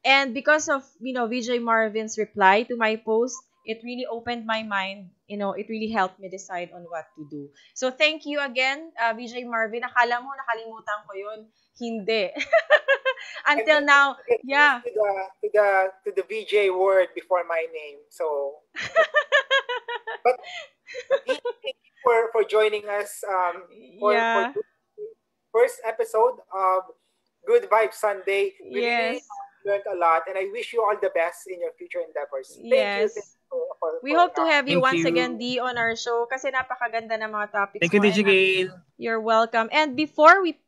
And because of, VJ Marvin's reply to my post, it really opened my mind. It really helped me decide on what to do. So thank you again, VJ Marvin. Akala mo nakalimutan ko yun. Hindi. Until now, yeah. To the VJ word before my name. So, but thank you for joining us for the first episode of Good Vibes Sunday. We really learned a lot, and I wish you all the best in your future endeavors. Thank you. We hope to have you once again, Dee, on our show kasi napakaganda ng mga topics. Thank you, DJ Gail. You're welcome. And before we,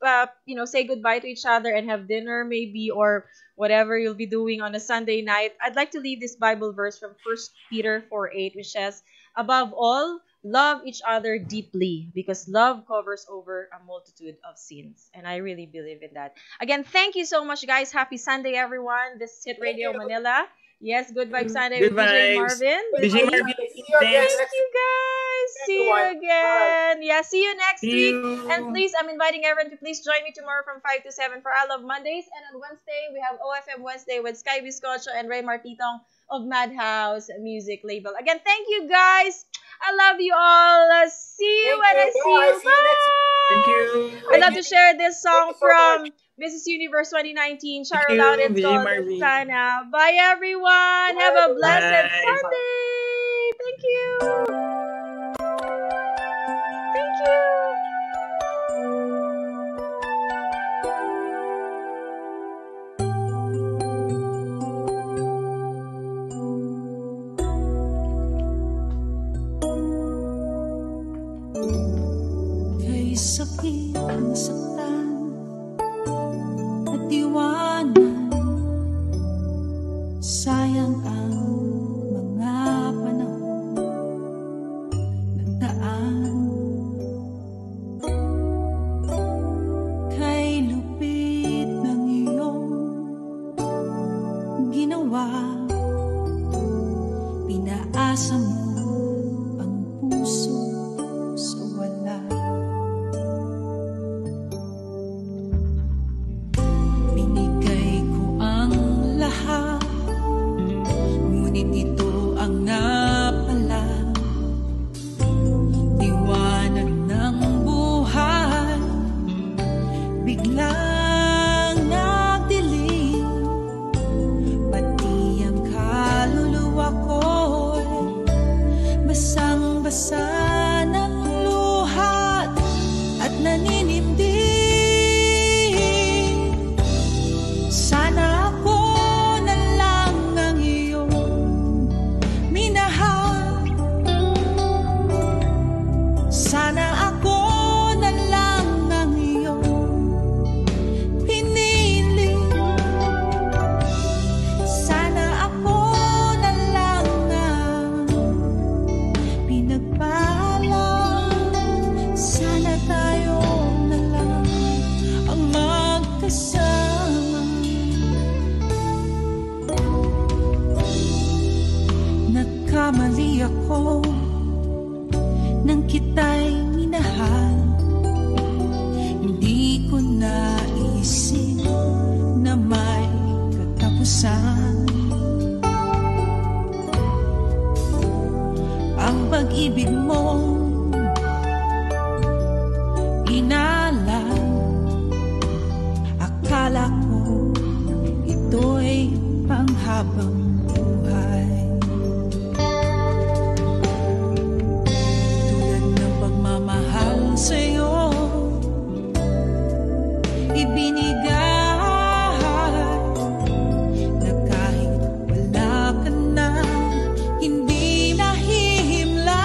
say goodbye to each other and have dinner maybe or whatever you'll be doing on a Sunday night, I'd like to leave this Bible verse from 1 Peter 4:8, which says, "Above all, love each other deeply because love covers over a multitude of sins." And I really believe in that. Again, thank you so much, guys. Happy Sunday, everyone. This is Hit Radio Manila. Yes, Good Vibes Sunday with DJ Marvin. DJ Marvin, thank you, guys. See you again. Yeah, see you next week. And please, I'm inviting everyone to please join me tomorrow from 5 to 7 for I Love Mondays. And on Wednesday, we have OFM Wednesday with Sky Biscocho and Ray Martitong of Madhouse Music Label. Again, thank you, guys. I love you all. See you when I see you. See you next week. Thank you. I'd love to share this song so from Mrs. Universe 2019. Thank Cheryl you, out. It's VJ called Marvin. Sana. Bye, everyone. Have a blessed Bye. Sunday. Thank you. Thank you. Kay sakit nasaktan at iwanan, sayang ang mga panahon nagdaan. Kay lupit ng iyong ginawa, pinaasa mo ang puso sa wala. Binigay ko ang lahat, ngunit ito ang napala. Liwanag ng buhay biglang nagdilim, pati ang kaluluwa ko'y basang-basa ng luhat at naninimdim. Sana ako na lang ang iyong minahal. Sana ako na lang ang iyong pinili. Sana ako na lang ang pinagpala. Sana tayo na lang ang magkasama. Nagkamali ako nang kita'y minahal. Hindi ko naisip na may katapusan. Ang pag-ibig mo inalam, akala ko ito'y panghabang buhay. Tulad ng pagmamahal sa'yo, ibinigay na kahit wala ka na, hindi nahihimlay.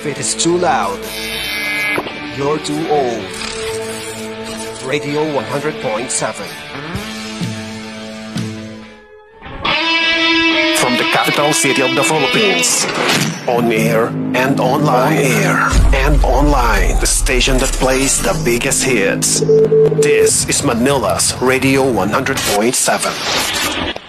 If it is too loud, you're too old. Radio 100.7. From the capital city of the Philippines. On air and online. On air and online. The station that plays the biggest hits. This is Manila's Radio 100.7.